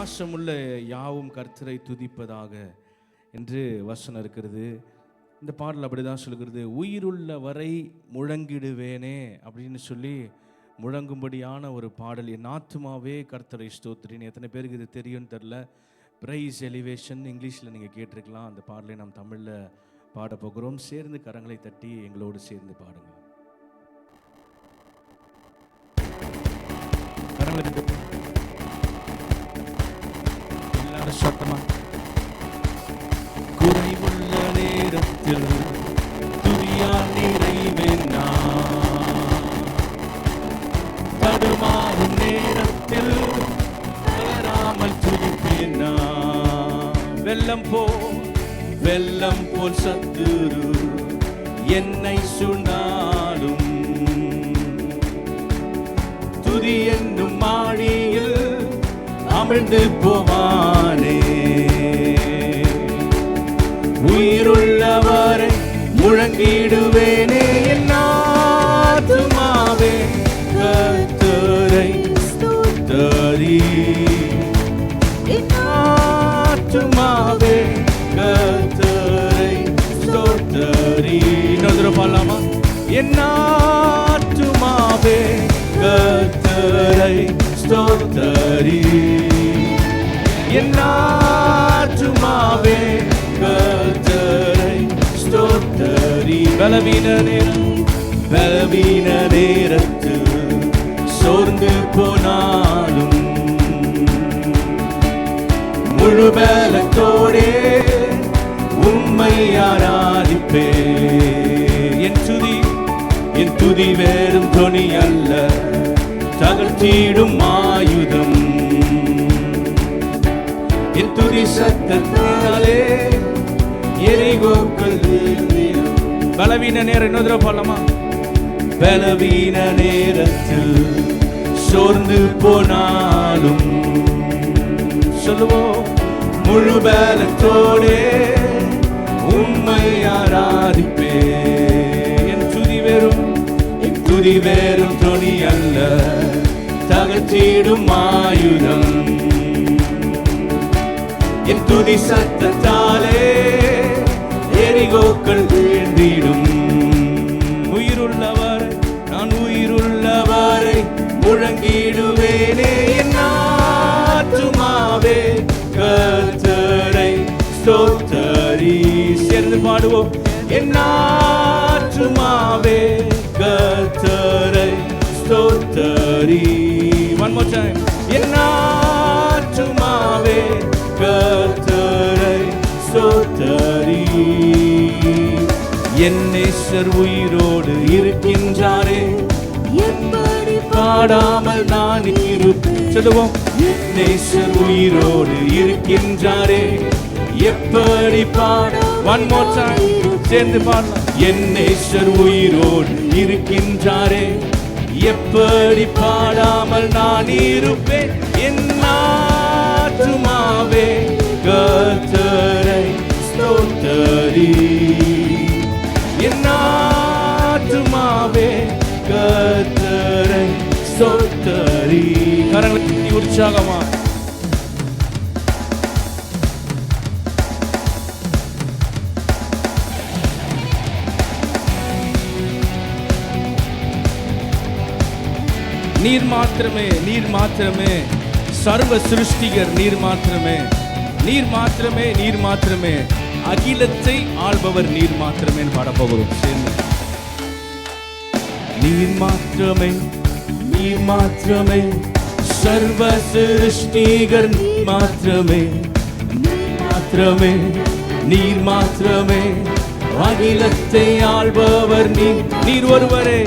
மாசமுள்ள யாவும் கர்த்தரை துதிப்பதாக என்று வசனம் இருக்கிறது. இந்த பாடல் அப்படிதான் சொல்கிறது. உயிருள்ள வரை முழங்கிடுவேனே அப்படின்னு சொல்லி முழங்கும்படியான ஒரு பாடல். என் ஆத்துமாவே கர்த்தரை ஸ்தோத்திரின்னு. எத்தனை பேருக்கு இது தெரியும்னு தெரில. பிரைஸ் எலிவேஷன் இங்கிலீஷில் நீங்கள் கேட்டிருக்கலாம். அந்த பாடலை நாம் தமிழில் பாட போகிறோம். சேர்ந்து கரங்களை தட்டி எங்களோடு சேர்ந்து பாடுங்க. எல்லாரும் சத்தமா. குறைவுள்ள நேரத்தில் துதியால் நிறைவேனா, தடுமாறும் நேரத்தில் தளராமல் துதிப்பேனா. வெள்ளம் போல் சத்துரு என்னை சுனாலும் துதி என்னும் மாடியில் அமிழ்ந்து போவானே. உயிருள்ளவரை முழங்கிடுவேனே. என் ஆத்துமாவே கர்த்தரை ஸ்தோத்திரி. என் ஆத்துமாவே கர்த்தரை ஸ்தோத்திரி. இன்னொரு பாடலாமா? என் ஆத்துமாவே கர்த்தரை ஸ்தோத்திரி. என் ஆத்துமாவே கர்த்தரை ஸ்தோத்திரி. பலவீன நேரத்தில் சோர்ந்து போனாலும் முழு பலத்தோடே உம்மை ஆராதிப்பே. என் துதி வேறும் துணி அல்ல, தகர்த்திடும் ஆயுதம். என் துதி சத்தத்தாலே எரிகோக்கள் வீழ்ந்திடும். பலவீன நேரம் இன்னொரு பாடலாமா? பலவீன நேரத்தில் சோர்ந்து போனாலும் சொல்லுவோம் முழு பலத்தோடே உம்மை ஆராதிப்பே. என் துதி வேறும் துணி அல்ல, தகர்த்திடும் ஆயுதம். என் துதி சத்தத்தாலே எரிகோக்கள் வீழ்ந்திடும். நான் உயிருள்ளவரை முழங்கிடுவேனே. என் ஆத்துமாவே கர்த்தரை ஸ்தோத்திரி. சேர்ந்து பாடுவோம். என் ஆத்துமாவே கர்த்தரை ஸ்தோத்திரி. One more time. என் ஆத்துமாவே கர்த்தரை ஸ்தோத்திரி. என் நேசர் உயிரோடு இருக்கின்றாரே, எப்படி பாடாமல் நான் இருப்பேன். சொல்லுவோம். என் நேசர் உயிரோடு இருக்கின்றாரே, எப்படி பாட. One more time. சேர்ந்து பாடலாம். என் நேசர் உயிரோடு இருக்கின்றாரே, எப்படி பாடாமல் நான் இருப்பேன். என் ஆத்துமாவே கர்த்தரை ஸ்தோத்திரி. என் ஆத்துமாவே கர்த்தரை ஸ்தோத்திரி. கரங்களை உற்சாகமா நீர் மாத்திரமே சர்வ சிருஷ்டிகர். நீர் மாத்திரமே அகிலத்தை ஆள்பவர். நீர் மாத்திரமே பாட போகிறோம். சேர்ந்து நீர் மாத்திரமே சர்வ சிருஷ்டிகர். நீர் மாத்திரமே அகிலத்தை ஆள்பவர். நீர் ஒருவரே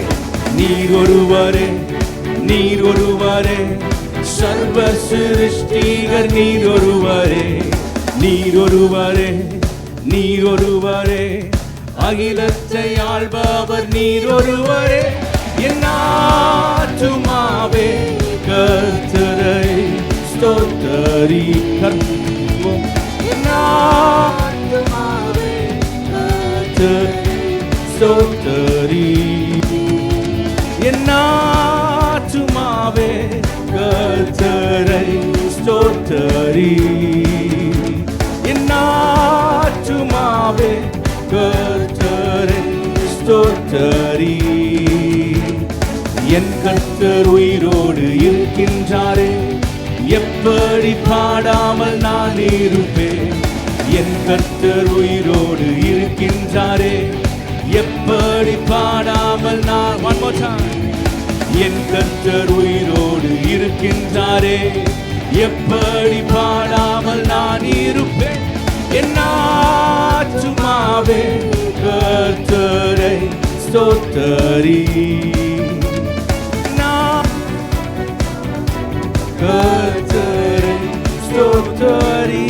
சர்வ சிருஷ்டிகர். நீர் ஒருவரே அகிலத்தை ஆள்பவர். நீர் ஒருவரே. என் ஆத்துமாவே கர்த்தரை ஸ்தோத்திரி. என் ஆத்துமாவே கர்த்தரை ஸ்தோத்திரி. என் ஆத்துமாவே கர்த்தரை ஸ்தோத்தரி. என் ஆத்துமாவே கர்த்தரை ஸ்தோத்தரி. என் கர்த்தர் உயிரோடு இருக்கின்றாரே, எப்படி பாடாமல் நான் இருப்பேன். என் கர்த்தர் உயிரோடு இருக்கின்றாரே, எப்படி பாடாமல் நான். One more time. என் கர்த்தர் உயிரோடு இருக்கின்றாரே, எப்படி பாடாமல் நான் இருப்பேன். என் ஆத்துமாவே கர்த்தரை ஸ்தோத்தரி. கர்த்தரை ஸ்தோத்தரி.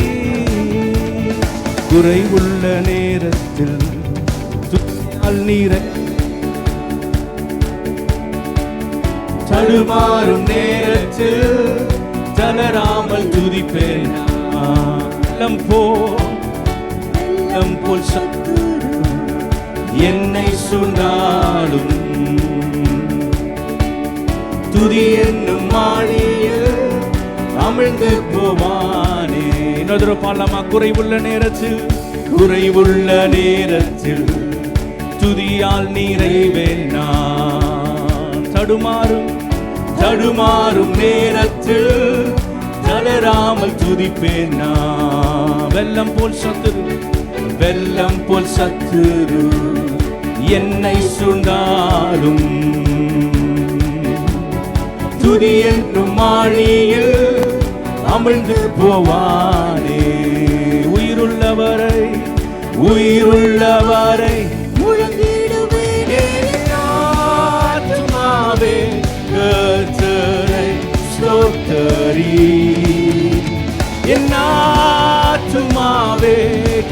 குறைவுள்ள நேரத்தில் துதியால் நீரை, தடுமாறும் நேரத்தில் தளராமல் துதிப்பேன். போல் என்னை சூழ்ந்தாலும் துதி என்னும் மாடியில் அமிழ்ந்து போவானே. இன்னொரு பாடலாமா? குறைவுள்ள நேரத்தில் துதியால் நிறைவேன் நான். தடுமாறும் நேரத்தில் தளராமல் துதிப்பேன் நான். வெள்ளம் போல் சத்துரு என்னை சூழ்ந்தாலும் துதி என்னும் மாழியில் அமிழ்ந்து போவானே. உயிருள்ளவரை முழங்கிடுவேனே. ஆத்துமாவே கர்த்தரை ஸ்தோத்தரி. என் ஆத்துமாவே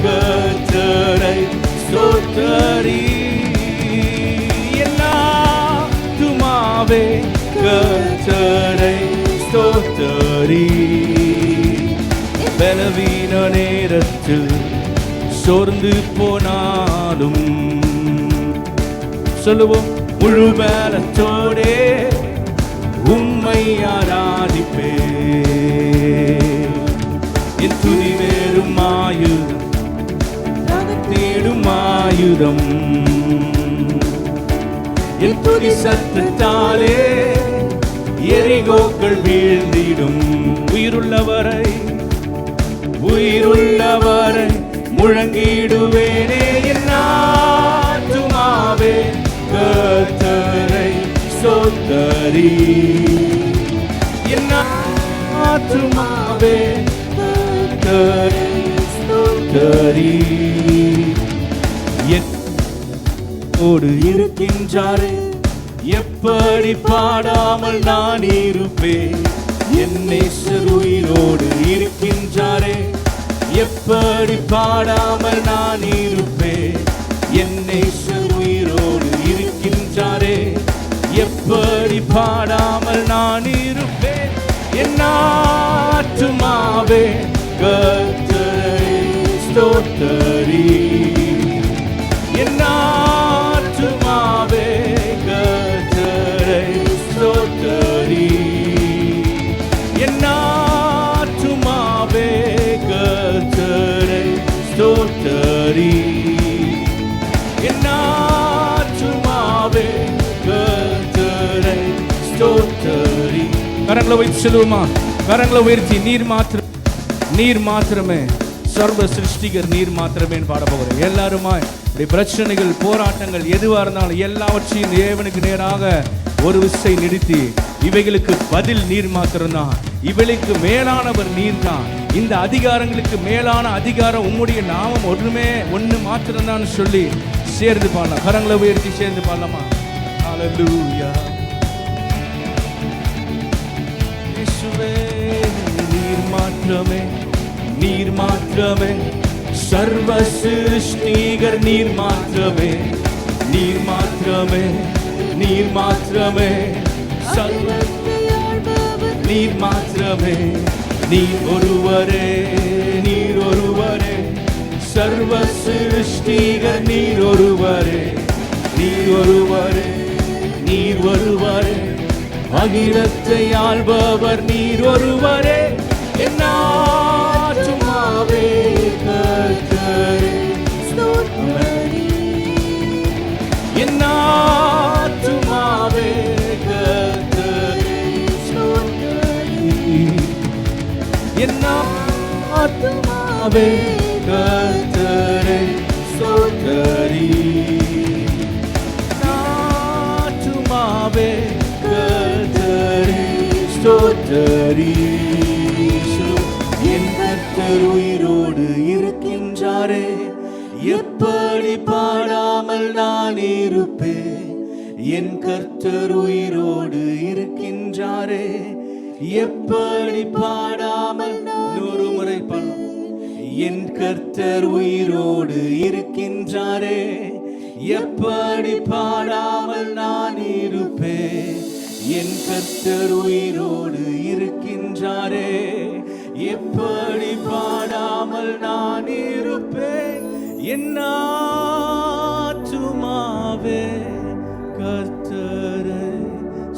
கர்த்தரை ஸ்தோத்தரி. என் ஆத்துமாவே கர்த்தரை ஸ்தோத்தரி. பலவீன நேரத்தில் சோர்ந்து போனாலும் சொல்லுவோம், முழு பலத்தோடே உம்மை ஆராதிப்பே. என் துதி வேறும் ஆயுதம், தேடும் ஆயுதம். என் துதி சத்தத்தாலே எரிகோக்கள் வீழ்ந்திடும். உயிருள்ளவரை முழங்கிடுவேனே. என் ஆத்துமாவே கர்த்தரை ஸ்தோத்தரி. என் ஆத்துமாவே கர்த்தரை ஸ்தோத்தரி. என்னோடு இருக்கின்றாரே, எப்படி பாடாமல் நான் இருப்பேன். என் நேசர் உயிரோடு இருக்கின்றாரே, எப்படி பாடாமல் நான் இருப்பேன். என் நேசர் உயிரோடு இருக்கின்றாரே, எப்படி பாடாமல் நான் இருப்பேன். என் ஆத்துமாவே கர்த்தரை ஸ்தோத்தரி. என் ஆத்துமாவே கர்த்தரை ஸ்தோத்தரி. என் ஆத்துமாவே கர்த்தரை ஸ்தோத்தரி. என் ஆத்துமாவே கர்த்தரை ஸ்தோத்தரி. கரங்களை வைத்து சொல்லுவோமா? கரங்களை உயர்த்தி நீர் மாத்திரமே சர்வ சிருஷ்டிகர், நீர் மாத்திரமே பாட போகிறேன். எல்லாருமா பிரச்சனைகள், போராட்டங்கள் எதுவாக இருந்தாலும் எல்லாவற்றையும் தேவனுக்கு நேராக ஒரு விசை நிறுத்தி, இவைகளுக்கு பதில் நீர் மாத்திரம்தான், இவைகளுக்கு மேலானவர் நீர் தான், இந்த அதிகாரங்களுக்கு மேலான அதிகாரம் உம்முடைய நாமம் ஒன்று மாத்திரம்தான் சொல்லி சேர்ந்து பாடலாம். கரங்களை உயர்த்தி சேர்ந்து பாடலாமா? ஹல்லேலூயா. இயேசுவே நீர் மாத்திரமே சர்வ சிருஷ்டிகர், நீர் மாத்திரமே நீர் மாத்திரமே. நீர் ஒருவரே சர்வ சிருஷ்டிகர், நீர் ஒருவரே அகிலத்தை ஆள்பவர், நீர் ஒருவரே என் ஆத்துமாவே கர்த்தரை ஸ்தோத்திரி. என் ஆத்துமாவே கர்த்தரை ஸ்தோத்திரி. என் ஆத்துமாவே கர்த்தரை ஸ்தோத்திரி. ஆத்துமாவே கர்த்தரை ஸ்தோத்திரி. என் கர்த்தர் உயிரோடு இருக்கின்றாரே, எப்படி பாடாமல் நான் இருப்பேன். என் கர்த்தர் உயிரோடு இருக்கின்றாரே, எப்படி பாடாமல். நூறு முறை பாடும். என் கர்த்தர் உயிரோடு இருக்கின்றாரே, எப்படி பாடாமல் நான் இருப்பேன். என் கர்த்தர் உயிரோடு இருக்கின்றாரே, எப்படி பாடாமல் நான் இருப்பேன். என் ஆத்துமாவே கர்த்தரை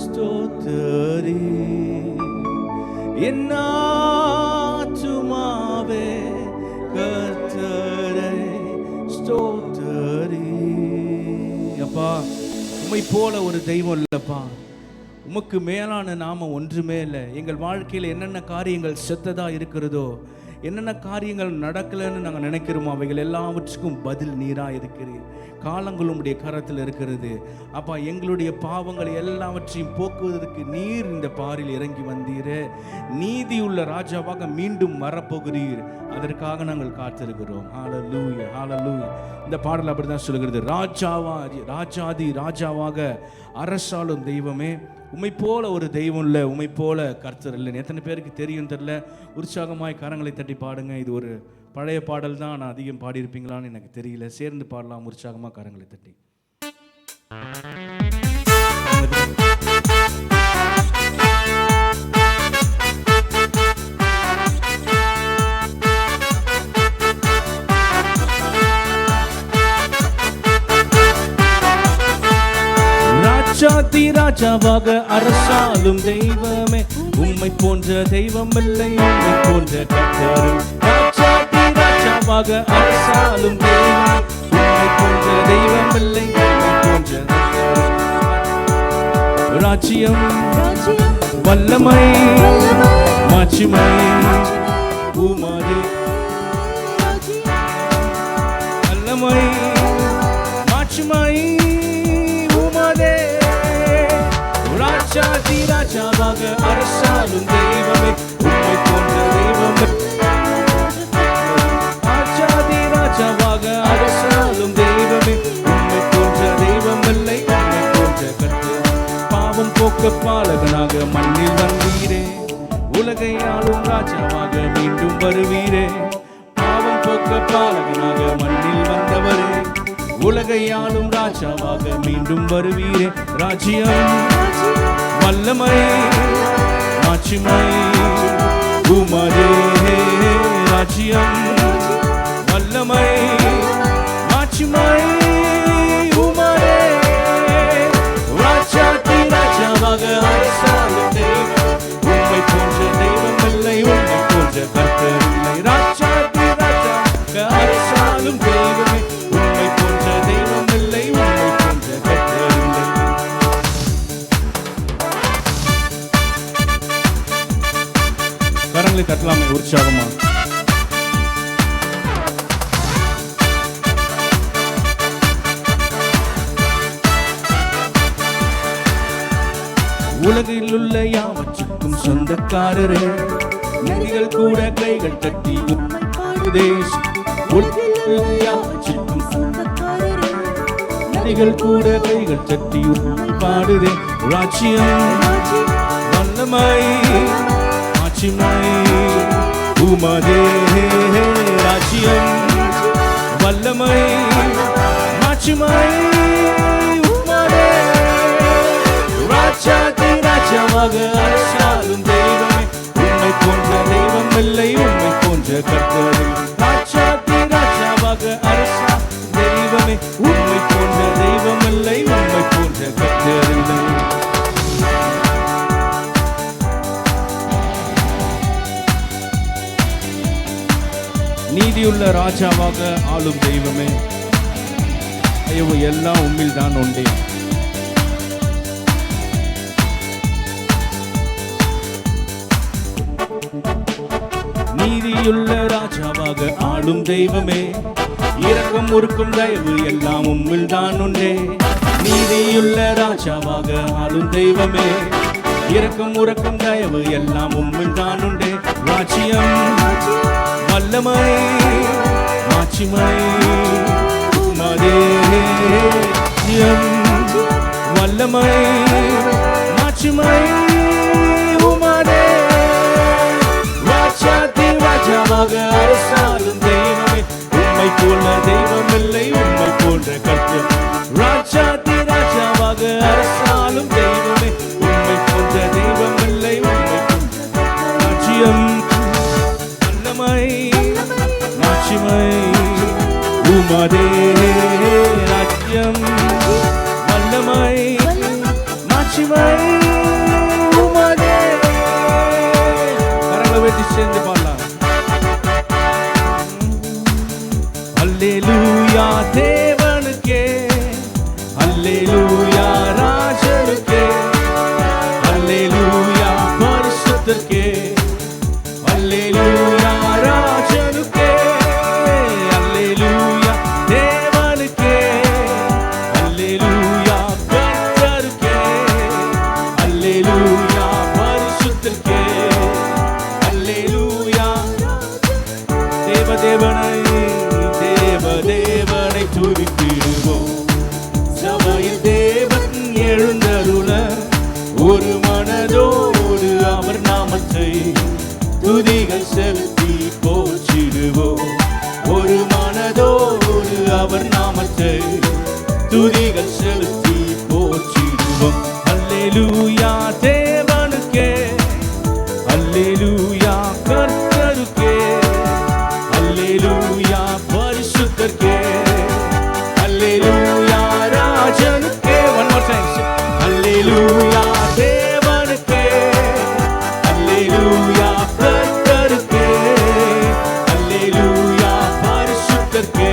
ஸ்தோத்திரி. என் ஆத்துமாவே கர்த்தரை ஸ்தோத்திரி. அப்பா, உம்மை போல ஒரு தெய்வம் இல்லப்பா. உமக்கு மேலான நாமம் ஒன்றுமே இல்லை. எங்கள் வாழ்க்கையில் என்னென்ன காரியங்கள் செத்ததா இருக்கிறதோ, என்னென்ன காரியங்கள் நடக்கலைன்னு நாங்கள் நினைக்கிறோமோ, அவைகள் எல்லாவற்றுக்கும் பதில் நீராக இருக்கிறீர். காலங்கள் உம்முடைய கரத்தில் இருக்கிறது. அப்பா, எங்களுடைய பாவங்களை எல்லாவற்றையும் போக்குவதற்கு நீர் இந்த பாரில் இறங்கி வந்தீரே. நீதியுள்ள ராஜாவாக மீண்டும் வரப்போகிறீர். அதற்காக நாங்கள் காத்திருக்கிறோம். ஹல்லேலூயா, ஹல்லேலூயா. இந்த பாடல் அப்படிதான் சொல்கிறது. ராஜாதி ராஜாவாக அரசாளும் தெய்வமே, உம்மை போல ஒரு தெய்வம் இல்லை, உம்மை போல கர்த்தர் இல்லைன்னு எத்தனை பேருக்கு தெரியும் தெரியல. உற்சாகமாய் கரங்களை தட்டி பாடுங்க. இது ஒரு பழைய பாடல் தான், நான் அதிகம் பாடியிருப்பீங்களான்னு எனக்கு தெரியல. சேர்ந்து பாடலாம் உற்சாகமாக கரங்களை தட்டி. ராஜாதி ராஜாவாக அரசாளும் தெய்வமே, உம்மை போன்ற தெய்வம் இல்லை, உம்மை போன்ற கர்த்தரும். ராஜாதி ராஜாவாக அரசாளும் தெய்வமே, உம்மை போன்ற தெய்வம் இல்லை, உம்மை போன்ற ராஜ்யம் வல்லமை மாட்சிமை உமதே. வல்லமை மாட்சிமை உமதே. ராஜாதி ராஜாவாக அரசாளும் தெய்வமே, உம்மை போன்ற தெய்வமே. ராஜாதி ராஜாவாக அரசாளும் தெய்வமே, உம்மை போன்ற தெய்வம் இல்லை, உம்மை போன்ற கர்த்தர். பாவம் போக்க பாலகனாக மண்ணில் வந்தீரே, உலகை ஆளும் ராஜாவாக மீண்டும் வருவீரே. பாவம் போக்க பாலகனாக மண்ணில் வந்தவரே, உலகை ஆளும் ராஜாவாக மீண்டும் வருவீரே. ராஜ்யம் வல்லமை மாட்சிமை உமதே. ராஜ்யம் வல்லமை மாட்சிமை உமதே. ராஜாதி ராஜாவாக அரசாளும் தெய்வம், உம்மை போன்ற தெய்வம் இல்லை, உம்மை போன்ற கர்த்தர் இல்லை. ராஜாதி ராஜாவாக அரசாளும் தெய்வமே, உம்மை போன்ற தெய்வம் இல்லை, உம்மை போன்ற கர்த்தர் இல்லை. கரங்களை தட்டலாமே உற்சாகமா. உலகில் உள்ள யாவற்றுக்கும் சொந்தக்காரரே, நதிகள் கூட கைகள் தட்டி உம்மை பாடுதே. உலகில் உள்ள யாவற்றுக்கும் சொந்தக்காரரே, நதிகள் கூட கைகள் தட்டி உம்மை பாடுதே. ராஜ்யம் வல்லமை மாட்சிமை உமதே. ராஜ்யம் வல்லமை மாட்சிமை உமதே. ராஜாதி ராஜாவாக அரசாளும் தெய்வமே, உம்மை போன்ற தெய்வம் இல்லை, உம்மை போன்ற கர்த்தர். ராஜாதி ராஜாவாக அரசாளும் தெய்வமே, உம்மை போன்ற தெய்வம் இல்லை, உம்மை போன்ற கர்த்தர் இல்லை. நீதியுள்ள ராஜாவாக ஆளும் தெய்வமே, தயவு எல்லாம் உம்மில் தான் உண்டே. நீதியுள்ள ராஜாவாக ஆளும் தெய்வமே, இரக்கம் உருக்கும் தயவு எல்லாம் உம்மில் தான் உண்டே. நீதியுள்ள ராஜாவாக ஆளும் தெய்வமே, இரக்கம் உருக்கும் தயவு எல்லாம் உம்மில் தான் உண்டே. ராஜ்யம் வல்லமை மாட்சிமை உமதே. ராஜ்யம் வல்லமை மாட்சிமை உமதே. ராஜாவாக அரசாளும் தெய்வமே, உம்மை போல தெய்வம் இல்லை, உம்மை போன்ற கர்த்தர். ராஜாவாக அரசாளும் தெய்வமே, உம்மை போன்ற தெய்வம் இல்லை, உம்மை ராஜ்யம் வல்லமை மாட்சிமை உமதே. ராஜ்யம் வல்லமை மாட்சிமை உமதே. கரங்களை வெட்டி சேர்ந்து பாடலாம். அல்லேலூயா தேவனுக்கே, அல்லேலூயா ராஜனுக்கே, அல்லேலூயா பரிசுத்தருக்கே, அல்லேலூயா ராஜனுக்கே, அல்லேலூயா தேவனுக்கே, அல்லேலூயா கர்த்தருக்கே, அல்லேலூயா பரிசுத்தருக்கே, அல்லேலூயா தேவனை தேவனை துதித்திடுவோம். சபையில் தேவன் எழுந்தருள ஒரு மனதோடு அவர் நாமத்தை துதிகள் செலுத்தி போற்றிடுவோம். ஒரு மனதோடு அவர் நாமத்தை துதிகள் செலுத்தி போற்றிடுவோம். அல்லேலூயா தேவனுக்கே, அல்லேலூயா கர்த்தருக்கே, அல்லேலூயா பரிசுத்தருக்கே, அல்லேலூயா ராஜனுக்கே. One more time. அல்லேலூயா தேவனுக்கே, அல்லேலூயா கர்த்தருக்கே, அல்லேலூயா பரிசுத்தருக்கே,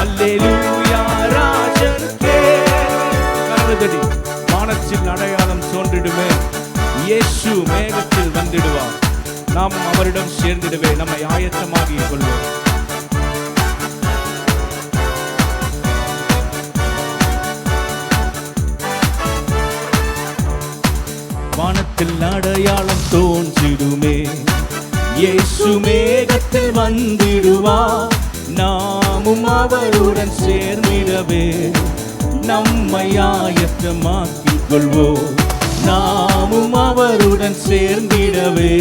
அல்லேலூயா ராஜனுக்கே. கரங்களை வானத்தில் அடையாளம் தோன்றிடுமே, இயேசு மேகத்தில் வந்திடுவார், நாம் அவரிடம் சேர்ந்திடவே நம்மை ஆயத்தமாகிக் கொள்வோம். வானத்தில் அடையாளம் தோன்றிடுமே, இயேசு மேகத்தில் வந்திடுவார், நாமும் அவருடன் சேர்ந்திடவே நம்மை ஆயத்தமாக்கிக் கொள்வோம். நாமும் அவருடன் சேர்ந்திடவே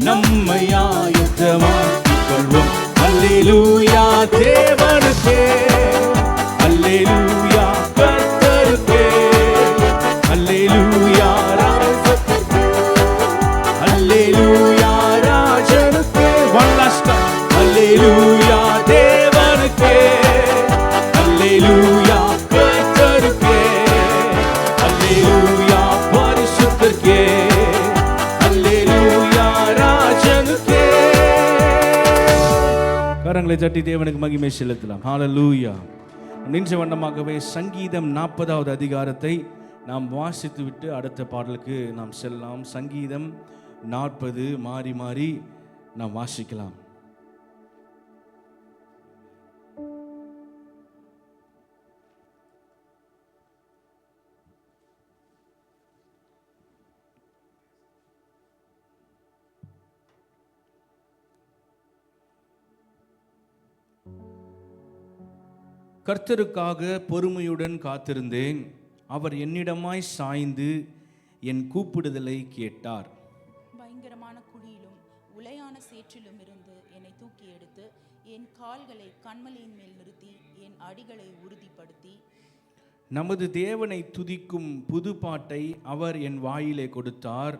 நம்மை ஆயத்தமாக்கிக் கொள்வோம். அல்லேலூயா தேவனுக்கே, அல்லேலூயா கர்த்தருக்கே, அல்லேலூயா அல்லேலூயா ராஜனுக்கே. One last time. அல்லேலூயா தேவனுக்கே, அல்லேலூயா கர்த்தருக்கே, அல்லேலூயா பரிசுத்தருக்கே, அல்லேலூயா ராஜனுக்கே. கரங்களை தட்டி தேவனுக்கு மகிமை செலுத்தலாம். ஹல்லேலூயா. நின்ற வண்ணமாகவே சங்கீதம் 40வது அதிகாரத்தை நாம் வாசித்துவிட்டு அடுத்த பாடலுக்கு நாம் செல்லலாம். சங்கீதம் 40 மாறி மாறி நாம் வாசிக்கலாம். கர்த்தருக்காக பொறுமையுடன் காத்திருந்தேன், அவர் என்னிடமாய் சாய்ந்து என் கூப்பிடுதலை கேட்டார். பயங்கரமான குழியிலும் உளையான சேற்றிலும் இருந்து என்னை தூக்கி எடுத்து என் கால்களை கண்மலையின் மேல் நிறுத்தி என் அடிகளை உறுதிப்படுத்தி நமது தேவனை துதிக்கும் புது பாட்டை அவர் என் வாயிலே கொடுத்தார்.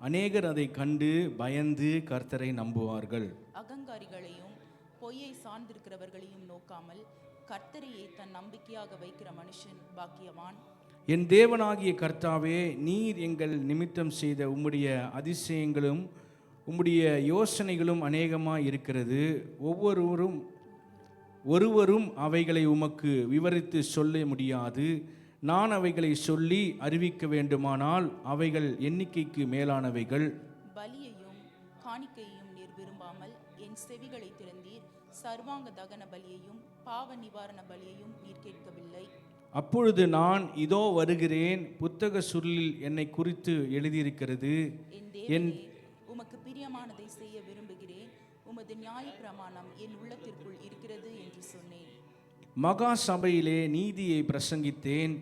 அநேகர் அதை கண்டு பயந்து கர்த்தரை நம்புவார்கள். அகங்காரிகளையும் பொய்யை சார்ந்திருக்கிறவர்களையும் நோக்காமல் கர்த்தரையே தன் நம்பிக்கையாக வைக்கிற மனுஷன் பாக்கியவான். என் தேவனாகிய கர்த்தாவே, நீர் எங்கள் நிமித்தம் செய்த உம்முடைய அதிசயங்களும் உம்முடைய யோசனைகளும் அநேகமாக இருக்கிறது. ஒருவரும் அவைகளை உமக்கு விவரித்து சொல்ல முடியாது. நான் அவைகளை சொல்லி அறிவிக்க வேண்டுமானால் அவைகள் எண்ணிக்கைக்கு மேலானவைகள். பலியையும் காணிக்கையையும் நீர் விரும்பாமல் என் செவிகளை திறந்தீர். சர்வாங்க தகன பலியையும் பாவ நிவாரண பலியையும் நீர் கேட்கவில்லை. அப்பொழுது நான் இதோ வருகிறேன், புத்தக சுருளில் என்னை குறித்து எழுதியிருக்கிறது. என் தேவனே, உமக்கு பிரியமானதை செய்ய விரும்புகிறேன். உமது நியாய பிரமாணம் என் உள்ளத்திற்குள் இருக்கிறது என்று சொன்னேன். மகா சபையிலே நீதியை பிரசங்கித்தேன்,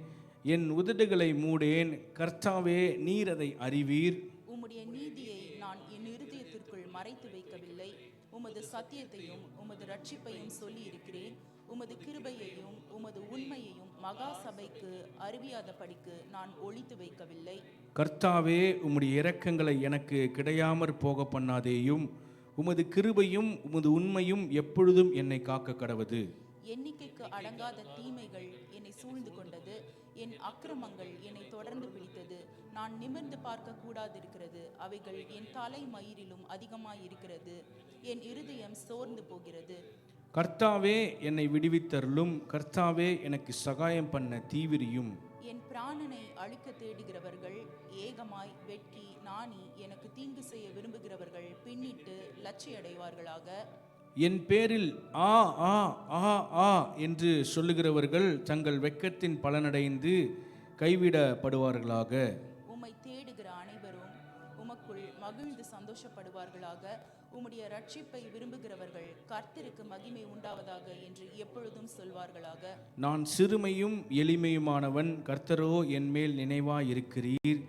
என் உதடுகளை மூடேன். கர்த்தாவே, நீர் அதை அறிவீர். உம்முடைய நீதியை நான் என் இருதயத்திற்குள் மறைத்து வைக்கவில்லை. உமது சத்தியத்தையும் உமது ரட்சிப்பையும் சொல்லி இருக்கிறேன். உமது கிருபையையும் உமது உண்மையையும் மகா சபைக்கு அறிவியாதபடிக்கு நான் ஒளித்து வைக்கவில்லை. கர்த்தாவே, உம்முடைய இரக்கங்களை எனக்கு கிடையாமற் போக பண்ணாதேயும். உமது கிருபையும் உமது உண்மையும் எப்பொழுதும் என்னை காக்க கடவது. எண்ணிக்கைக்கு அடங்காத தீமைகள் என்னை சூழ்ந்து கொண்டது. என் அக்கிரமங்கள் என்னை தொடர்ந்து பிடித்தது. நான் நிமிர்ந்து பார்க்க கூடாதிருக்கிறது. அவைகள் என் தலை மயிரிலும் அதிகமாயிருக்கிறது. என் இருதயம் சோர்ந்து போகிறது. கர்த்தாவே, என்னை விடுவித்தருளும். கர்த்தாவே, எனக்கு சகாயம் பண்ண தீவிரியும். என் பிராணனை அழிக்க தேடுகிறவர்கள் ஏகமாய் வெட்கி நாணி எனக்கு தீங்கு செய்ய விரும்புகிறவர்கள் பின்னிட்டு லட்சியடைவார்களாக. என் பேரில் ஆ ஆ ஆ ஆ என்று சொல்லுகிறவர்கள் தங்கள் வெட்கத்தின் பலனடைந்து கைவிடப்படுவார்களாக. உம்மை தேடுகிற அனைவரும் உமக்குள் மகிழ்ந்து சந்தோஷப்படுவார்களாக. உம்முடைய ரட்சிப்பை விரும்புகிறவர்கள் கர்த்தருக்கு மகிமை உண்டாவதாக என்று எப்பொழுதும் சொல்வார்களாக. நான் சிறுமையும் எளிமையுமானவன், கர்த்தரோ என் மேல் நினைவாயிருக்கிறீர்.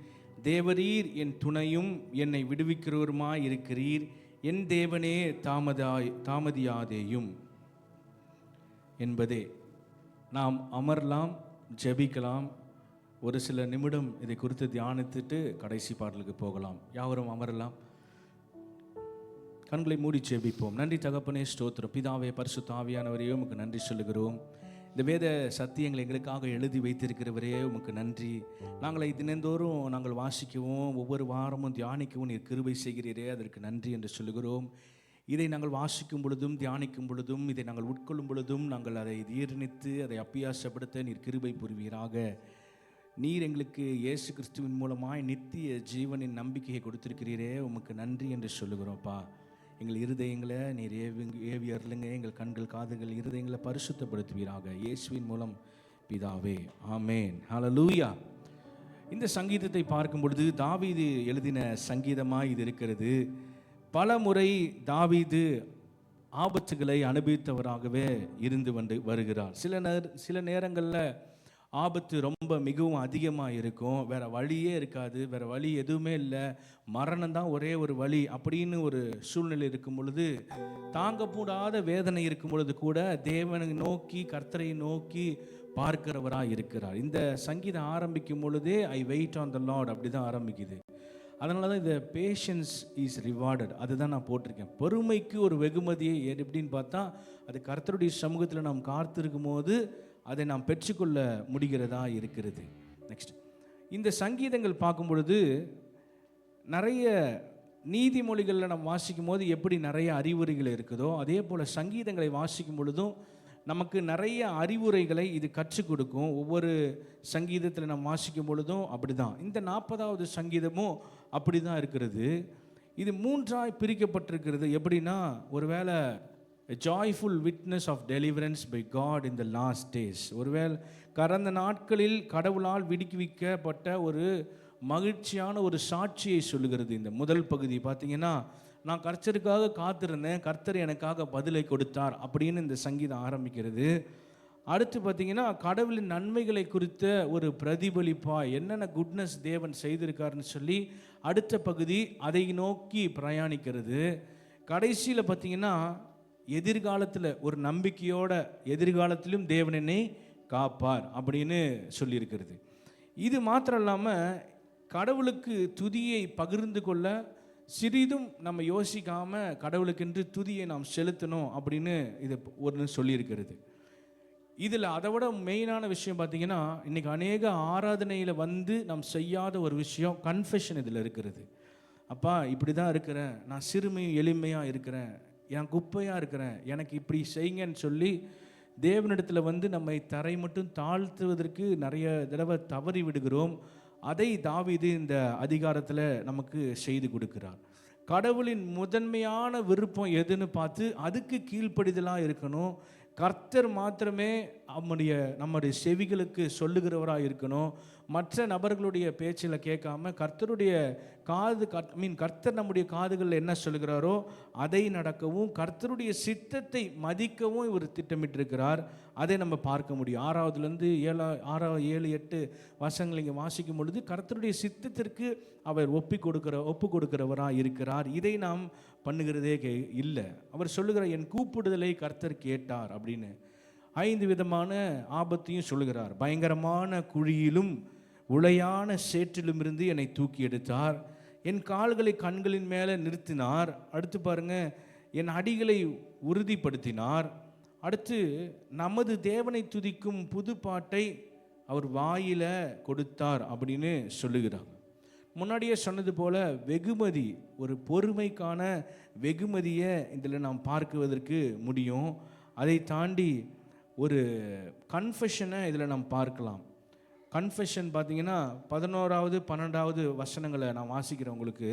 தேவரீர் என் துணையும் என்னை விடுவிக்கிறவருமாயிருக்கிறீர். என் தேவனே, தாமதியாதேயும் என்பதே. நாம் அமரலாம், ஜெபிக்கலாம். ஒரு சில நிமிடம் இதை குறித்து தியானித்துட்டு கடைசி பாடலுக்கு போகலாம். யாவரும் அமரலாம், கண்களை மூடி ஜெபிப்போம். நன்றி தகப்பனே, ஸ்தோத்திரம். பிதாவே, பரிசுத்த ஆவியானவரே, உமக்கு நன்றி சொல்லுகிறோம். இந்த வேத சத்தியங்களை எங்களுக்காக எழுதி வைத்திருக்கிறவரே, உமக்கு நன்றி. நாங்களை தினந்தோறும் நாங்கள் வாசிக்கவும் ஒவ்வொரு வாரமும் தியானிக்கவும் நீர் கிருபை செய்கிறீரே, அதற்கு நன்றி என்று சொல்லுகிறோம். இதை நாங்கள் வாசிக்கும் பொழுதும் தியானிக்கும் பொழுதும் இதை நாங்கள் உட்கொள்ளும் பொழுதும் நாங்கள் அதை ஜீரணித்து அதை அப்பியாசப்படுத்த நீர் கிருபை புரிவீராக. நீர் எங்களுக்கு இயேசு கிறிஸ்துவின் மூலமாய் நித்திய ஜீவனின் நம்பிக்கையை கொடுத்திருக்கிறீரே, உமக்கு நன்றி என்று சொல்லுகிறோம்ப்பா. எங்கள் இருதயங்களை நீர் ஏவி அருளுங்க. எங்கள் கண்கள், காதுகள், இருதயங்களை பரிசுத்தப்படுத்துவீராக. இயேசுவின் மூலம் பிதாவே, ஆமேன். ஹல்லேலூயா. இந்த சங்கீதத்தை பார்க்கும் பொழுது தாவீது எழுதின சங்கீதமாய் இது இருக்கிறது. பல முறை தாவீது ஆபத்துகளை அனுபவித்தவராகவே இருந்து வருகிறார். சில நேரங்களில் ஆபத்து ரொம்ப மிகவும் அதிகமாக இருக்கும். வேறு வழியே இருக்காது, வேறு வழி எதுவுமே இல்லை, மரணம் தான் ஒரே ஒரு வழி அப்படின்னு ஒரு சூழ்நிலை இருக்கும் பொழுது, தாங்க கூடாத வேதனை இருக்கும் பொழுது கூட தேவனை நோக்கி, கர்த்தரை நோக்கி பார்க்கிறவராக இருக்கிறார். இந்த சங்கீதம் ஆரம்பிக்கும் பொழுதே I wait on the Lord அப்படி தான் ஆரம்பிக்குது. அதனால தான் இந்த பேஷன்ஸ் இஸ் ரிவார்டட் அதுதான் நான் போட்டிருக்கேன். பொறுமைக்கு ஒரு வெகுமதியை எப்படின்னு பார்த்தா, அது கர்த்தருடைய சமூகத்தில் நாம் காத்திருக்கும் போது அதை நாம் பெற்றுக்கொள்ள முடிகிறதா இருக்கிறது. நெக்ஸ்ட், இந்த சங்கீதங்கள் பார்க்கும் பொழுது நிறைய நீதிமொழிகளில் நம்ம வாசிக்கும் போது எப்படி நிறைய அறிவுரைகள் இருக்குதோ, அதே போல் சங்கீதங்களை வாசிக்கும் பொழுதும் நமக்கு நிறைய அறிவுரைகளை இது கற்றுக் கொடுக்கும். ஒவ்வொரு சங்கீதத்தில் நம்ம வாசிக்கும் பொழுதும் அப்படி தான். இந்த 40வது சங்கீதமும் அப்படி தான் இருக்கிறது. இது 3ஆய் பிரிக்கப்பட்டிருக்கிறது. எப்படின்னா, ஒருவேளை joyful witness of deliverance by God in the last days. ஒருவேளை கடந்த நாட்களில் கடவுளால் விடுவிக்கப்பட்ட ஒரு மகிழ்ச்சியான ஒரு சாட்சியை சொல்லுகிறது. இந்த முதல் பகுதி பார்த்தீங்கன்னா, நான் கர்த்தருக்காக காத்திருந்தேன், கர்த்தர் எனக்காக பதிலை கொடுத்தார் அப்படின்னு இந்த சங்கீதம் ஆரம்பிக்கிறது. அடுத்து பார்த்தீங்கன்னா, கடவுளின் நன்மைகளை குறித்த ஒரு பிரதிபலிப்பாக என்னென்ன குட்னஸ் தேவன் செய்திருக்காருன்னு சொல்லி அடுத்த பகுதி அதை நோக்கி பிரயாணிக்கிறது. கடைசியில் பார்த்தீங்கன்னா, எதிர்காலத்தில் ஒரு நம்பிக்கையோட எதிர்காலத்திலும் தேவன் என்னை காப்பார் அப்படின்னு சொல்லியிருக்கிறது. இது மாத்திரம் இல்லாமல் கடவுளுக்கு துதியை பகிர்ந்து கொள்ள சிறிதும் நம்ம யோசிக்காமல் கடவுளுக்கென்று துதியை நாம் செலுத்தணும் அப்படின்னு இது ஒன்று சொல்லியிருக்கிறது. இதில் அதை விட மெயினான விஷயம் பார்த்திங்கன்னா, இன்றைக்கி அநேக ஆராதனையில் வந்து நாம் செய்யாத ஒரு விஷயம் கன்ஃபெஷன் இதில் இருக்கிறது. அப்பா இப்படி தான் இருக்கிறேன், நான் சிறுமையும் எளிமையாக இருக்கிறேன், என் குப்பையாக இருக்கிறேன், எனக்கு இப்படி செய்யுங்கன்னு சொல்லி தேவனிடத்தில் வந்து நம்மை தரை மட்டும் தாழ்த்துவதற்கு நிறைய தடவை தவறி விடுகிறோம். அதை தாவீது இந்த அதிகாரத்தில் நமக்கு செய்து கொடுக்கிறார். கடவுளின் முதன்மையான விருப்பம் எதுன்னு பார்த்து அதுக்கு கீழ்ப்படிதலாக இருக்கணும். கர்த்தர் மாத்திரமே நம்முடைய செவிகளுக்கு சொல்லுகிறவராக இருக்கணும். மற்ற நபர்களுடைய பேச்சில் கேட்காம கர்த்தருடைய கர்த்தர் நம்முடைய காதுகளில் என்ன சொல்லுகிறாரோ அதை நடக்கவும், கர்த்தருடைய சித்தத்தை மதிக்கவும் இவர் திட்டமிட்டிருக்கிறார். அதை நம்ம பார்க்க முடியும். 6வதுலேருந்து 7, 8 வசனங்கள் இங்கே வாசிக்கும் பொழுது கர்த்தருடைய சித்தத்திற்கு அவர் ஒப்பு கொடுக்கிறவராக இருக்கிறார். இதை நாம் பண்ணுகிறதே இல்லை. அவர் சொல்லுகிறார், என் கூப்பிடுதலை கர்த்தர் கேட்டார் அப்படின்னு. 5 விதமான ஆபத்தையும் சொல்லுகிறார். பயங்கரமான குழியிலும் உளையான சேற்றிலும் இருந்து என்னை தூக்கி எடுத்தார், என் கால்களை கண்களின் மேலே நிறுத்தினார். அடுத்து பாருங்க, என் அடிகளை உறுதிப்படுத்தினார். அடுத்து நமது தேவனை துதிக்கும் புது பாட்டை அவர் வாயில கொடுத்தார் அப்படின்னு சொல்லுகிறார். முன்னாடியே சொன்னது போல வெகுமதி, ஒரு பொறுமைக்கான வெகுமதியை இதில் நாம் பார்க்குவதற்கு முடியும். அதை தாண்டி ஒரு கன்ஃபெஷனை இதில் நாம் பார்க்கலாம். கன்ஃபெஷன் பார்த்தீங்கன்னா 11வது 12வது வசனங்களை நான் வாசிக்கிறேன் உங்களுக்கு.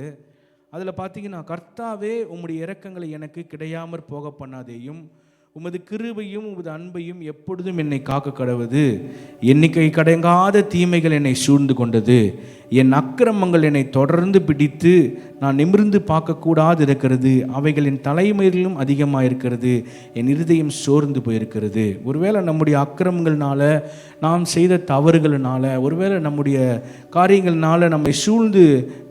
அதில் பார்த்தீங்கன்னா, கர்த்தாவே உம்முடைய இரக்கங்களை எனக்கு கிடையாமற் போக பண்ணாதேயும், உமது கிருபையும் உமது அன்பையும் எப்பொழுதும் என்னை காக்க கடவுது. எண்ணிக்கை கடங்காத தீமைகள் என்னை சூழ்ந்து கொண்டது, என் அக்கிரமங்கள் என்னை தொடர்ந்து பிடித்து நான் நிமிர்ந்து பார்க்கக்கூடாது இருக்கிறது, அவைகள் என் தலைமையிலும் அதிகமாக இருக்கிறது, என் இருதயம் சோர்ந்து போயிருக்கிறது. ஒருவேளை நம்முடைய அக்கிரமங்கள்னால, நாம் செய்த தவறுகளினால, ஒருவேளை நம்முடைய காரியங்கள்னால நம்மை சூழ்ந்து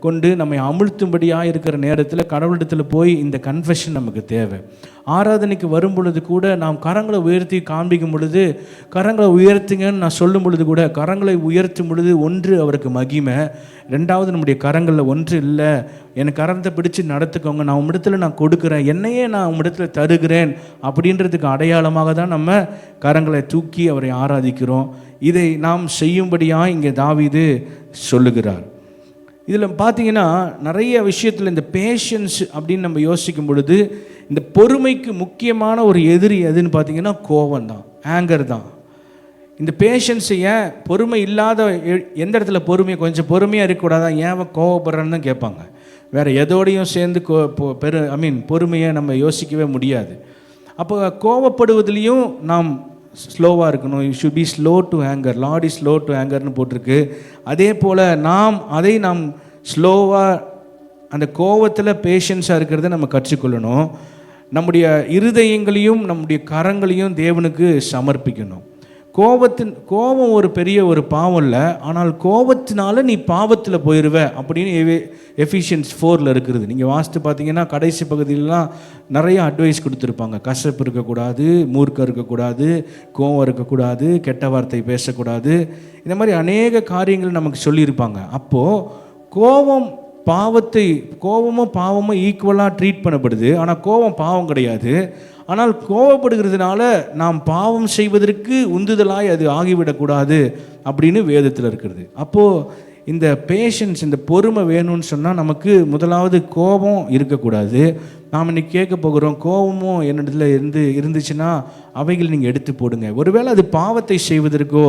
கொண்டு நம்மை அமிழ்த்தும்படியாக இருக்கிற நேரத்தில் கடவுளிடத்தில் போய் இந்த கன்ஃபெஷன் நமக்கு தேவை. ஆராதனைக்கு வரும் பொழுது கூட நாம் கரங்களை உயர்த்தி காண்பிக்கும் பொழுது, கரங்களை உயர்த்துங்கன்னு நான் சொல்லும் பொழுது கூட, கரங்களை உயர்த்தும் பொழுது ஒன்று அவருக்கு மகிமை, 2வது நம்முடைய கரங்களில் ஒன்று இல்லை, எனக்கு கரத்தை பிடிச்சு நடத்துக்கோங்க, நான் உம்மிடத்தில் நான் கொடுக்குறேன், என்னையே நான் உம்மிடத்தில் தருகிறேன் அப்படின்றதுக்கு அடையாளமாக தான் நம்ம கரங்களை தூக்கி அவரை ஆராதிக்கிறோம். இதை நாம் செய்யும்படியாக இங்கே தாவீது சொல்லுகிறார். இதில் பார்த்தீங்கன்னா நிறைய விஷயத்தில் இந்த பேஷன்ஸ் அப்படின்னு நம்ம யோசிக்கும் பொழுது, இந்த பொறுமைக்கு முக்கியமான ஒரு எதிரி எதுன்னு பார்த்தீங்கன்னா கோபம் தான், ஆங்கர் தான். இந்த பேஷன்ஸை ஏன் பொறுமை இல்லாத எந்த இடத்துல கொஞ்சம் பொறுமையாக இருக்கக்கூடாதா, ஏன் கோவப்படுறன்னு தான் கேட்பாங்க. வேறு எதோடையும் சேர்ந்து பொறுமையை நம்ம யோசிக்கவே முடியாது. அப்போ கோவப்படுவதிலையும் நாம் ஸ்லோவாக இருக்கணும். You should be slow to anger, lord is slow to ஆங்கர்னு போட்டிருக்கு. அதே போல் நாம் ஸ்லோவாக அந்த கோவத்தில் பேஷன்ஸாக இருக்கிறத நம்ம கற்றுக்கொள்ளணும். நம்முடைய இருதயங்களையும் நம்முடைய கரங்களையும் தேவனுக்கு சமர்ப்பிக்கணும். கோபம் ஒரு பெரிய ஒரு பாவம் இல்லை, ஆனால் கோபத்தினால நீ பாவத்தில் போயிடுவ அப்படின்னு எஃபிஷியன்ஸ் 4 இருக்கிறது. நீங்கள் வாசித்து பார்த்தீங்கன்னா கடைசி பகுதியிலலாம் நிறைய அட்வைஸ் கொடுத்துருப்பாங்க. கசப்பு இருக்கக்கூடாது, மூர்க்கம் இருக்கக்கூடாது, கோபம் இருக்கக்கூடாது, கெட்ட வார்த்தை பேசக்கூடாது, இந்த மாதிரி அநேக காரியங்கள் நமக்கு சொல்லியிருப்பாங்க. அப்போது கோபமும் பாவமும் ஈக்குவலாக ட்ரீட் பண்ணப்படுது. ஆனால் கோபம் பாவம் கிடையாது. ஆனால் கோபப்படுகிறதுனால நாம் பாவம் செய்வதற்கு உந்துதலாய் அது ஆகிவிடக்கூடாது அப்படின்னு வேதத்தில் இருக்கிறது. அப்போது இந்த பேஷன்ஸ், இந்த பொறுமை வேணும்னு சொன்னால் நமக்கு முதலாவது கோபம் இருக்கக்கூடாது. நாம் இன்றைக்கி கேட்க போகிறோம், கோபமும் என்னிடத்துல இருந்துச்சுன்னா அவைகள் நீங்கள் எடுத்து போடுங்க. ஒருவேளை அது பாவத்தை செய்வதற்கோ,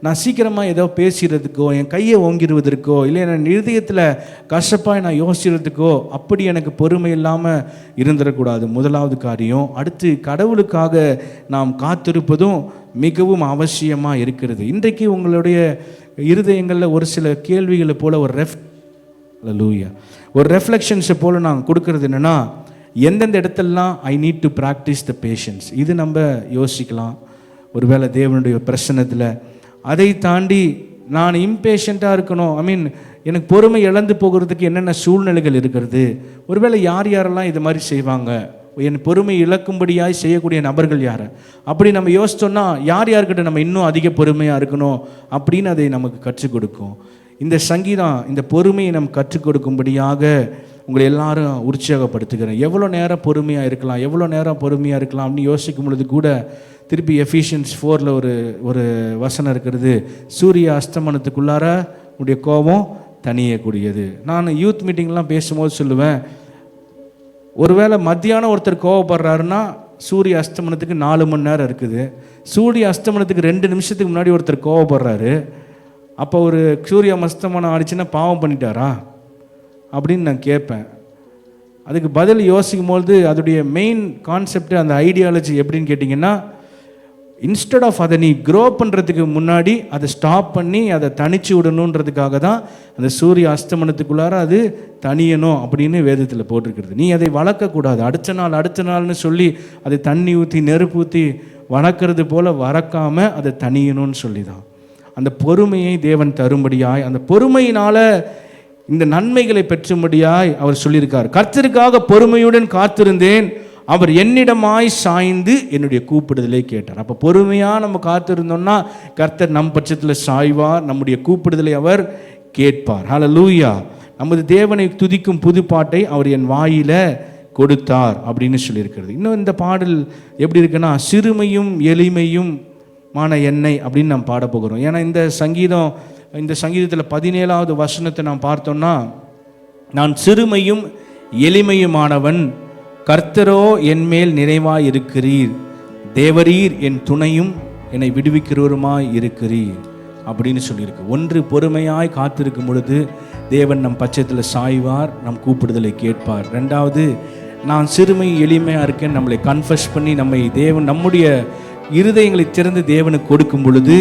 நான் சீக்கிரமாக ஏதோ பேசுகிறதுக்கோ, என் கையை ஓங்கிடுவதற்கோ, இல்லை என் இருதயத்தில் கஷ்டப்பாக நான் யோசிக்கிறதுக்கோ அப்படி எனக்கு பொறுமை இல்லாமல் இருந்துடக்கூடாது. முதலாவது காரியம். அடுத்து கடவுளுக்காக நாம் காத்திருப்பதும் மிகவும் அவசியமாக இருக்கிறது. இன்றைக்கு உங்களுடைய இருதயங்களில் ஒரு சில கேள்விகளை போல் ஒரு ரெஃப்ளெக்ஷன்ஸை போல் நான் கொடுக்கறது என்னென்னா, எந்தெந்த இடத்துலலாம் I need to practise the patience, இது நம்ம யோசிக்கலாம். ஒருவேளை தேவனுடைய பிரசன்னத்தில் அதை தாண்டி நான் இம்பேஷண்ட்டாக இருக்கணும், எனக்கு பொறுமை இழந்து போகிறதுக்கு என்னென்ன சூழ்நிலைகள் இருக்கிறது, ஒருவேளை யாரெல்லாம் இது மாதிரி செய்வாங்க, என் பொறுமை இழக்கும்படியாய் செய்யக்கூடிய நபர்கள் யார், அப்படி நம்ம யோசித்தோன்னா யார்கிட்ட நம்ம இன்னும் அதிக பொறுமையாக இருக்கணும் அப்படின்னு அதை நமக்கு கற்றுக் கொடுக்கும். இந்த சங்கீதம் இந்த பொறுமையை நம்ம கற்றுக் கொடுக்கும்படியாக உங்களை எல்லாரும் உற்சாகப்படுத்துகிறேன். எவ்வளோ நேரம் பொறுமையாக இருக்கலாம் அப்படின்னு யோசிக்கும் பொழுது கூட திருப்பி எஃபிஷியன்ஸ் 4 ஒரு வசனம் இருக்கிறது, சூரிய அஸ்தமனத்துக்குள்ளார உடைய கோபம் தணியக்கூடியது. நான் யூத் மீட்டிங்லாம் பேசும்போது சொல்லுவேன், ஒருவேளை மத்தியானம் ஒருத்தர் கோவப்படுறாருன்னா சூரிய அஸ்தமனத்துக்கு 4 மணி நேரம் இருக்குது. சூரிய அஸ்தமனத்துக்கு 2 நிமிஷத்துக்கு முன்னாடி ஒருத்தர் கோவப்படுறாரு, அப்போ ஒரு சூரிய அஸ்தமனம் ஆடிச்சுன்னா பாவம் பண்ணிட்டாரா அப்படின்னு நான் கேட்பேன். அதுக்கு பதில் யோசிக்கும்போது அதோடைய மெயின் கான்செப்ட், அந்த ஐடியாலஜி எப்படின்னு கேட்டிங்கன்னா, இன்ஸ்டெட் ஆஃப் அதை நீ க்ரோ பண்ணுறதுக்கு முன்னாடி அதை ஸ்டாப் பண்ணி அதை தனிச்சு விடணுன்றதுக்காக தான் அந்த சூரிய அஸ்தமனத்துக்குள்ளார அது தனியணும் அப்படின்னு வேதத்தில் போட்டிருக்கிறது. நீ அதை வளர்க்கக்கூடாது. அடுத்த நாள்னு சொல்லி அதை தண்ணி ஊற்றி நெருப்பு ஊற்றி வளர்க்குறது போல் வளர்க்காமல் அதை தனியணும்னு சொல்லி தான் அந்த பொறுமையை தேவன் தரும்படியாய், அந்த பொறுமையினால் இந்த நன்மைகளை பெற்றும்படியாய் அவர் சொல்லியிருக்கார். கர்த்தருக்காக பொறுமையுடன் காத்திருந்தேன், அவர் என்னிடமாய் சாய்ந்து என்னுடைய கூப்பிடுதலை கேட்டார். அப்போ பொறுமையாக நம்ம காத்திருந்தோம்னா கர்த்தர் நம் பட்சத்தில் சாய்வார், நம்முடைய கூப்பிடுதலை அவர் கேட்பார். ஹல்லேலூயா. நமது தேவனை துதிக்கும் புது பாட்டை அவர் என் வாயில கொடுத்தார் அப்படின்னு சொல்லியிருக்கிறது. இன்னும் இந்த பாடல் எப்படி இருக்குன்னா, சிறுமையும் எளிமையும் மான எண்ணெய் அப்படின்னு நாம் பாட போகிறோம். ஏன்னா இந்த சங்கீதத்தில் 17வது வசனத்தை நாம் பார்த்தோம்னா, நான் சிறுமையும் எளிமையுமானவன், கர்த்தரோ என் மேல் நிறைவாய் இருக்கிறீர், தேவரீர் என் துணையும் என்னை விடுவிக்கிறவருமாய் இருக்கிறீர் அப்படின்னு சொல்லியிருக்கு. ஒன்று, பொறுமையாய் காத்திருக்கும் பொழுது தேவன் நம் பட்சத்தில் சாய்வார், நம் கூப்பிடுதலை கேட்பார். 2வது, நான் சிறுமை எளிமையாக இருக்கேன் நம்மளை கன்ஃபஸ் பண்ணி நம்முடைய இருதயங்களை திறந்து தேவனுக்கு கொடுக்கும் பொழுது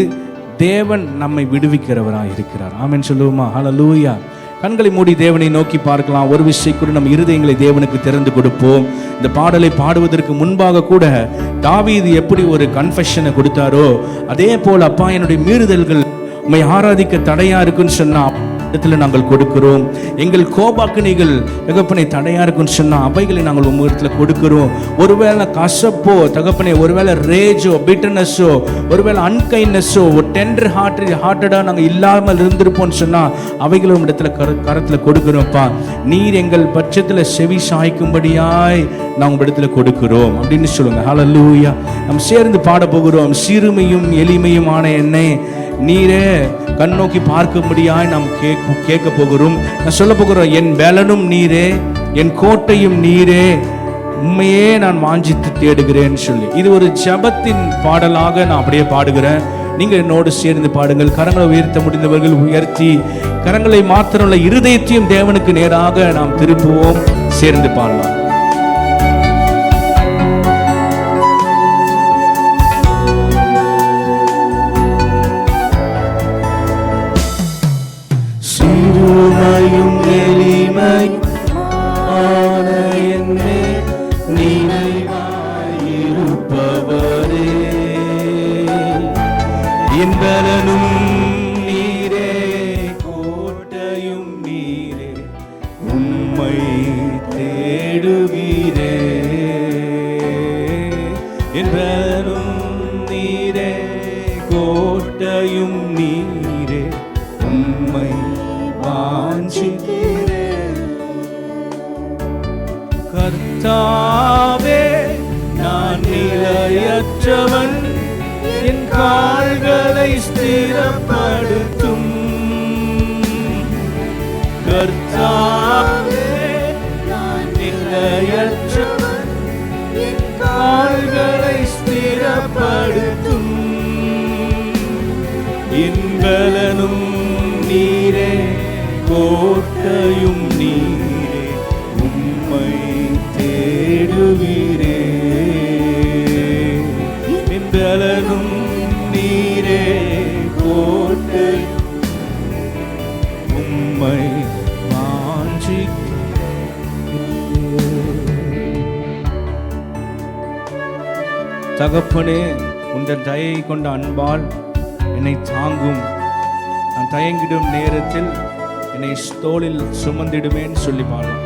தேவன் நம்மை விடுவிக்கிறவராக இருக்கிறார். ஆமென் சொல்லுவோமா? ஹல்லேலூயா. கண்களை மூடி தேவனை நோக்கி பார்க்கலாம். ஒரு விஷயம் கூட நம்ம இருதயங்களை தேவனுக்கு திறந்து கொடுப்போம். இந்த பாடலை பாடுவதற்கு முன்பாக கூட தாவீது எப்படி ஒரு கன்ஃபெஷனை கொடுத்தாரோ அதே போல், அப்பா என்னுடைய மீறுதல்கள் உம்மை ஆராதிக்க தடையா இருக்குன்னு சொன்னா இடத்துல நாங்கள் கொடுக்கிறோம். எங்கள் கோபாக்கினிகள் தகப்பனை தடையா இருக்குன்னு சொன்னா அவைகளை நாங்கள் உங்களிடத்துல கொடுக்கிறோம். ஒருவேளை கசப்போ தகப்பனை, ஒருவேளை ரேஜோ, பிட்டர்னஸோ, ஒருவேளை அன்கைண்ட்னஸோ, ஒரு டெண்டர் ஹார்ட்டடா நாங்கள் இல்லாமல் இருந்திருப்போம்னு சொன்னா அவைகளை இடத்துல கரத்துல கொடுக்கிறோம்ப்பா. நீர் எங்கள் பட்சத்துல செவி சாய்க்கும்படியாய் நாங்கள் உங்க இடத்துல கொடுக்கிறோம் அப்படின்னு சொல்லுங்க. ஹல்லேலூயா. நம்ம சேர்ந்து பாட போகிறோம். சிறுமையும் எளிமையுமான என்னை நீரே கண்ணோக்கி பார்க்கும்படியாய் நாம் கேட்க போகிறோம். நான் சொல்ல போகிறோம், என் பலனும் நீரே, என் கோட்டையும் நீரே, உண்மையே நான் வாஞ்சித்து தேடுகிறேன்னு சொல்லி. இது ஒரு ஜெபத்தின் பாடலாக நான் அப்படியே பாடுகிறேன். நீங்க என்னோடு சேர்ந்து பாடுங்கள். கரங்களை உயர்த்த முடிந்தவர்கள் உயர்த்தி, கரங்களை மாத்திரமுள்ள இருதயத்தையும் தேவனுக்கு நேராக நாம் திருப்புவோம். சேர்ந்து பாடலாம். சிறுமையும் எளிமையும் ஆன என்னை நினைவாயிருப்பவரே, என் பலனும் நீரே, கோட்டையும் நீரே, உம்மை தேடுகிறே. என் பலனும் நீரே, கோட்டையும் நீரே, உம்மை கர்த்தாவே நான் நிலையற்றவன், என் கால்களை ஸ்திரப்படுத்தும். கர்த்தாவே நான் நிலையற்றவன், என் கால்களை ஸ்திரப்படுத்தும். என் பலனும் நீரே, கோட்டையும் நீரே, உம்மை தேடுவீரே. என் பலனும் நீரே, கோட்டை, உம்மை தகப்பனே, உங்கள் தயை கொண்ட அன்பால் என்னை தாங்கும். நான் தயங்கிடும் நேரத்தில் என்னை தோளில் சுமந்திடுவேன்னு சொல்லி பாடும்.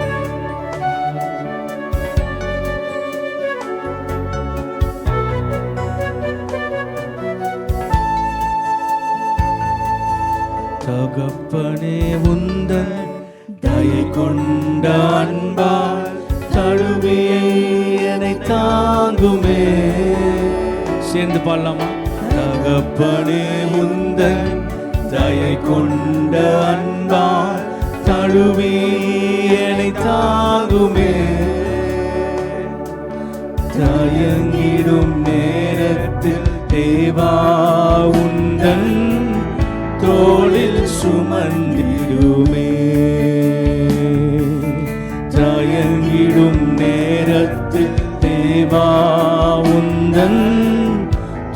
தகப்பனே, உந்தன் தயை கொண்ட அன்பால் தழுவியை என்னை தாங்குமே. சேர்ந்து பாடலாமா? தகப்பனே, உந்தன் தயை கொண்ட அன்பால் தழுவி என்னை தாங்குமே. தயங்கிடும் நேரத்தில் தேவா உந்தன் தோளில் சுமந்திடுமே. தயங்கிடும் நேரத்தில் தேவா உந்தன்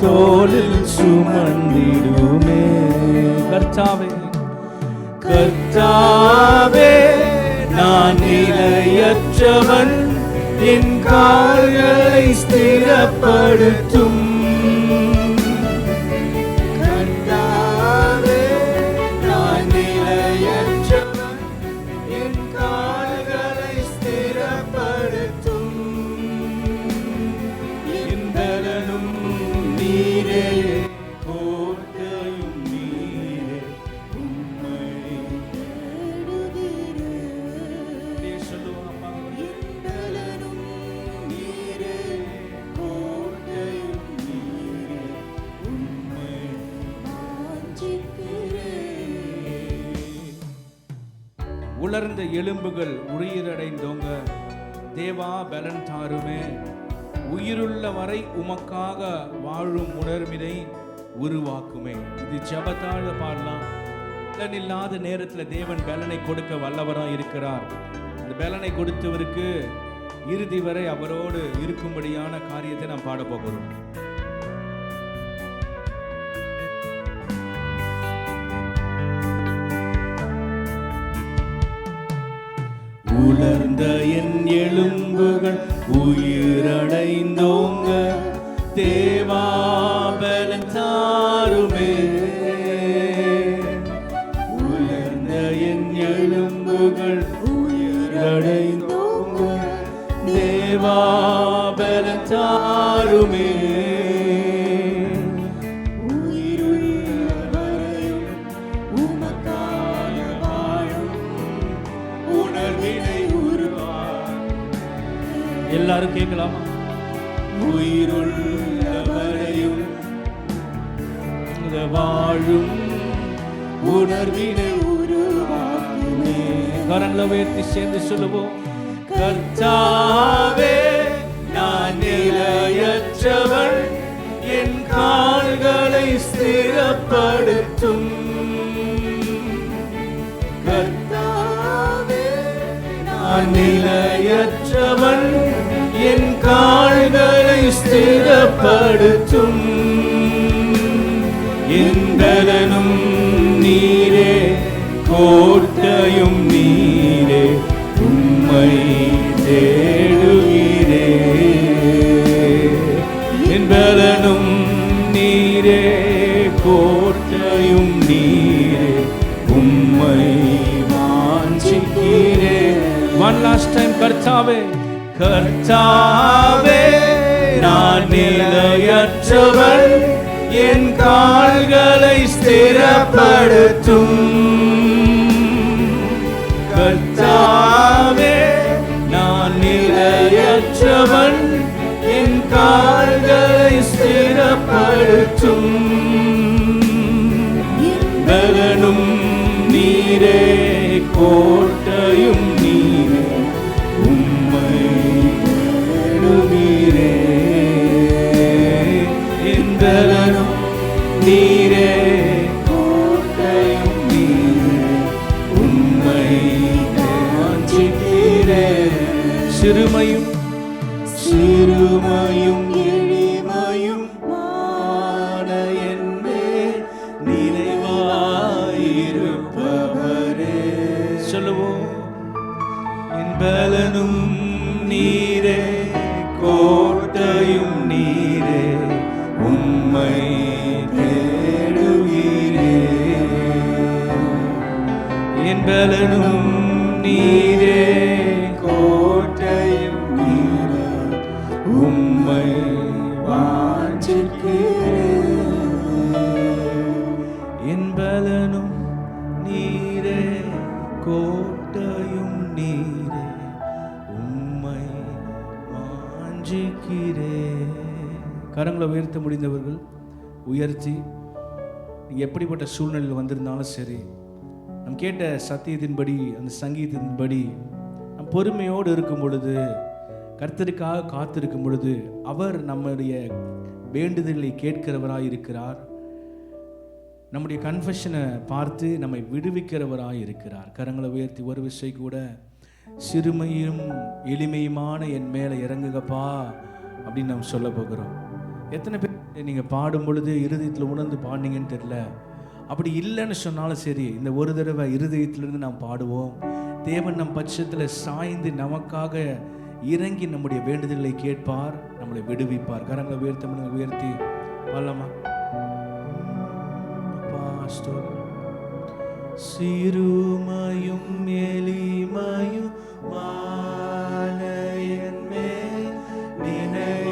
தோளில் சுமந்திடுமே. கர்த்தாவே, கர்த்தாவே, நான் நிலையற்றவன், என் கால்களை ஸ்திரப்படுத்தும். கர்த்தாவே, நான் நிலையற்றவன், என் கால்களை ஸ்திரப்படுத்தும். என் பலனும் நீரே, கோட்டையும் நீரே, உம்மை தேடுகிறேன். சொல்லுவோம் அப்பா. என் பலனும் நீரே, கோட்டையும் நீரே, உம்மை வாஞ்சிக்கிறேன். உலர்ந்த எலும்புகள் உயிரடைந்தோங்க. தேவா பலன் தாருமே. உயிருள்ள வரை உமக்காக வாழும் உணர்வினை உருவாக்குமே. இது ஜெபத்தாழ பாடலாம். பலன் இல்லாத நேரத்தில் தேவன் பலனை கொடுக்க வல்லவராக இருக்கிறார். அந்த பலனை கொடுத்தவருக்கு இறுதி வரை அவரோடு இருக்கும்படியான காரியத்தை நாம் பாட போகிறோம். உலர்ந்த என் எலும்புகள் உயிரடைந்தோங்க. தேவா பலன் தாருமே. உலர்ந்த என் எலும்புகள் உயிரடைந்தோங்க. தேவா பலன் தாருமே. எல்லாரும் கேட்கலாமா? உயிருள்ளவரையும் வாழும் உணர்வினை உருவாக்குமே. கரங்களை உயர்த்தி சேர்ந்து சொல்லுவோம். கர்த்தாவே, நான் நிலையற்றவன், என் கால்களை ஸ்திரப்படுத்தும். கர்த்தாவே, நான் நிலையற்றவன், என் கால்களை ஸ்திரப்படுத்தும். என் பலனும் நீரே, கோட்டையும் நீரே, உம்மை தேடுகிறே. என் பலனும் நீரே, கோட்டையும் நீரே, உம்மை வாஞ்சிக்கிறே. One last time. கர்த்தாவே, கர்த்தாவே, நான் நிலையற்றவன், என் கால்களை ஸ்திரப்படுத்தும். கர்த்தாவே, நான் நிலையற்றவன், என் கால்களை ஸ்திரப்படுத்தும். பலனும் நீரே, கோட்டையும் நீரே, உம்மை தேடுகிறே. என் பலனும் நீரே, கோட்டையும் நீரே, உம்மை வாஞ்சிக்கிறே. சிறுமையும் சிறுமையும் எளிமையும் மான என்மேல் நிறைவாயிருப்பவரே. சொல்லுவோம். என் பலனும் நீரே, கோட்டையும் நீரே, உம்மை தேடுகிறே. என் பலனும் நீரே, கோட்டையும் நீரே, உம்மை வாஞ்சிக்கிறேன். என் பலனும் நீரே, கோட்டையும் நீரே, உம்மை வாஞ்சிக்கிறேன். கரங்களை உயர்த்த முடிந்தவர்கள் உயர்த்தி நீங்கள் எப்படிப்பட்ட சூழ்நிலையில் வந்திருந்தாலும் சரி, நம் கேட்ட சத்தியத்தின்படி, அந்த சங்கீதத்தின்படி நம் பொறுமையோடு இருக்கும் பொழுது, கர்த்தருக்காக காத்திருக்கும் பொழுது, அவர் நம்முடைய வேண்டுதலை கேட்கிறவராய் இருக்கிறார். நம்முடைய கன்ஃபெஷனை பார்த்து நம்மை விடுவிக்கிறவராய் இருக்கிறார். கரங்களை உயர்த்தி ஒரு விஷயம் கூட, சிறுமையும் எளிமையுமான என் மேலே இறங்குங்கப்பா அப்படின்னு நம்ம சொல்ல போகிறோம். எத்தனை பேர் நீங்கள் பாடும் பொழுது இருதயத்தில் உணர்ந்து பாடினீங்கன்னு தெரியல. அப்படி இல்லைன்னு சொன்னாலும் சரி, இந்த ஒரு தடவை இருதயத்திலிருந்து நாம் பாடுவோம். தேவன் நம் பட்சத்தில் சாய்ந்து நமக்காக இறங்கி நம்முடைய வேண்டுதலை கேட்பார், நம்மளை விடுவிப்பார். கரங்களை உயர்த்தி பாடலாமா? சிறுமையும் எளிமையும் என் மேல் நினைவாயிருப்பவரே,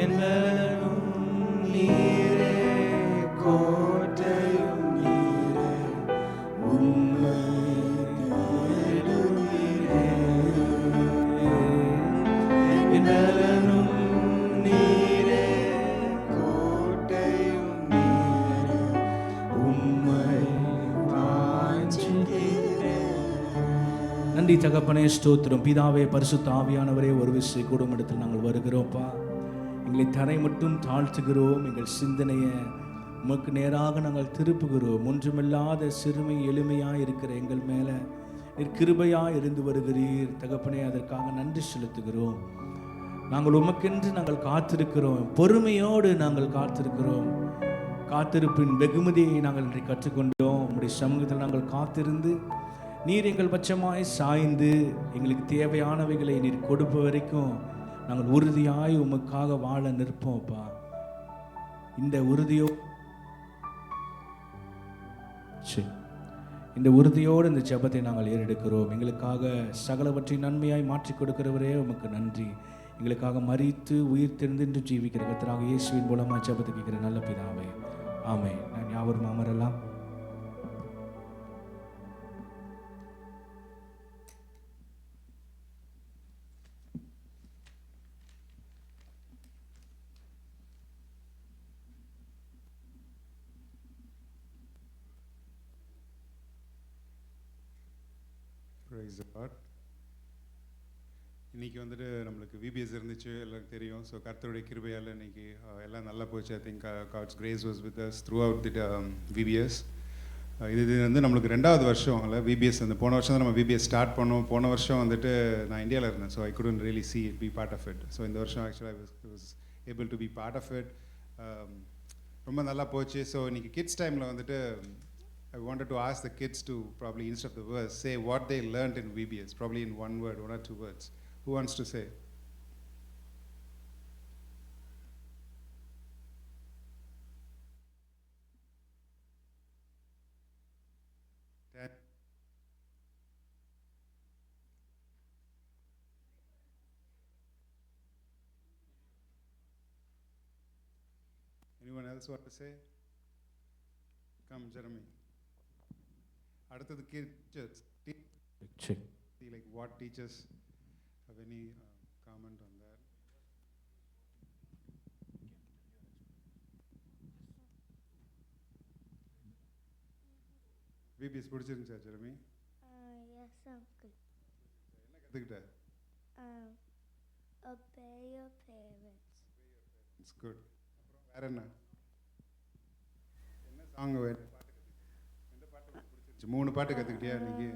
என்னும் நீரே, கோட்டையும் நீரே, உம்மை தேடுகிறேன். என்னும் நீரே, கோட்டையும் நீரே, உம்மை வாஞ்சிக்கிறேன். நன்றி தகப்பனே, ஸ்தோத்திரம். பிதாவே, பரிசுத்த ஆவியானவரே, ஒரு விசை கூடும் இடத்தில் நாங்கள் வருகிறோம்ப்பா. எங்களை தரை மட்டும் தாழ்த்துகிறோம். எங்கள் சிந்தனையை உமக்கு நேராக நாங்கள் திருப்புகிறோம். ஒன்றுமில்லாத சிறுமை எளிமையாக இருக்கிற எங்கள் மேலே நீர் கிருபையாக இருந்து வருகிறீர் தகப்பனே. அதற்காக நன்றி செலுத்துகிறோம். நாங்கள் உமக்கென்று நாங்கள் காத்திருக்கிறோம். பொறுமையோடு நாங்கள் காத்திருக்கிறோம். காத்திருப்பின் வெகுமதியை நாங்கள் இன்றை கற்றுக்கொண்டோம். உங்களுடைய சமூகத்தில் நாங்கள் காத்திருந்து நீர் எங்கள் பட்சமாய் சாய்ந்து எங்களுக்கு தேவையானவைகளை நீர் கொடுப்ப வரைக்கும் நாங்கள் உறுதியாய் உமக்காக வாழ நிற்போம்ப்பா. இந்த உறுதியோடு இந்த ஜெபத்தை நாங்கள் ஏறெடுக்கிறோம். எங்களுக்காக சகலவற்றை நன்மையாய் மாற்றி கொடுக்கிறவரே உமக்கு நன்றி. எங்களுக்காக மரித்து உயிர் தெரிந்து ஜீவிக்கிற கர்த்தராக இயேசுவின் மூலமாக ஜெபத்தை கேட்கிற நல்ல பிதாவே, ஆமென். நான் யாவரும் அமரலாம். Praise the Lord. இன்றைக்கி வந்துட்டு நம்மளுக்கு விபிஎஸ் இருந்துச்சு, எல்லாருக்கும் தெரியும். ஸோ கர்த்தருடைய கிருபையால் இன்றைக்கி எல்லாம் நல்லா போச்சு. I think God's grace was with us throughout the VBS. இது வந்து நம்மளுக்கு 2வது வருஷம் இல்லை விபிஎஸ். வந்து போன வருஷம் தான் நம்ம விபிஎஸ் ஸ்டார்ட் பண்ணோம். போன வருஷம் வந்துட்டு நான் இந்தியாவில் இருந்தேன். So I couldn't really see it be part of it. So இந்த வருஷம் ஆக்சுவலாக I was able to be part of it. ரொம்ப நல்லா போச்சு. ஸோ இன்றைக்கி கிட்ஸ் டைமில் வந்துட்டு I wanted to ask the kids to probably, instead of the verse, say what they learned in VBS, probably in one word, 1 or 2 words. Who wants to say? Anyone else want to say? Come, Jeremy. அடுத்தது teachers. Like what teachers have any comment on that? VBS பிடிச்சிருந்துச்சா Jeremy? Yes, uncle. என்ன கற்றுக்கிட்ட? Obey your parents. It's good. அப்புறம் வேற என்ன? என்ன song வேணும்? எந்த பாட்டு பிடிச்சிருந்துச்சு? 3 பாட்டு கற்றுக்கிட்டியா இன்னைக்கு?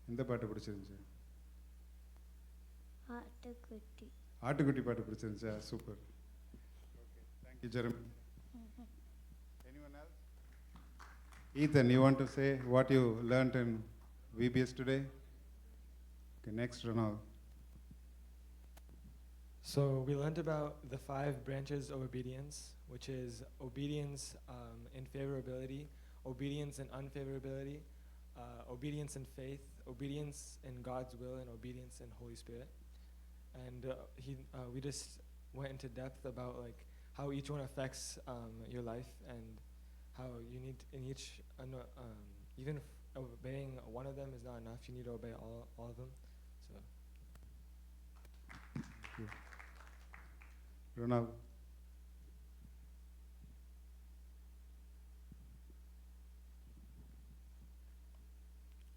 எந்த பாட்டு பிடிச்சிருந்துச்சு? ஆட்டுக்குட்டி. ஆட்டுக்குட்டி பாட்டு பிடிச்சிருந்துச்சா? Super. Okay, thank you Jeremy. Anyone else? Ethan, you want to say what you learned in VBS today? Okay, next Ronald. So we learned about the 5 branches of obedience, which is obedience in favorability, obedience in unfavorability, obedience in faith, obedience in God's will, and obedience in Holy Spirit. And we just went into depth about like how each one affects your life and how you need in each, even if obeying one of them is not enough, you need to obey all of them. So. Pranav.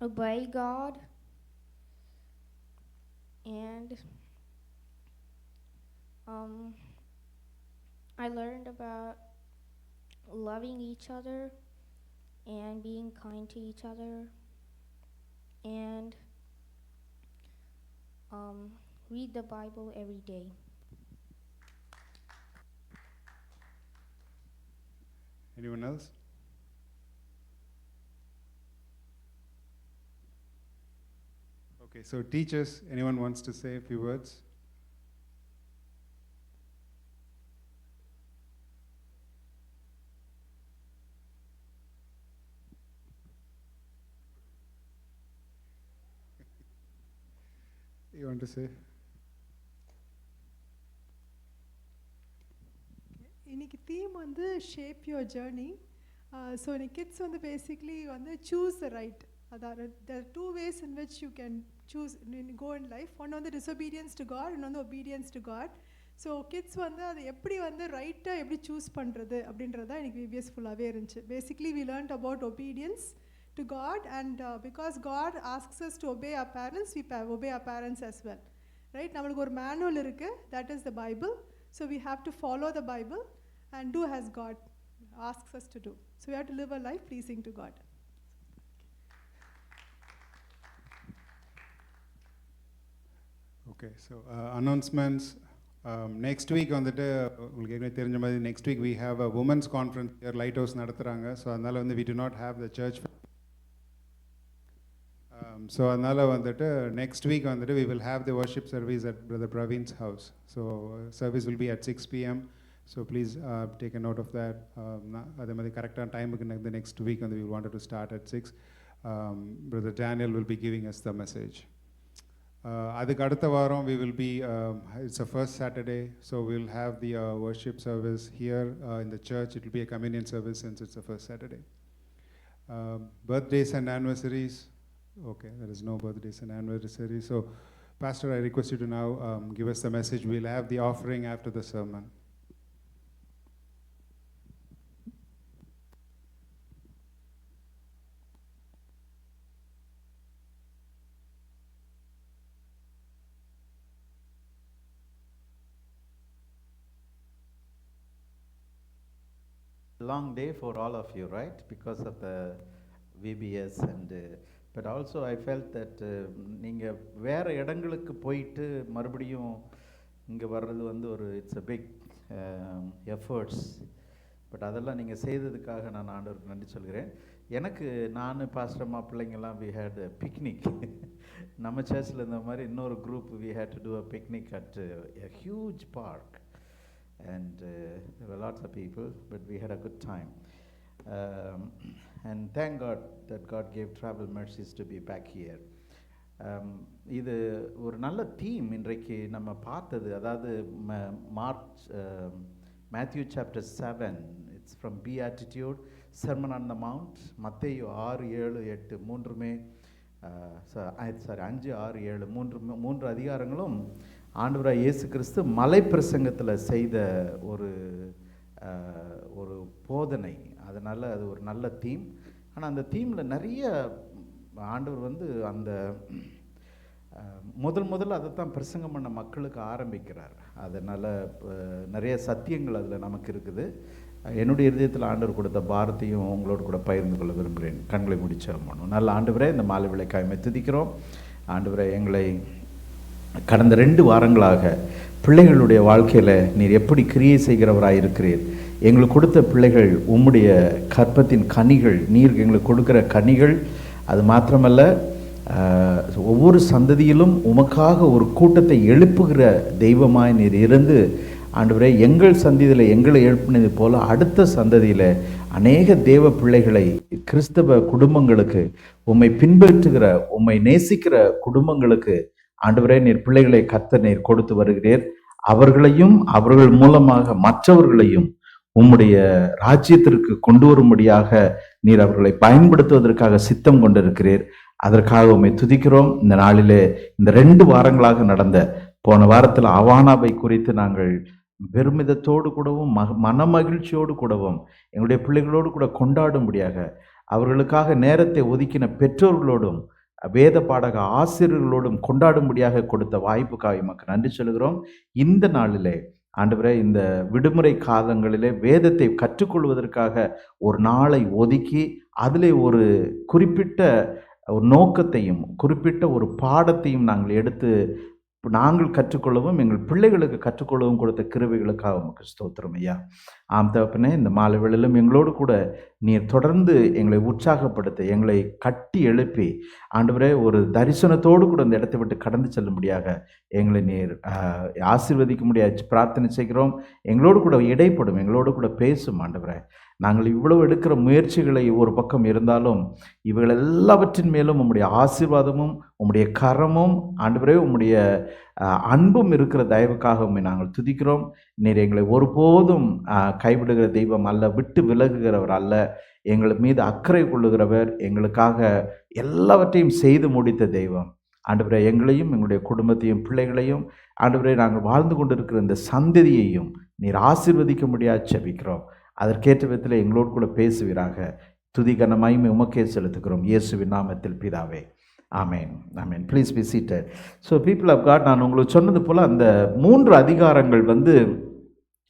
Obey God and I learned about loving each other and being kind to each other and read the Bible every day. Anyone else? Okay, so teachers, anyone wants to say a few words? You want to say? இன்னைக்கு theme வந்து shape your journey. So இன்னைக்கு kids வந்து basically வந்து choose the right. அதாவது there are two ways in which you can choose go in life. ஒன்று வந்து disobedience to God, இன்னொன்று obedience to God. So kids வந்து அதை எப்படி வந்து ரைட்டாக எப்படி சூஸ் பண்ணுறது அப்படின்றது தான் எனக்கு விபிஎஸ் ஃபுல்லாகவே இருந்துச்சு. Basically we learned about obedience to God and because God asks us to obey our parents, we obey our parents as well. Right? நம்மளுக்கு ஒரு மேனுவல் இருக்குது, that is the Bible. So we have to follow the Bible and do as God asks us to do. So we have to live a life pleasing to God. Okay, so announcements. Next week வந்துட்டு உங்களுக்கு ஏற்கனவே தெரிஞ்ச மாதிரி next week we have a women's conference here Lighthouse நடத்துகிறாங்க. So அதனால் வந்து we do not have the church. So அதனால் வந்துட்டு next week வந்துட்டு we will have the worship service at Brother Praveen's house. So service will be at 6 p.m. So please take a note of that. அதே மாதிரி கரெக்டான டைமுக்கு the next week வந்து we wanted to start at 6. Brother Daniel will be giving us the message. அதுக்கு அடுத்த வாரம் we will be it's a first Saturday, so we'll have the worship service here in the church. It will be a communion service since it's the first Saturday. Birthdays and anniversaries. Okay, there is no birthdays and anniversaries. So Pastor, I request you to now give us the message. We'll have the offering after the sermon. Long day for all of you, right? Because of the VBS and but also I felt that நீங்க வேற இடங்களுக்கு போயிட்டு மறுபடியும் இங்க வர்றது வந்து ஒரு it's a big efforts. But அதெல்லாம் நீங்க செய்ததுக்காக நான் ஆண்டவருக்கு நன்றி சொல்கிறேன். எனக்கு நான் பாஸ்டர் அம்மா பிள்ளைங்கெல்லாம் we had a picnic. நம்ம சர்ச்சில் இந்த மாதிரி இன்னொரு group we had to do a picnic at a huge park. And there were lots of people, but we had a good time. And thank God that God gave travel mercies to be back here. இது ஒரு நல்ல theme இன்றைக்கு நம்ம பார்த்தது. அதாவது Matthew chapter 7, it's from Beatitude, Sermon on the Mount, மத்தேயு 6, 7, 8 மூன்றுமே 5, 6, 7 மூன்று அதிகாரங்களும் ஆண்டவராய் இயேசு கிறிஸ்து மலை பிரசங்கத்தில் செய்த ஒரு போதனை. அதனால் அது ஒரு நல்ல தீம். ஆனால் அந்த தீமில் நிறைய ஆண்டவர் வந்து அந்த முதல்ல அதை தான் பிரசங்கம் பண்ண மக்களுக்கு ஆரம்பிக்கிறார். அதனால் நிறைய சத்தியங்கள் அதில் நமக்கு இருக்குது. என்னுடைய இதயத்தில் ஆண்டவர் கொடுத்த பாரத்தையும் உங்களோடு கூட பகிர்ந்து கொள்ள விரும்புகிறேன். கண்களை முடிச்சோம். நல்ல ஆண்டவரே, இந்த மாலை விளைக்காய்மை துதிக்கிறோம். ஆண்டவரே, எங்களை கடந்த 2 வாரங்களாக பிள்ளைகளுடைய வாழ்க்கையில் நீர் எப்படி கிரியை செய்கிறவராக இருக்கிறீர். எங்களுக்கு கொடுத்த பிள்ளைகள் உம்முடைய கற்பத்தின் கனிகள், நீர் எங்களுக்கு கொடுக்குற கனிகள். அது மாத்திரமல்ல, ஒவ்வொரு சந்ததியிலும் உமக்காக ஒரு கூட்டத்தை எழுப்புகிற தெய்வமாய் நீர் இருந்து ஆண்டவரே, எங்கள் சந்ததியில் எங்களை எழுப்பினது போல அடுத்த சந்ததியில் அநேக தேவ பிள்ளைகளை கிறிஸ்தவ குடும்பங்களுக்கு, உம்மை பின்பற்றுகிற உம்மை நேசிக்கிற குடும்பங்களுக்கு ஆண்டவரே நீர் பிள்ளைகளை கர்த்தர் நீர் கொடுத்து வருகிறீர். அவர்களையும் அவர்கள் மூலமாக மற்றவர்களையும் உம்முடைய ராஜ்யத்திற்கு கொண்டு வரும்படியாக நீர் அவர்களை பயன்படுத்துவதற்காக சித்தம் கொண்டிருக்கிறீர். அதற்காக உம்மை துதிக்கிறோம். இந்த நாளிலே இந்த 2 வாரங்களாக நடந்த, போன வாரத்தில் அவானாவை குறித்து நாங்கள் பெருமிதத்தோடு கூடவும் மனமகிழ்ச்சியோடு கூடவும் எங்களுடைய பிள்ளைகளோடு கூட கொண்டாடும்படியாக அவர்களுக்காக நேரத்தை ஒதுக்கின பெற்றோர்களோடும் வேத பாடக ஆசிரியர்களோடும் கொண்டாடும்படியாக கொடுத்த வாய்ப்புக்காக எமக்கு நன்றி சொல்கிறோம். இந்த நாளிலே ஆண்டவரே, இந்த விடுமுறை காலங்களிலே வேதத்தை கற்றுக்கொள்வதற்காக ஒரு நாளை ஒதுக்கி அதிலே ஒரு குறிப்பிட்ட ஒரு நோக்கத்தையும் குறிப்பிட்ட ஒரு பாடத்தையும் நாங்கள் எடுத்து நாங்கள் கற்றுக்கொள்ளவும் எங்கள் பிள்ளைகளுக்கு கற்றுக்கொள்ளவும் கொடுத்த கிருபைகளுக்காக உமக்கு ஸ்தோத்திரம் ஐயா. ஆம் தகப்பனே, இந்த மாலை வேளையிலும் எங்களோடு கூட நீர் தொடர்ந்து எங்களை உற்சாகப்படுத்த, எங்களை கட்டி எழுப்பி ஆண்டவரே ஒரு தரிசனத்தோடு கூட இந்த இடத்தை விட்டு கடந்து செல்லும்படியாக எங்களை நீர் ஆசீர்வதிக்க முடியாது பிரார்த்தனை செய்கிறோம். எங்களோடு கூட இடைப்படும், எங்களோடு கூட பேசும் ஆண்டவரே. நாங்கள் இவ்வளவு எடுக்கிற முயற்சிகளை ஒரு பக்கம் இருந்தாலும் இவைகள் எல்லாவற்றின் மேலும் உம்முடைய ஆசீர்வாதமும் உம்முடைய கரமும் ஆண்டவரே உம்முடைய அன்பும் இருக்கிற தயவுக்காக உம்மை நாங்கள் துதிக்கிறோம். நீர் எங்களை ஒருபோதும் கைவிடுகிற தெய்வம் அல்ல, விட்டு விலகுகிறவர் அல்ல, எங்கள் மீது அக்கறை கொள்ளுகிறவர், எங்களுக்காக எல்லாவற்றையும் செய்து முடித்த தெய்வம். ஆண்டவரே, எங்களையும் எங்களுடைய குடும்பத்தையும் பிள்ளைகளையும் ஆண்டவரே நாங்கள் வாழ்ந்து கொண்டிருக்கிற இந்த சந்ததியையும் நீர் ஆசீர்வதிக்க முடியாது செபிக்கிறோம். அதற்கேற்ற விதத்தில் எங்களோடு கூட பேசுவீராக. துதி கன மகிமை உமக்கே செலுத்துகிறோம் இயேசுவின் நாமத்தில் பிதாவே, ஆமேன், ஆமேன். Please be seated. So people of God, நான் உங்களுக்கு சொன்னது போல் அந்த 3 அதிகாரங்கள்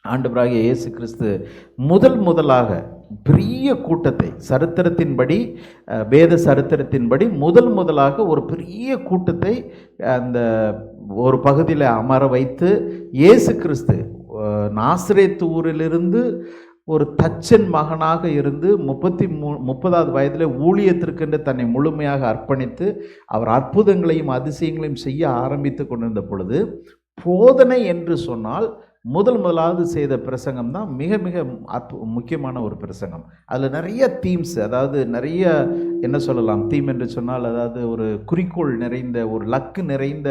ஆண்டவராகிய இயேசு கிறிஸ்து முதலாக பெரிய கூட்டத்தை சரித்திரத்தின்படி, வேத சரித்திரத்தின்படி முதலாக ஒரு பெரிய கூட்டத்தை அந்த ஒரு பகுதியில் அமர வைத்து இயேசு கிறிஸ்து நாசரேத்து ஊரிலிருந்து ஒரு தச்சன் மகனாக இருந்து 30வது வயதில் ஊழியத்திற்கென்று தன்னை முழுமையாக அர்ப்பணித்து அவர் அற்புதங்களையும் அதிசயங்களையும் செய்ய ஆரம்பித்து கொண்டிருந்த பொழுது போதனை என்று சொன்னால் முதலாவது செய்த பிரசங்கம் தான் மிக மிக முக்கியமான ஒரு பிரசங்கம். அதில் நிறைய தீம்ஸ், அதாவது நிறைய என்ன சொல்லலாம், தீம் என்று சொன்னால் அதாவது ஒரு குறிக்கோள் நிறைந்த, ஒரு லக்கு நிறைந்த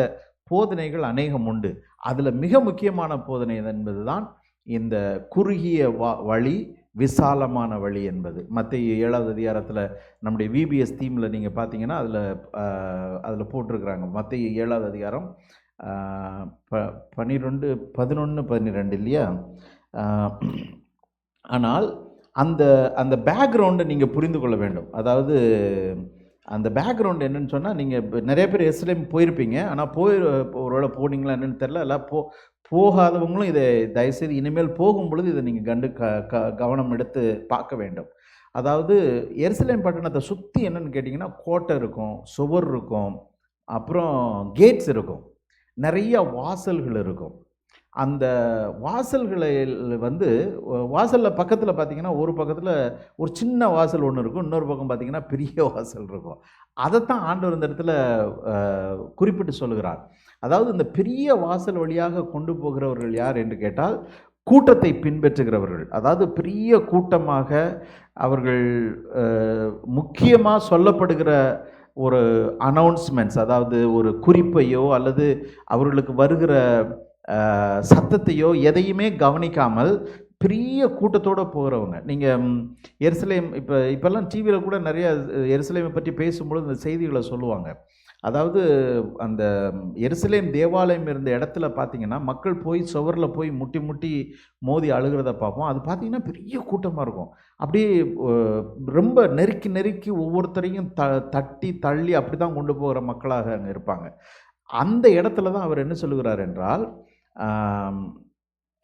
போதனைகள் அநேகம் உண்டு. அதில் மிக முக்கியமான போதனை என்பது தான் இந்த குறுகிய வழி விசாலமான வழி என்பது. மத்தேயு 7வது அதிகாரத்தில் நம்முடைய விபிஎஸ் தீமில் நீங்கள் பார்த்தீங்கன்னா அதில் போட்டிருக்கிறாங்க. மத்தேயு 7வது அதிகாரம் 12, 11, 12 இல்லையா? ஆனால் அந்த பேக்ரவுண்டை நீங்கள் புரிந்து கொள்ள வேண்டும். அதாவது அந்த பேக்ரவுண்ட் என்னன்னு சொன்னால், நீங்கள் நிறைய பேர் எருசலேம் போயிருப்பீங்க, ஆனால் ஒருவேளை போனீங்களா என்னன்னு தெரில, எல்லாம் போகாதவங்களும் இதை தயவுசெய்து இனிமேல் போகும் பொழுது இதை நீங்கள் கவனம் எடுத்து பார்க்க வேண்டும். அதாவது எருசலேம் பட்டணத்தை சுற்றி என்னன்னு கேட்டிங்கன்னா கோட்டை இருக்கும், சுவர் இருக்கும், அப்புறம் கேட்ஸ் இருக்கும், நிறைய வாசல்கள் இருக்கும். அந்த வாசல்களில் வாசலில் பக்கத்தில் பார்த்திங்கன்னா ஒரு பக்கத்தில் ஒரு சின்ன வாசல் ஒன்று இருக்கும், இன்னொரு பக்கம் பார்த்திங்கன்னா பெரிய வாசல் இருக்கும். அதைத்தான் ஆண்டவர் இந்த இடத்துல குறிப்பிட்டு சொல்லுகிறார். அதாவது இந்த பெரிய வாசல் வழியாக கொண்டு போகிறவர்கள் யார் என்று கேட்டால் கூட்டத்தை பின்பற்றுகிறவர்கள். அதாவது பெரிய கூட்டமாக அவர்கள் முக்கியமாக சொல்லப்படுகிற ஒரு அனௌன்ஸ்மெண்ட்ஸ், அதாவது ஒரு குறிப்பையோ அல்லது அவர்களுக்கு வருகிற சத்தத்தையோ எதையுமே கவனிக்காமல் பெரிய கூட்டத்தோடு போகிறவங்க. நீங்கள் எருசலேம் இப்போல்லாம் டிவியில் கூட நிறைய எருசலேமை பற்றி பேசும்பொழுது இந்த செய்திகளை சொல்லுவாங்க. அதாவது அந்த எருசலேம் தேவாலயம் இருந்த இடத்துல பார்த்தீங்கன்னா மக்கள் போய் சுவரில் போய் முட்டி முட்டி மோதி அழுகிறத பார்ப்போம். அது பார்த்திங்கன்னா பெரிய கூட்டமாக இருக்கும். அப்படியே ரொம்ப நெருக்கி நெருக்கி ஒவ்வொருத்தரையும் தட்டி தள்ளி அப்படி தான் கொண்டு போகிற மக்களாக அங்கே இருப்பாங்க. அந்த இடத்துல தான் அவர் என்ன சொல்லுகிறார் என்றால்,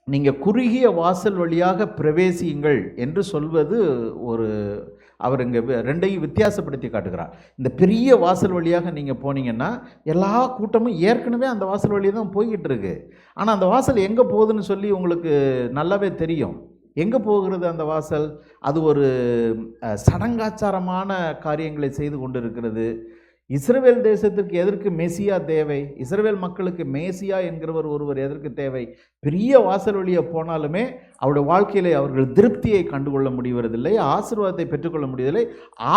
நீங்கள் குறுகிய வாசல் வழியாக பிரவேசியுங்கள் என்று சொல்வது அவர் இங்கே ரெண்டையும் வித்தியாசப்படுத்தி காட்டுகிறார். இந்த பெரிய வாசல் வழியாக நீங்கள் போனீங்கன்னா எல்லா கூட்டமும் ஏற்கனவே அந்த வாசல் வழியாக தான் போய்கிட்டு இருக்கு. ஆனால் அந்த வாசல் எங்கே போகுதுன்னு சொல்லி உங்களுக்கு நல்லாவே தெரியும். எங்கே போகிறது அந்த வாசல்? அது ஒரு சடங்காச்சாரமான காரியங்களை செய்து கொண்டு இருக்கிறது. இஸ்ரவேல் தேசத்திற்கு எதற்கு மெசியா தேவை? இஸ்ரவேல் மக்களுக்கு மேசியா என்கிறவர் ஒருவர் எதற்கு தேவை? பெரிய வாசல் வழியை போனாலுமே அவருடைய வாழ்க்கையிலே அவர்கள் திருப்தியை கண்டுகொள்ள முடிவதில்லை, ஆசீர்வாதத்தை பெற்றுக்கொள்ள முடியவில்லை.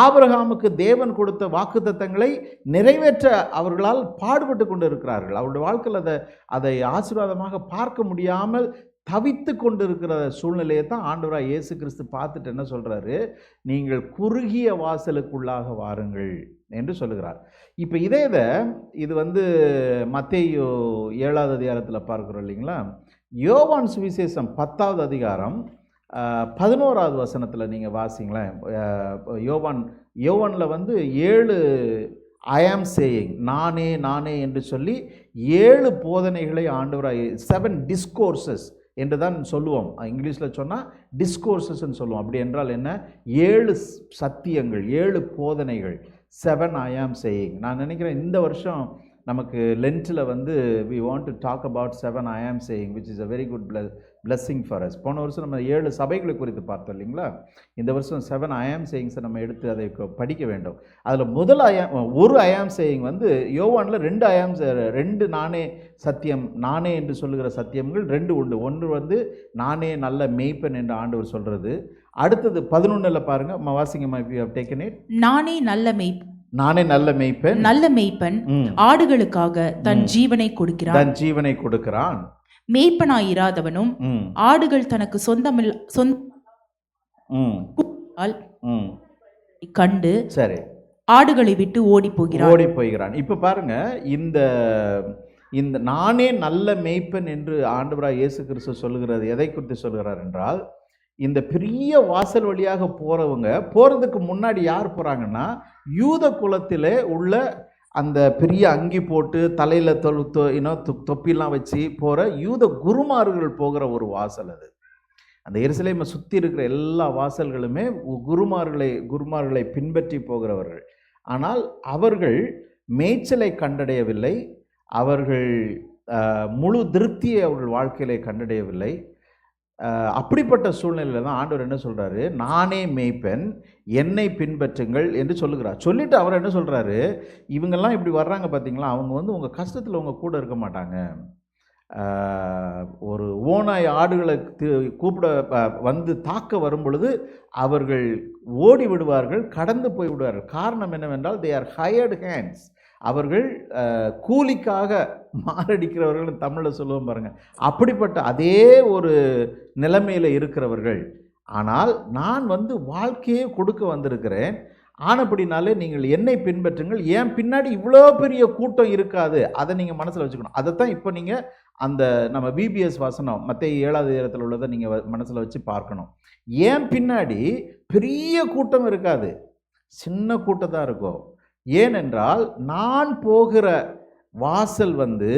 ஆபிரகாமுக்கு தேவன் கொடுத்த வாக்குத்தத்தங்களை நிறைவேற்ற அவர்களால் பாடுபட்டு கொண்டு இருக்கிறார்கள். அவருடைய வாழ்க்கையில் அதை ஆசீர்வாதமாக பார்க்க முடியாமல் தவித்து கொண்டு இருக்கிற சூழ்நிலையை தான் ஆண்டவராக இயேசு கிறிஸ்து பார்த்துட்டு என்ன சொல்கிறாரு, நீங்கள் குறுகிய வாசலுக்குள்ளாக வாருங்கள் என்று சொல்லுகிறார். இப்போ இது மத்தேயு 7வது அதிகாரத்தில் பார்க்குறோம் இல்லைங்களா? யோவான் சுவிசேஷம் 10வது அதிகாரம் 11வது வசனத்தில் நீங்கள் வாசிங்களேன். யோவானில் வந்து 7 ஐ ஆம் சேயிங், நானே நானே என்று சொல்லி 7 போதனைகளை ஆண்டவராய் 7 டிஸ்கோர்சஸ் என்று தான் சொல்லுவோம். இங்கிலீஷில் சொன்னால் டிஸ்கோர்சஸ்ன்னு சொல்லுவோம். அப்படி என்றால் என்ன? 7 சத்தியங்கள், 7 போதனைகள், 7 ஐ ஆம் சேயிங். நான் நினைக்கிறேன் இந்த வருஷம் நமக்கு லென்ட்டில் வந்து we want to talk about 7 I am saying, which is a very good blessing for us. போன வருஷம் நம்ம 7 சபைகளை குறித்து பார்த்தோம் இல்லைங்களா? இந்த வருஷம் 7 I am sayings நம்ம எடுத்து அதை படிக்க வேண்டும். அதில் முதல் ஒரு I am saying வந்து யோவானில் 2 நானே சத்தியம், நானே என்று சொல்லுகிற சத்தியங்கள் 2 உண்டு. ஒன்று வந்து நானே நல்ல மேய்ப்பன் என்று ஆண்டவர் சொல்கிறது. அடுத்தது 11ல் பாருங்க, வாசிங்கம்மா, if you have taken it. நானே நல்ல மேய்ப்பன், நானே நல்ல மேய்ப்பன், நல்ல மேய்ப்பன் ஆடுகளுக்காக தன் ஜீவனை கொடுக்கிறான், தன் ஜீவனை கொடுக்கிறான். மேய்ப்பனாயிராதவனும் ஆடுகள் தனக்கு கண்டு சரி ஆடுகளை விட்டு ஓடி போகிறான். இப்ப பாருங்க, இந்த நானே நல்ல மேய்ப்பன் என்று ஆண்டவராய் இயேசு கிறிஸ்து சொல்லுகிறது எதை குறித்து சொல்கிறார் என்றால், இந்த பெரிய வாசல் வழியாக போகிறதுக்கு முன்னாடி யார் போகிறாங்கன்னா, யூத குலத்திலே உள்ள அந்த பெரிய அங்கி போட்டு தலையில் தொப்பிலாம் வச்சு போகிற யூத குருமார்கள் போகிற ஒரு வாசல் அது. அந்த எருசலேமை சுற்றி இருக்கிற எல்லா வாசல்களுமே குருமார்களை பின்பற்றி போகிறவர்கள். ஆனால் அவர்கள் மேய்ச்சலை கண்டடையவில்லை, அவர்கள் முழு திருப்தியை அவர்கள் வாழ்க்கையிலே கண்டடையவில்லை. அப்படிப்பட்ட சூழ்நிலையில் தான் ஆண்டவர் என்ன சொல்கிறாரு, நானே மேய்ப்பன், என்னை பின்பற்றுங்கள் என்று சொல்லுகிறார். சொல்லிவிட்டு அவர் என்ன சொல்கிறாரு, இவங்கெல்லாம் இப்படி வர்றாங்க பார்த்தீங்களா, அவங்க வந்து உங்கள் கஷ்டத்தில் உங்கள் கூட இருக்க மாட்டாங்க. ஒரு ஓநாய் ஆடுகளை கூப்பிட வந்து தாக்க வரும் பொழுது அவர்கள் ஓடி விடுவார்கள், கடந்து போய் விடுவார்கள். காரணம் என்னவென்றால், தே ஆர் ஹையர்டு ஹேண்ட்ஸ். அவர்கள் கூலிக்காக மாரடிக்கிறவர்கள் தமிழில் சொல்லுவோம் பாருங்கள். அப்படிப்பட்ட அதே ஒரு நிலைமையில் இருக்கிறவர்கள். ஆனால் நான் வந்து வாழ்க்கையே கொடுக்க வந்திருக்கிறேன், ஆனப்படினாலே நீங்கள் என்னை பின்பற்றுங்கள். ஏன் பின்னாடி இவ்வளோ பெரிய கூட்டம் இருக்காது, அதை நீங்கள் மனசில் வச்சுக்கணும். அதைத்தான் இப்போ நீங்கள் அந்த நம்ம பிபிஎஸ் வாசனம் மத்தேயு 7வது அதிகாரத்தில் உள்ளதை நீங்கள் மனசில் வச்சு பார்க்கணும். ஏன் பின்னாடி பெரிய கூட்டம் இருக்காது, சின்ன கூட்டம் தான் இருக்கும். ஏனென்றால் நான் போகிற வாசல் வந்து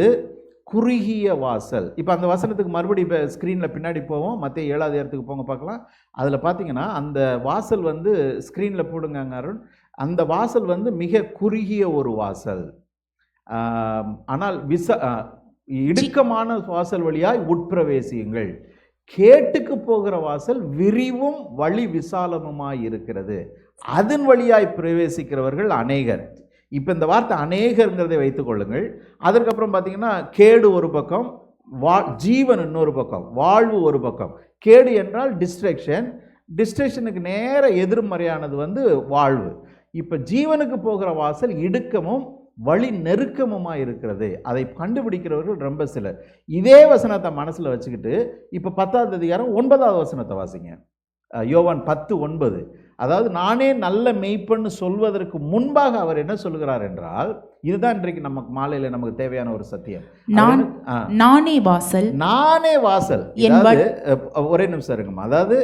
குறுகிய வாசல். இப்போ அந்த வசனத்துக்கு மறுபடியும் இப்போ ஸ்க்ரீனில் பின்னாடி போவோம், மத்தேயு 7வது அதிகாரத்துக்கு போங்க பார்க்கலாம். அதில் பார்த்தீங்கன்னா அந்த வாசல் வந்து ஸ்க்ரீனில் போடுங்க அருண். அந்த வாசல் வந்து மிக குறுகிய ஒரு வாசல். ஆனால் இடுக்கமான வாசல் வழியாய் உட்பிரவேசியுங்கள். கேட்டுக்கு போகிற வாசல் விரிவும் வழி விசாலமுமாய் இருக்கிறது, அதன் வழியாய் பிரவேசிக்கிறவர்கள் அநேகர். இப்போ இந்த வார்த்தை அநேகர்ங்கிறதை வைத்துக் கொள்ளுங்கள். அதற்கப்புறம் பார்த்தீங்கன்னா கேடு ஒரு பக்கம், ஜீவன் இன்னொரு பக்கம், வாழ்வு ஒரு பக்கம். கேடு என்றால் டிஸ்ட்ரக்ஷனுக்கு நேர எதிர்மறையானது வந்து வாழ்வு. இப்போ ஜீவனுக்கு போகிற வாசல் இடுக்கமும் வழி நெருக்கமுமாக இருக்கிறது. அதை கண்டுபிடிக்கிறவர்கள் ரொம்ப சிலர். இதே வசனத்தை மனசில் வச்சுக்கிட்டு இப்போ 10வது அதிகாரம் 9வது வசனத்தை வாசிங்க. யோவான் 10:9. அதாவது நானே நல்ல மெய்ப்பன்னு சொல்வதற்கு முன்பாக அவர் என்ன சொல்கிறார் என்றால், இதுதான் இன்றைக்கு நமக்கு மாலையில் நமக்கு தேவையான ஒரு சத்தியம். நானே வாசல், நானே வாசல். ஒரே நிமிஷம் இருக்குமா. அதாவது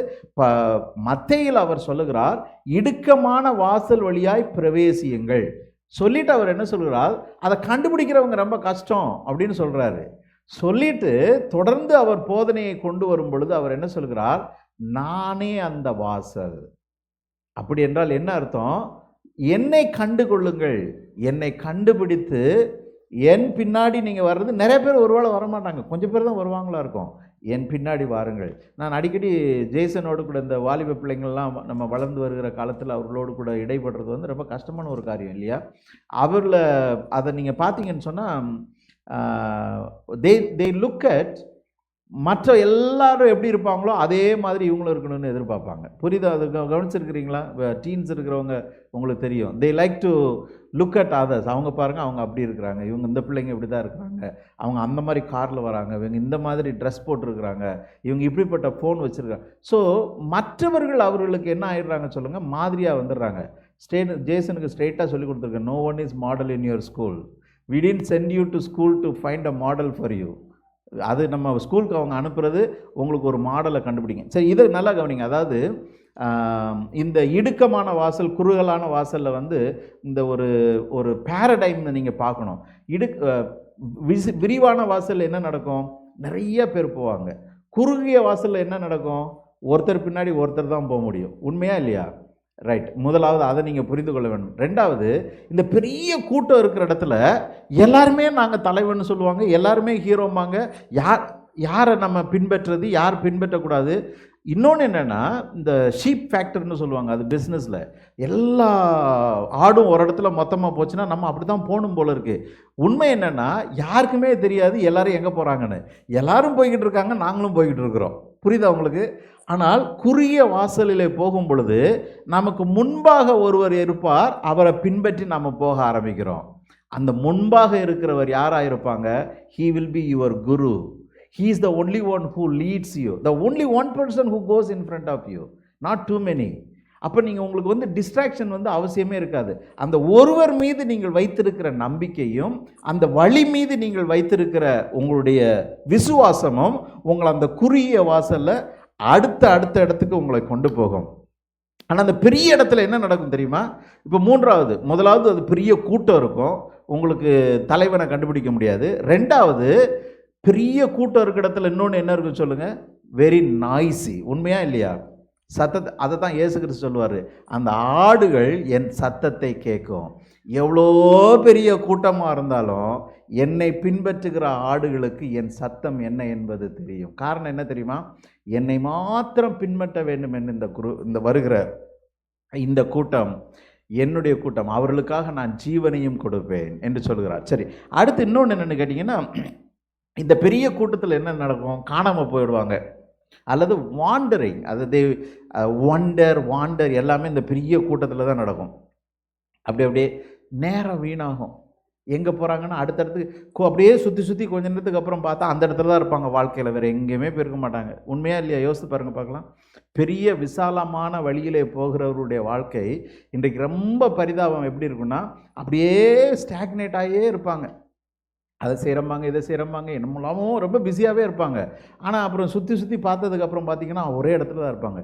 மத்தேயில் அவர் சொல்லுகிறார், இடுக்கமான வாசல் வழியாய் பிரவேசியுங்கள் சொல்லிட்டு அவர் என்ன சொல்கிறார், அதை கண்டுபிடிக்கிறவங்க ரொம்ப கஷ்டம் அப்படின்னு சொல்கிறாரு. சொல்லிட்டு தொடர்ந்து அவர் போதனையை கொண்டு வரும் பொழுது அவர் என்ன சொல்கிறார், நானே அந்த வாசல். அப்படி என்றால் என்ன அர்த்தம், என்னை கண்டு கொள்ளுங்கள், என்னை கண்டுபிடித்து என் பின்னாடி நீங்கள் வர்றது. நிறைய பேர் ஒருவேளை வரமாட்டாங்க, கொஞ்சம் பேர் தான் வருவாங்களா இருக்கும். என் பின்னாடி வாருங்கள். நான் அடிக்கடி ஜேசனோடு கூட இந்த வாலிப பிள்ளைங்கள்லாம் நம்ம வளர்ந்து வருகிற காலத்தில் அவர்களோடு கூட இடைப்படுறது வந்து ரொம்ப கஷ்டமான ஒரு காரியம் இல்லையா. அவரில் அதை நீங்கள் பார்த்தீங்கன்னு சொன்னால் they look at மற்ற எல்லாரும் எப்படி இருப்பாங்களோ அதே மாதிரி இவங்களும் இருக்கணும்னு எதிர்பார்ப்பாங்க. புரியுதா? அது கவனிச்சிருக்கிறீங்களா? டீன்ஸ் இருக்கிறவங்க உங்களுக்கு தெரியும். they like to look at others. அவங்க பாருங்கள், அவங்க அப்படி இருக்கிறாங்க, இவங்க இந்த பிள்ளைங்க இப்படி தான் இருக்கிறாங்க, அவங்க அந்த மாதிரி காரில் வராங்க, இவங்க இந்த மாதிரி ட்ரெஸ் போட்டிருக்கிறாங்க, இவங்க இப்படிப்பட்ட ஃபோன் வச்சுருக்காங்க. ஸோ மற்றவர்கள் அவர்களுக்கு என்ன ஆகிடுறாங்க சொல்லுங்கள், மாதிரியாக வந்துடுறாங்க. ஜேசனுக்கு ஸ்ட்ரெயிட்டாக சொல்லி கொடுத்துருக்கேன், no one is model in your school. We didn't send you to school to find a model for you. அது நம்ம ஸ்கூலுக்கு அவங்க அனுப்புறது உங்களுக்கு ஒரு மாடலை கண்டுபிடிங்க. சரி, இதை நல்லா கவனிங்க. அதாவது இந்த இடுக்கமான வாசல், குறுகலான வாசலில் வந்து இந்த ஒரு ஒரு பேரடைம் நீங்கள் பார்க்கணும். விரிவான வாசலில் என்ன நடக்கும்? நிறைய பேர் போவாங்க. குறுகிய வாசலில் என்ன நடக்கும்? ஒருத்தர் பின்னாடி ஒருத்தர் தான் போக முடியும். உண்மையா இல்லையா? ரைட். முதலாவது அதை நீங்கள் புரிந்து கொள்ள வேண்டும். ரெண்டாவது, இந்த பெரிய கூட்டம் இருக்கிற இடத்துல எல்லாருமே நாங்கள் தலைவன்னு சொல்லுவாங்க, எல்லாருமே ஹீரோம்பாங்க. யாரை நம்ம பின்பற்றுறது, யார் பின்பற்றக்கூடாது. இன்னொன்று என்னென்னா, இந்த ஷீப் ஃபேக்டர்னு சொல்லுவாங்க, அது பிஸ்னஸில் எல்லா ஆடும் ஒரு இடத்துல மொத்தமாக போச்சுன்னா நம்ம அப்படி தான் போகணும் போல இருக்குது. உண்மை என்னென்னா, யாருக்குமே தெரியாது எல்லாரும் எங்கே போகிறாங்கன்னு. எல்லாரும் போய்கிட்டு இருக்காங்க, நாங்களும் போய்கிட்டு இருக்கிறோம். புரியுதா உங்களுக்கு? ஆனால் குறுகிய வாசலிலே போகும் பொழுது நமக்கு முன்பாக ஒருவர் இருப்பார், அவரை பின்பற்றி நாம் போக ஆரம்பிக்கிறோம். அந்த முன்பாக இருக்கிறவர் யாராக இருப்பாங்க? He will be your guru. He is the only one who leads you. The only one person who goes in front of you. Not too many. அப்போ நீங்கள் உங்களுக்கு வந்து டிஸ்ட்ராக்ஷன் வந்து அவசியமே இருக்காது. அந்த ஒருவர் மீது நீங்கள் வைத்திருக்கிற நம்பிக்கையும் அந்த வழி மீது நீங்கள் வைத்திருக்கிற உங்களுடைய விசுவாசமும் உங்களை அந்த குறுகிய வாசலில் அடுத்த இடத்துக்கு உங்களை கொண்டு போகும். ஆனால் அந்த பெரிய இடத்துல என்ன நடக்கும் தெரியுமா? இப்போ முதலாவது அது பெரிய கூட்டம் இருக்கும், உங்களுக்கு தலைவனை கண்டுபிடிக்க முடியாது. ரெண்டாவது, பெரிய கூட்டம் இருக்கிற இடத்துல இன்னொன்று என்ன இருக்குன்னு சொல்லுங்கள்? Very noisy. உண்மையா இல்லையா? சத்தத்தை, அதை தான் இயேசு கிறிஸ்து சொல்லுவார், அந்த ஆடுகள் என் சத்தத்தை கேட்கும். எவ்வளோ பெரிய கூட்டமாக இருந்தாலும் என்னை பின்பற்றுகிற ஆடுகளுக்கு என் சத்தம் என்ன என்பது தெரியும். காரணம் என்ன தெரியுமா? என்னை மாத்திரம் பின்பற்ற வேண்டும் என்று இந்த வருகிற இந்த கூட்டம் என்னுடைய கூட்டம், அவர்களுக்காக நான் ஜீவனையும் கொடுப்பேன் என்று சொல்கிறார். சரி, அடுத்து இன்னொன்று என்னென்னு கேட்டிங்கன்னா, இந்த பெரிய கூட்டத்தில் என்ன நடக்கும்? காணாமல் போயிடுவாங்க, அல்லது வாண்டரிங், அதாவது வாண்டர் எல்லாமே இந்த பெரிய கூட்டத்தில் தான் நடக்கும். அப்படியே நேரம் வீணாகும். எங்கே போகிறாங்கன்னா அடுத்தடுத்து அப்படியே சுற்றி கொஞ்ச நேரத்துக்கு அப்புறம் பார்த்தா அந்த இடத்துல தான் இருப்பாங்க. வாழ்க்கையில் வேறு எங்கேயுமே போயிருக்க மாட்டாங்க. உண்மையா இல்லையா? யோசித்து பாருங்கள் பார்க்கலாம். பெரிய விசாலமான வழியிலே போகிறவருடைய வாழ்க்கை இன்றைக்கு ரொம்ப பரிதாபம் எப்படி இருக்குன்னா, அப்படியே ஸ்டாக்னேட் ஆகியே இருப்பாங்க. அதை செய்கிறம்பாங்க, இதை செய்கிறம்பாங்க, என்னமோ ரொம்ப பிஸியாகவே இருப்பாங்க. ஆனால் அப்புறம் சுற்றி பார்த்ததுக்கப்புறம் பார்த்தீங்கன்னா ஒரே இடத்துல தான் இருப்பாங்க.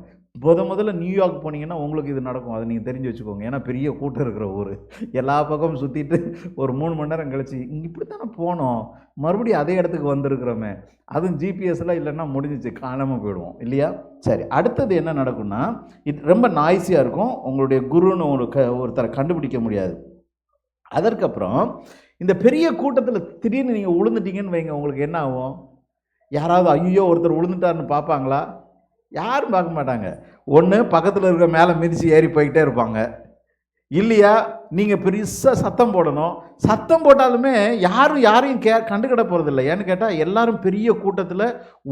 முதல்ல நியூயார்க் போனீங்கன்னா உங்களுக்கு இது நடக்கும், அதை நீங்கள் தெரிஞ்சு வச்சுக்கோங்க. ஏன்னா பெரிய கூட்டம் இருக்கிற ஊர், எல்லா பக்கமும் சுற்றிட்டு ஒரு 3 மணி நேரம் கழிச்சு இங்கே இப்படி தானே போனோம், மறுபடியும் அதே இடத்துக்கு வந்திருக்கிறோமே, அதுவும் ஜிபிஎஸ்லாம் இல்லைன்னா முடிஞ்சிச்சு, காணாமல் போயிடுவோம் இல்லையா? சரி, அடுத்தது என்ன நடக்கும்னா, இது ரொம்ப நாய்ஸியாக இருக்கும். உங்களுடைய குருன்னு ஒருத்தரை கண்டுபிடிக்க முடியாது. அதற்கப்புறம் இந்த பெரிய கூட்டத்தில் திடீர்னு நீங்கள் விழுந்துட்டீங்கன்னு வைங்க, உங்களுக்கு என்ன ஆகும்? யாராவது ஐயோ ஒருத்தர் விழுந்துட்டாருன்னு பார்ப்பாங்களா? யாரும் பார்க்க மாட்டாங்க. ஒன்று பக்கத்தில் இருக்கிற மேலே மிதித்து ஏறி போய்கிட்டே இருப்பாங்க, இல்லையா நீங்கள் பெருசாக சத்தம் போடணும். சத்தம் போட்டாலுமே யாரையும் கண்டுக்கிட போகிறதில்ல. ஏன்னு கேட்டால் எல்லாரும் பெரிய கூட்டத்தில்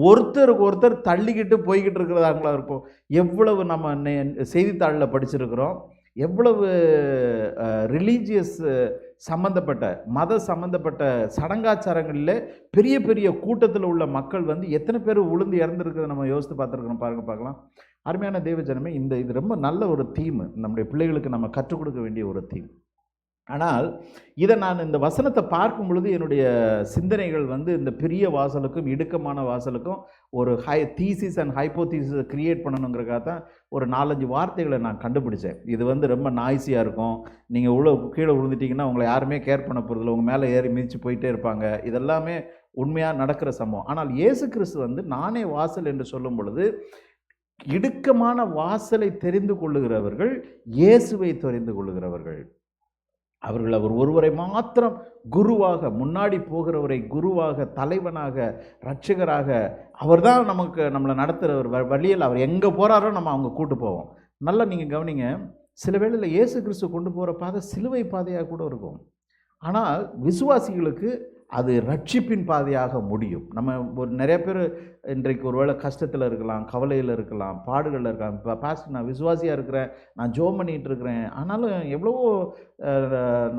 ஒருத்தருக்கு ஒருத்தர் தள்ளிக்கிட்டு போய்கிட்டு இருக்கிறதாங்களா இருப்போம். எவ்வளவு நம்ம செய்தித்தாளில் படிச்சிருக்கிறோம், எவ்வளவு ரிலீஜியஸ் சம்மந்தப்பட்ட மத சம்மந்தப்பட்ட சடங்காச்சாரங்களில் பெரிய பெரிய கூட்டத்தில் உள்ள மக்கள் வந்து எத்தனை பேர் உளுந்து இறந்துருக்கிறத நம்ம யோசித்து பார்த்துருக்கணும். பார்க்கலாம். அருமையான தேவஜனமே, இது ரொம்ப நல்ல ஒரு தீம், நம்முடைய பிள்ளைகளுக்கு நம்ம கற்றுக் கொடுக்க வேண்டிய ஒரு தீம். ஆனால் இதை நான் இந்த வசனத்தை பார்க்கும் பொழுது என்னுடைய சிந்தனைகள் வந்து இந்த பெரிய வாசலுக்கும் இடுக்கமான வாசலுக்கும் ஒரு தீசிஸ் அண்ட் ஹைப்போதீசிஸை க்ரியேட் பண்ணணுங்கிறக்காக தான் ஒரு 4-5 வார்த்தைகளை நான் கண்டுபிடிச்சேன். இது வந்து ரொம்ப நாய்ஸியாக இருக்கும், நீங்கள் கீழே விழுந்துட்டிங்கன்னா உங்களை யாருமே கேர் பண்ண போகிறதில்ல, உங்கள் மேலே ஏறி மிதித்து போயிட்டே இருப்பாங்க. இதெல்லாமே உண்மையாக நடக்கிற சம்பவம். ஆனால் இயேசு கிறிஸ்து வந்து நானே வாசல் என்று சொல்லும் பொழுது, இடுக்கமான வாசலை தெரிந்து கொள்ளுகிறவர்கள் இயேசுவை தெரிந்து கொள்ளுகிறவர்கள். அவர் ஒருவரை மாத்திரம் குருவாக, முன்னாடி போகிறவரை குருவாக, தலைவனாக, இரட்சகராக, அவர்தான் நம்மளை நடத்துகிற வழியில் அவர் எங்கே போகிறாரோ நம்ம அவங்க கூட்டு போவோம். நல்லா நீங்கள் கவனிங்க, சில வேளையில் இயேசு கிறிஸ்து கொண்டு போகிற பாதை சிலுவை பாதையாக கூட இருக்கும். ஆனால் விசுவாசிகளுக்கு அது ரட்சிப்பின் பாதையாக முடியும். நம்ம நிறைய பேர் இன்றைக்கு ஒருவேளை கஷ்டத்தில் இருக்கலாம், கவலையில் இருக்கலாம், பாடுகளில் இருக்கலாம். இப்போ பாஸ்டர் நான் விசுவாசியாக இருக்கிறேன், நான் ஜெபம் பண்ணிகிட்டு இருக்கிறேன், ஆனாலும் எவ்வளவோ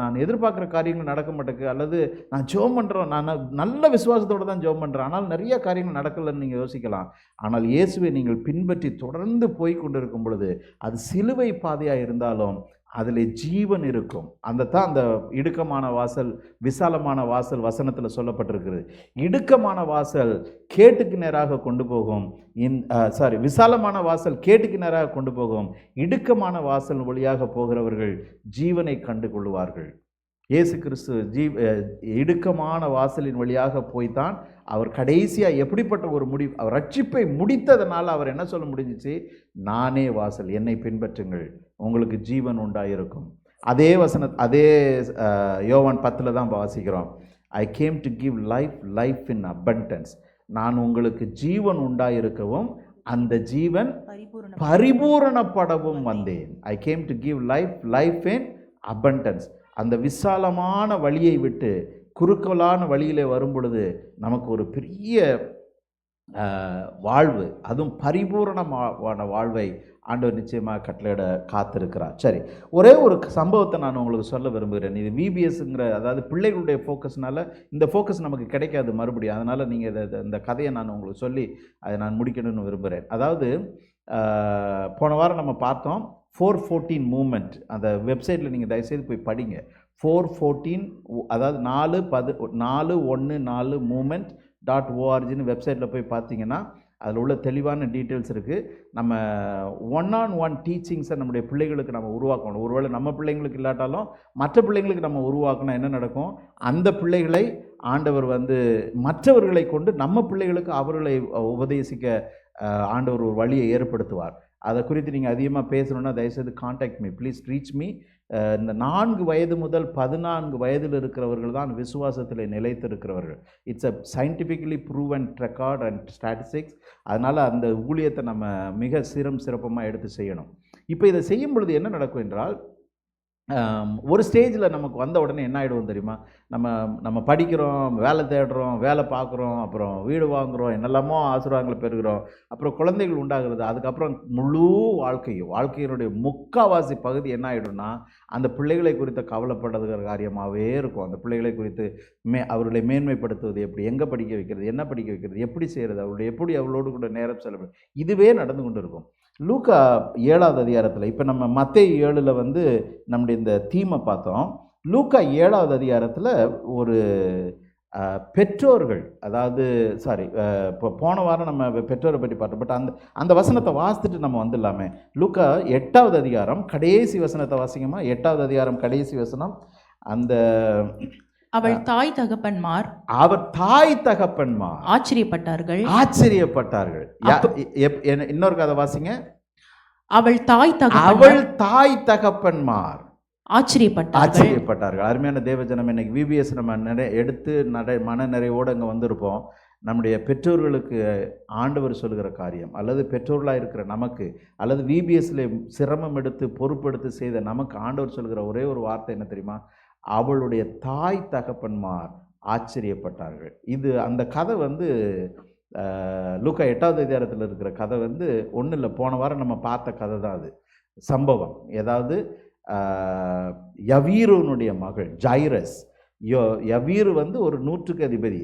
நான் எதிர்பார்க்குற காரியங்கள் நடக்க மாட்டேங்குது, அல்லது நான் ஜெபம் பண்ணுறேன், நான் நல்ல விசுவாசத்தோடு தான் ஜெபம் பண்ணுறேன், ஆனால் நிறைய காரியங்கள் நடக்கலைன்னு நீங்கள் யோசிக்கலாம். ஆனால் இயேசுவை நீங்கள் பின்பற்றி தொடர்ந்து போய் கொண்டு இருக்கும் பொழுது அது சிலுவை பாதையாக இருந்தாலும் அதில் ஜீவன் இருக்கும். அந்த இடுக்கமான வாசல் விசாலமான வாசல் வசனத்தில் சொல்லப்பட்டிருக்கிறது. இடுக்கமான வாசல் கேட்டுக்கு நேராக கொண்டு போகும், விசாலமான வாசல் கேட்டுக்கு நேராக கொண்டு போகும், இடுக்கமான வாசல் வழியாக போகிறவர்கள் ஜீவனை கண்டு கொள்வார்கள். இயேசு கிறிஸ்து இடுக்கமான வாசலின் வழியாக போய்தான் அவர் கடைசியாக எப்படிப்பட்ட ஒரு அவர் ரட்சிப்பை முடித்ததனால் அவர் என்ன சொல்ல முடிஞ்சிச்சு? நானே வாசல், என்னை பின்பற்றுங்கள், உங்களுக்கு ஜீவன் உண்டாயிருக்கும். அதே அதே யோவான் 10 தான் வாசிக்கிறோம். I came to give life in abundance. நான் உங்களுக்கு ஜீவன் உண்டாயிருக்கவும் அந்த ஜீவன் பரிபூரணப்படவும் வந்தேன். I came to give life in abundance. அந்த விசாலமான வழியை விட்டு குறுக்கலான வழியிலே வரும் பொழுது நமக்கு ஒரு பெரிய வாழ்வு, அதுவும் பரிபூரணமான வாழ்வை ஆண்டவர் நிச்சயமாக கட்டளையிட காத்திருக்கிறார். சரி, ஒரே ஒரு சம்பவத்தை நான் உங்களுக்கு சொல்ல விரும்புகிறேன். இது விபிஎஸ்ங்கிற, அதாவது பிள்ளைகளுடைய ஃபோக்கஸ்னால இந்த ஃபோக்கஸ் நமக்கு கிடைக்காது மறுபடியும். அதனால் நீங்கள் இந்த கதையை நான் உங்களுக்கு சொல்லி அதை நான் முடிக்கணும்னு விரும்புகிறேன். அதாவது போன வாரம் நம்ம பார்த்தோம் 414 மூமெண்ட். அந்த வெப்சைட்டில் நீங்கள் தயவுசெய்து போய் படிங்க. 414, அதாவது 414 movement.orgன்னு வெப்சைட்டில் போய் பார்த்தீங்கன்னா அதில் உள்ள தெளிவான டீட்டெயில்ஸ் இருக்குது. நம்ம 1-on-1 டீச்சிங்ஸை நம்முடைய பிள்ளைகளுக்கு நம்ம உருவாக்கணும். ஒருவேளை நம்ம பிள்ளைங்களுக்கு இல்லாட்டாலும் மற்ற பிள்ளைங்களுக்கு நம்ம உருவாக்கணும். என்ன நடக்கும்? அந்த பிள்ளைகளை ஆண்டவர் மற்றவர்களை கொண்டு நம்ம பிள்ளைகளுக்கு அவர்களை உபதேசிக்க ஆண்டவர் ஒரு வழியை ஏற்படுத்துவார். அதை குறித்து நீங்கள் அதிகமாக பேசணுன்னா தயவுசெய்து contact me, please reach me. இந்த 4 வயது முதல் 14 வயதில் இருக்கிறவர்கள் தான் விசுவாசத்தில் நிலைத்திருக்கிறவர்கள். It's a scientifically proven record and statistics. அதனால் அந்த ஊழியத்தை நம்ம மிக சிறப்பமாக எடுத்து செய்யணும். இப்போ இதை செய்யும் பொழுது என்ன நடக்கும் என்றால், ஒரு ஸ்டேஜில் நமக்கு வந்த உடனே என்ன ஆகிடுவோம் தெரியுமா? நம்ம படிக்கிறோம், வேலை தேடுறோம், வேலை பார்க்குறோம், அப்புறம் வீடு வாங்குகிறோம், என்னெல்லாமோ ஆசீர்வாதங்களை பெறுகிறோம், அப்புறம் குழந்தைகள் உண்டாகிறது. அதுக்கப்புறம் முழு வாழ்க்கையினுடைய முக்கால்வாசி பகுதி என்ன ஆகிடும்னா அந்த பிள்ளைகளை குறித்த கவலைப்படுற காரியமாகவே இருக்கும். அந்த பிள்ளைகளை குறித்து அவர்களை மேன்மைப்படுத்துவது எப்படி, எங்கே படிக்க வைக்கிறது, என்ன படிக்க வைக்கிறது, எப்படி செய்கிறது, அவளோடு கூட நேரம் செலவு, இதுவே நடந்து கொண்டு இருக்கும். லூக்கா 7வது அதிகாரத்தில், இப்போ நம்ம மத்தேயு 7ல் நம்முடைய இந்த தீமை பார்த்தோம். லூக்கா 7வது அதிகாரத்தில் ஒரு பெற்றோர்கள், அதாவது இப்போ போன வாரம் நம்ம பெற்றோரை பற்றி பார்த்தோம். பட் அந்த வசனத்தை வாசித்துட்டு நம்ம வந்துடலாமே. லூக்கா 8வது அதிகாரம் கடைசி வசனத்தை வாசிங்கம்மா. 8வது அதிகாரம் கடைசி வசனம். அவர் தாய் தகப்பன்மார் ஆச்சரியப்பட்டார்கள். இன்னொரு கதை வாசிங்க. அவள் தாய் தகப்பன்மார் ஆச்சரியப்பட்டார்கள். அருமையான தேவஜனம், இன்னைக்கு விபிஎஸ் நம்ம எடுத்து மன நிறைவோடு அங்கே வந்திருப்போம். நம்முடைய பெற்றோர்களுக்கு ஆண்டவர் சொல்கிற காரியம், அல்லது பெற்றோர்களாக இருக்கிற நமக்கு, அல்லது விபிஎஸ்ல சிரமம் எடுத்து பொறுப்பெடுத்து செய்த நமக்கு ஆண்டவர் சொல்கிற ஒரே ஒரு வார்த்தை என்ன தெரியுமா? அவளுடைய தாய் தகப்பன்மார் ஆச்சரியப்பட்டார்கள். இது அந்த கதை லூக்கா 8வது அதிகாரத்தில் இருக்கிற கதை ஒன்றும் இல்லை, போன வாரம் நம்ம பார்த்த கதை தான் அது. சம்பவம் ஏதாவது யவீருனுடைய மகள் ஜைரஸ். யவீரு ஒரு 100க்கு அதிபதி,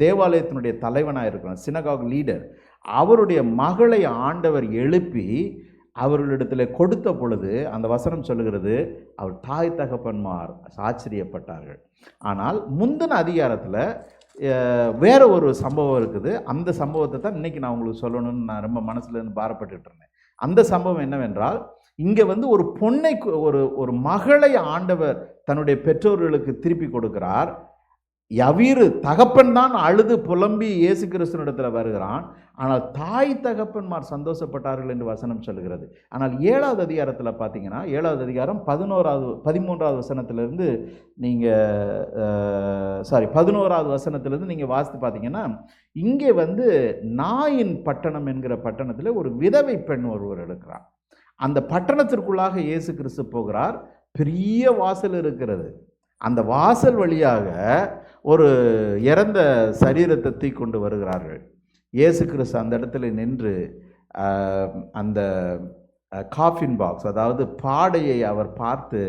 தேவாலயத்தினுடைய தலைவனாக இருக்கிறான், சினகாக் லீடர். அவருடைய மகளை ஆண்டவர் எழுப்பி அவர்களிடத்தில் கொடுத்த பொழுது அந்த வசனம் சொல்லுகிறது, அவர் தாய் தகப்பன்மார் ஆச்சரியப்பட்டார்கள். ஆனால் முந்தின அதிகாரத்தில் வேற ஒரு சம்பவம் இருக்குது. அந்த சம்பவத்தை தான் இன்னைக்கு நான் உங்களுக்கு சொல்லணும்னு நான் ரொம்ப மனசுலேருந்து பாரப்பட்டுட்டு இருந்தேன். அந்த சம்பவம் என்னவென்றால், இங்கே ஒரு பொண்ணை, ஒரு மகளை ஆண்டவர் தன்னுடைய பெற்றோர்களுக்கு திருப்பி கொடுக்கிறார். யவீரு தகப்பன் தான் அழுது புலம்பி இயேசு கிறிஸ்துவினிடத்தில் வருகிறான். ஆனால் தாய் தகப்பன்மார் சந்தோஷப்பட்டார்கள் என்று வசனம் சொல்கிறது. ஆனால் 7வது அதிகாரத்தில் பார்த்தீங்கன்னா, 7வது அதிகாரம் 13வது வசனத்திலிருந்து நீங்கள் 11வது வசனத்திலிருந்து நீங்கள் வாசித்து பார்த்தீங்கன்னா, இங்கே நாயின் பட்டணம் என்கிற பட்டணத்தில் ஒரு விதவை பெண் ஒருவர் இருக்கிறார். அந்த பட்டணத்திற்குள்ளாக இயேசு கிறிஸ்து போகிறார். பெரிய வாசல் இருக்கிறது. அந்த வாசல் வழியாக ஒரு இறந்த சரீரத்தை தூக்கொண்டு வருகிறார்கள். இயேசு கிறிஸ்து அந்த இடத்துல நின்று அந்த காஃபின் பாக்ஸ், அதாவது பாடையை அவர் பார்த்து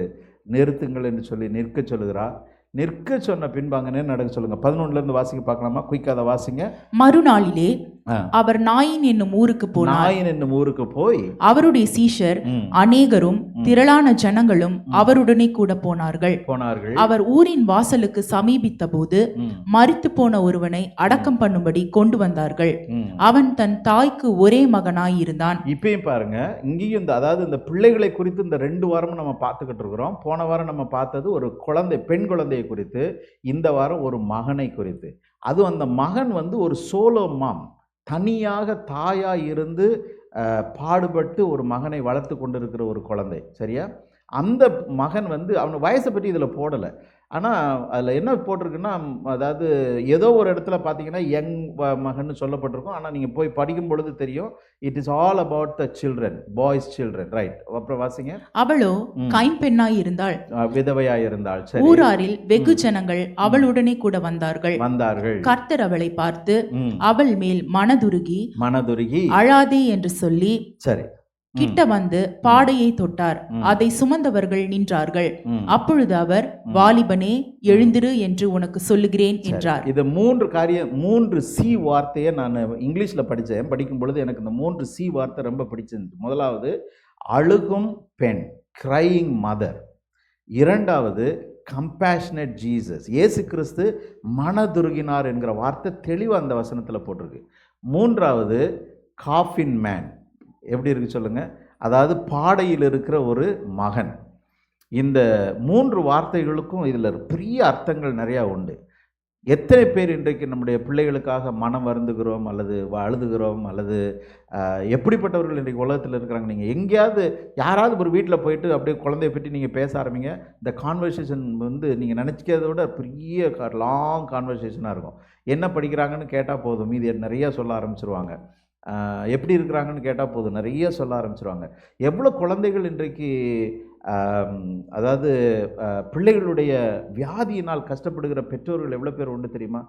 நிறுத்துங்கள் என்று சொல்லி நிற்க சொல்லுகிறார். நிற்க சொன்ன பின்பாங்கன்னு நடக்க சொல்லுங்க. 11லேருந்து வாசிக்க பார்க்கலாமா? குயிக்காக வாசிங்க. மறுநாளிலே ஆ. அவர் நாயின் என்னும் ஊருக்கு போனார். நாயின் என்னும் ஊருக்கு போய் அவருடைய சீஷர் ம், அநேகரும் திரளான ஜனங்களும் அவருடனே கூட போனார்கள். போனார்கள். அவர் ஊரின் வாசலுக்கு சமீபித்த போது ம், மரித்து போன ஒருவனை அடக்கம் பண்ணும்படி கொண்டு வந்தார்கள். ம். அவன் தன் தாய்க்கு ஒரே மகனாயிருந்தான். இப்பயும் பாருங்க, இங்கேயும் அதாவது இந்த பிள்ளைகளை குறித்து இந்த 2 வாரமும் நம்ம பார்த்துக்கிட்டு இருக்கிறோம். போன வாரம் நம்ம பார்த்தது ஒரு குழந்தை, பெண் குழந்தையை குறித்து, இந்த வாரம் ஒரு மகனை குறித்து. அதுவும் அந்த மகன் வந்து ஒரு சோலோ மாம், தனியாக தாயா இருந்து பாடுபட்டு ஒரு மகனை வளர்த்து கொண்டிருக்கிற ஒரு குழந்தை. சரியா? அந்த மகன் வந்து அவன் வயசை பற்றி இதில் போடலை. ஆனால் அதில் என்ன போட்டிருக்குன்னா, அதாவது ஏதோ ஒரு இடத்துல பார்த்தீங்கன்னா யங் மகன் சொல்லப்பட்டிருக்கும். ஆனால் நீங்கள் போய் படிக்கும் பொழுது தெரியும், it is all about the children, boys children. Right? அப்புறம் வாசிங்க. அவளோ கைம்பெண்ணாய் இருந்தாள். விதவையாக இருந்தாள். சரி. ஊராரில் வெகு ஜனங்கள் அவளுடனே கூட வந்தார்கள். கர்த்தர் அவளை பார்த்து அவள் மேல் மனதுருகி அழாதே என்று சொல்லி சரி கிட்ட வந்து பாடையை தொட்டார். அதை சுமந்தவர்கள் நின்றார்கள். அப்பொழுது அவர், வாலிபனே எழுந்திரு என்று உனக்கு சொல்லுகிறேன் என்றார். இது 3 சி வார்த்தையை நான் இங்கிலீஷில் படிக்கும் பொழுது எனக்கு இந்த 3 சி வார்த்தை ரொம்ப பிடிச்சிருந்துச்சு. முதலாவது அழுகும் பெண், கிரையிங் மதர். இரண்டாவது கம்பேஷனட் ஜீசஸ், இயேசு கிறிஸ்து மனதுருகினார் என்கிற வார்த்தை தெளிவாக அந்த வசனத்தில் போட்டிருக்கு. மூன்றாவது காஃபின் மேன். எப்படி இருக்கு சொல்லுங்க? அதாவது பாடையில் இருக்கிற ஒரு மகன். இந்த 3 வார்த்தைகளுக்கும் இதில் பெரிய அர்த்தங்கள் நிறையா உண்டு. எத்தனை பேர் இன்றைக்கு நம்முடைய பிள்ளைகளுக்காக மனம் வருந்துகிறோம், அல்லது அழுதுகிறோம், அல்லது எப்படிப்பட்டவர்கள் இன்றைக்கு உலகத்தில் இருக்கிறாங்க? நீங்கள் எங்கேயாவது யாராவது ஒரு வீட்டில் போயிட்டு அப்படியே குழந்தைய பற்றி நீங்கள் பேச ஆரம்பிங்க, இந்த கான்வர்சேஷன் வந்து நீங்கள் நினச்சிக்கிறத விட பெரிய லாங் கான்வர்சேஷனாக இருக்கும். என்ன படிக்கிறாங்கன்னு கேட்டால் போதும், மீதி நிறையா சொல்ல ஆரம்பிச்சிருவாங்க. எப்படி இருக்கிறாங்கன்னு கேட்டால் போதும், நிறைய சொல்ல ஆரம்பிச்சிருவாங்க. எவ்வளோ குழந்தைகள் இன்றைக்கு அதாவது பிள்ளைகளுடைய வியாதியினால் கஷ்டப்படுகிற பெற்றோர்கள் எவ்வளோ பேர் உண்டு தெரியுமா?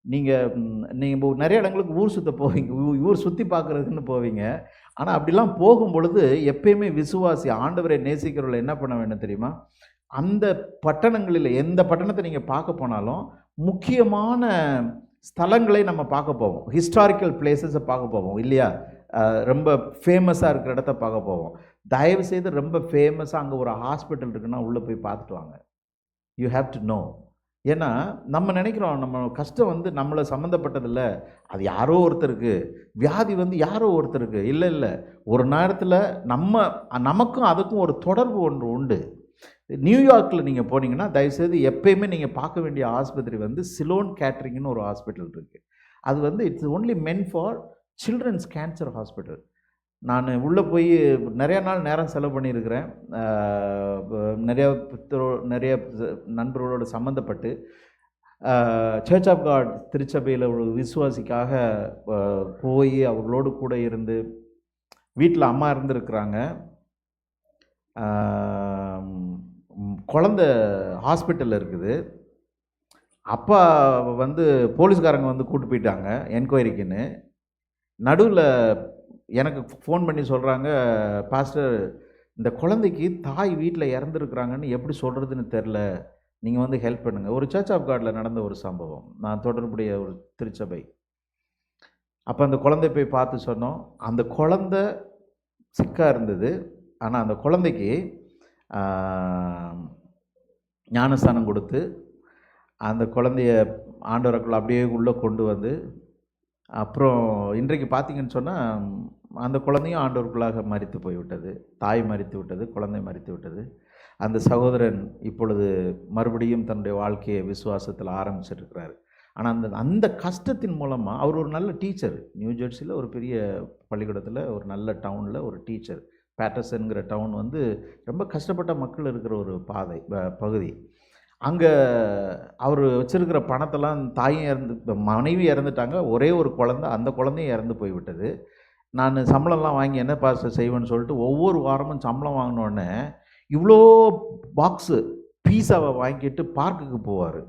நீங்கள் நிறைய இடங்களுக்கு ஊர் சுற்ற போவீங்க, ஊர் சுற்றி பார்க்குறதுக்குன்னு போவீங்க. ஆனால் அப்படிலாம் போகும் பொழுது எப்பயுமே விசுவாசி, ஆண்டவரை நேசிக்கிறவர்கள் என்ன பண்ண வேண்டும் தெரியுமா? அந்த பட்டணங்களில் எந்த பட்டணத்தை நீங்கள் பார்க்க போனாலும் முக்கியமான ஸ்தலங்களை நம்ம பார்க்க போவோம், ஹிஸ்டாரிக்கல் பிளேசஸை பார்க்க போவோம் இல்லையா? ரொம்ப ஃபேமஸாக இருக்கிற இடத்த பார்க்க போவோம். தயவு செய்து ரொம்ப ஃபேமஸாக அங்கே ஒரு ஹாஸ்பிட்டல் இருக்குன்னா உள்ளே போய் பார்த்துட்டு வாங்க. You have to know. ஏன்னா நம்ம நினைக்கிறோம் நம்ம கஷ்டம் வந்து நம்மளை சம்மந்தப்பட்டதில்லை, அது யாரோ ஒருத்தருக்கு, வியாதி வந்து யாரோ ஒருத்தருக்கு. இல்லை, ஒரு நேரத்தில் நமக்கும் அதுக்கும் ஒரு தொடர்பு ஒன்று உண்டு. நியூயார்க்கில் நீங்கள் போனீங்கன்னா தயவுசெய்து எப்பயுமே நீங்கள் பார்க்க வேண்டிய ஆஸ்பத்திரி வந்து சிலோன் கேட்ரிங்னு ஒரு ஹாஸ்பிட்டல் இருக்குது. அது வந்து it's only men for children's cancer hospital. நான் உள்ளே போய் நிறையா நாள் நேரம் செலவு பண்ணியிருக்கிறேன். நிறைய நண்பர்களோடு சம்மந்தப்பட்டு சர்ச் ஆஃப் காட் திருச்சபையில் ஒரு விசுவாசிக்காக போய் அவர்களோடு கூட இருந்து, வீட்டில் அம்மா இருந்திருக்கிறாங்க, குழந்த ஹாஸ்பிட்டலில் இருக்குது. அப்பா வந்து போலீஸ்காரங்க வந்து கூப்பிட்டு போயிட்டாங்க என்கொயரிக்குன்னு. நடுவில் எனக்கு ஃபோன் பண்ணி சொல்கிறாங்க, பாஸ்டர் இந்த குழந்தைக்கு தாய் வீட்டில் இறந்துருக்குறாங்கன்னு எப்படி சொல்கிறதுன்னு தெரில, நீங்கள் வந்து ஹெல்ப் பண்ணுங்கள். ஒரு சர்ச் ஆஃப் காடில் நடந்த ஒரு சம்பவம், நான் தொடர்புடைய ஒரு திருச்சபை. அப்போ அந்த குழந்தை போய் பார்த்து சொன்னோம். அந்த குழந்தை சிக்காக இருந்தது. ஆனால் அந்த குழந்தைக்கு ஞானஸ்தானம் கொடுத்து அந்த குழந்தைய ஆண்டவருக்குள்ள அப்படியே உள்ளே கொண்டு வந்து, அப்புறம் இன்றைக்கு பார்த்திங்கன்னு சொன்னால் அந்த குழந்தையும் ஆண்டவருக்குள்ளாக மரித்து போய்விட்டது. தாய் மரித்து விட்டது, குழந்தை மரித்து விட்டது. அந்த சகோதரன் இப்பொழுது மறுபடியும் தன்னுடைய வாழ்க்கையை விசுவாசத்தில் ஆரம்பிச்சிருக்கிறார். ஆனால் அந்த கஷ்டத்தின் மூலமாக அவர் ஒரு நல்ல டீச்சர். நியூ ஜெர்சியில் ஒரு பெரிய பள்ளிக்கூடத்தில் ஒரு நல்ல டவுனில் ஒரு டீச்சர். பேட்டர்சன்கிற டவுன் வந்து ரொம்ப கஷ்டப்பட்ட மக்கள் இருக்கிற ஒரு பகுதி. அங்கே அவர் வச்சுருக்கிற பணத்தெல்லாம் தாயும் மனைவி இறந்துட்டாங்க, ஒரே ஒரு குழந்தை, அந்த குழந்தையும் இறந்து போய்விட்டது. நான் சம்பளம்லாம் வாங்கி என்ன பாஸ்டர் செய்வேன்னு சொல்லிட்டு ஒவ்வொரு வாரமும் சம்பளம் வாங்கினோடனே இவ்வளோ பாக்ஸு பீஸாவை வாங்கிட்டு பார்க்குக்கு போவார்.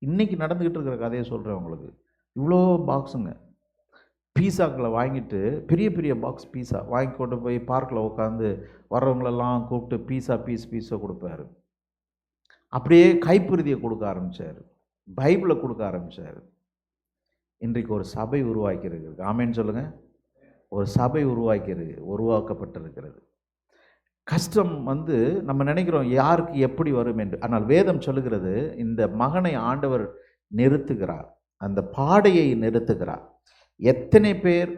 இன்றைக்கி நடந்துக்கிட்டு இருக்கிற கதையை சொல்கிறேன் உங்களுக்கு. இவ்வளோ பாக்ஸுங்க பீஸாக்களை வாங்கிட்டு, பெரிய பெரிய பாக்ஸ் பீஸா வாங்கி கொண்டு போய் பார்க்கில் உட்காந்து வர்றவங்களெல்லாம் கூப்பிட்டு பீஸை கொடுப்பாரு. அப்படியே கைப்பிரதியை கொடுக்க ஆரம்பித்தார், பைபிளை கொடுக்க ஆரம்பித்தார். இன்றைக்கு ஒரு சபை உருவாக்கியிருக்கு. ஆமென்னு சொல்லுங்கள். ஒரு சபை உருவாக்கப்பட்டிருக்கிறது. கஷ்டம் வந்து நம்ம நினைக்கிறோம் யாருக்கு எப்படி வரும் என்று. ஆனால் வேதம் சொல்லுகிறது இந்த மகனை ஆண்டவர் நிறுத்துகிறார், அந்த பாடையை நிறுத்துகிறார். எத்தனை பேர்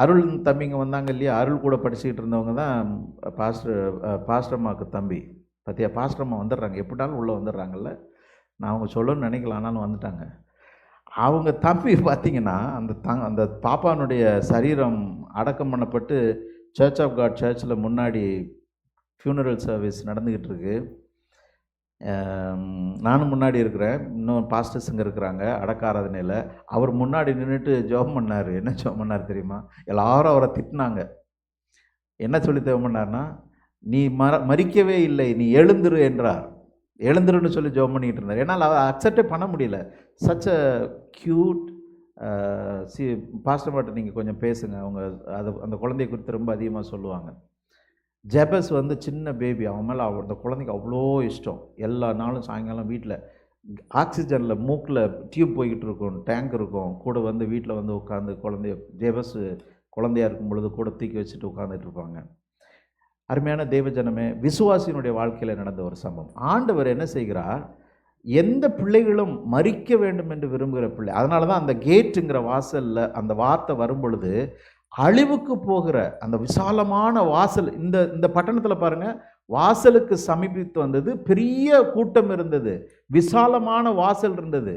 அருள் தம்பிங்க வந்தாங்க இல்லையா, அருள் கூட படிச்சுக்கிட்டு இருந்தவங்க தான் பாஸ்டர்மாவுக்கு தம்பி. பார்த்தியா, பாஸ்டர்மா வந்துடுறாங்க, எப்படினாலும் உள்ளே வந்துடுறாங்கல்ல. நான் அவங்க சொல்லணும்னு நினைக்கல, ஆனாலும் வந்துட்டாங்க. அவங்க தம்பி பார்த்திங்கன்னா அந்த பாப்பானுடைய சரீரம் அடக்கம் பண்ணப்பட்டு சர்ச் ஆஃப் காட் சர்ச்சில் முன்னாடி ஃபியூனரல் சர்வீஸ் நடந்துக்கிட்டு இருக்கு. நானும் முன்னாடி இருக்கிறேன், இன்னும் பாஸ்டர்ஸுங்க இருக்கிறாங்க அடக்க ஆராதனையில். அவர் முன்னாடி நின்றுட்டு ஜெபம் பண்ணார். என்ன ஜெபம் பண்ணார் தெரியுமா? எல்லாரும் அவரை திட்டினாங்க. என்ன சொல்லி ஜெபம் பண்ணார்னா, நீ மறிக்கவே இல்லை, நீ எழுந்துரு என்றார். எழுந்துருன்னு சொல்லி ஜெபம் பண்ணிக்கிட்டு இருந்தார். ஏன்னால் அவர் அக்செப்டே பண்ண முடியல. சச் அ க்யூட் பாஸ்டர் மட்டும் நீங்கள் கொஞ்சம் பேசுங்க, அவங்க அந்த குழந்தைய குறித்து ரொம்ப அதிகமாக சொல்லுவாங்க. ஜெபஸ் வந்து சின்ன பேபி, அவன் மேலே அந்த குழந்தைக்கு அவ்வளோ இஷ்டம். எல்லா நாளும் சாயங்காலம் வீட்டில் ஆக்சிஜனில் மூக்கில் டியூப் போய்கிட்டு இருக்கும், டேங்க் இருக்கும், கூட வந்து வீட்டில் வந்து உட்காந்து ஜெபஸ் குழந்தையாக இருக்கும் பொழுது கூட தூக்கி வச்சுட்டு உட்காந்துட்டு இருப்பாங்க. அருமையான தேவஜனமே, விசுவாசியினுடைய வாழ்க்கையில் நடந்த ஒரு சம்பவம். ஆண்டவர் என்ன செய்கிறார், எந்த பிள்ளைகளும் மறிக்க வேண்டும் என்று விரும்புகிற பிள்ளை. அதனால தான் அந்த கேட்டுங்கிற வாசலில் அந்த வார்த்தை வரும் பொழுது அழிவுக்கு போகிற அந்த விசாலமான வாசல், இந்த பட்டணத்தில் பாருங்கள், வாசலுக்கு சமீபித்து வந்தது, பெரிய கூட்டம் இருந்தது, விசாலமான வாசல் இருந்தது.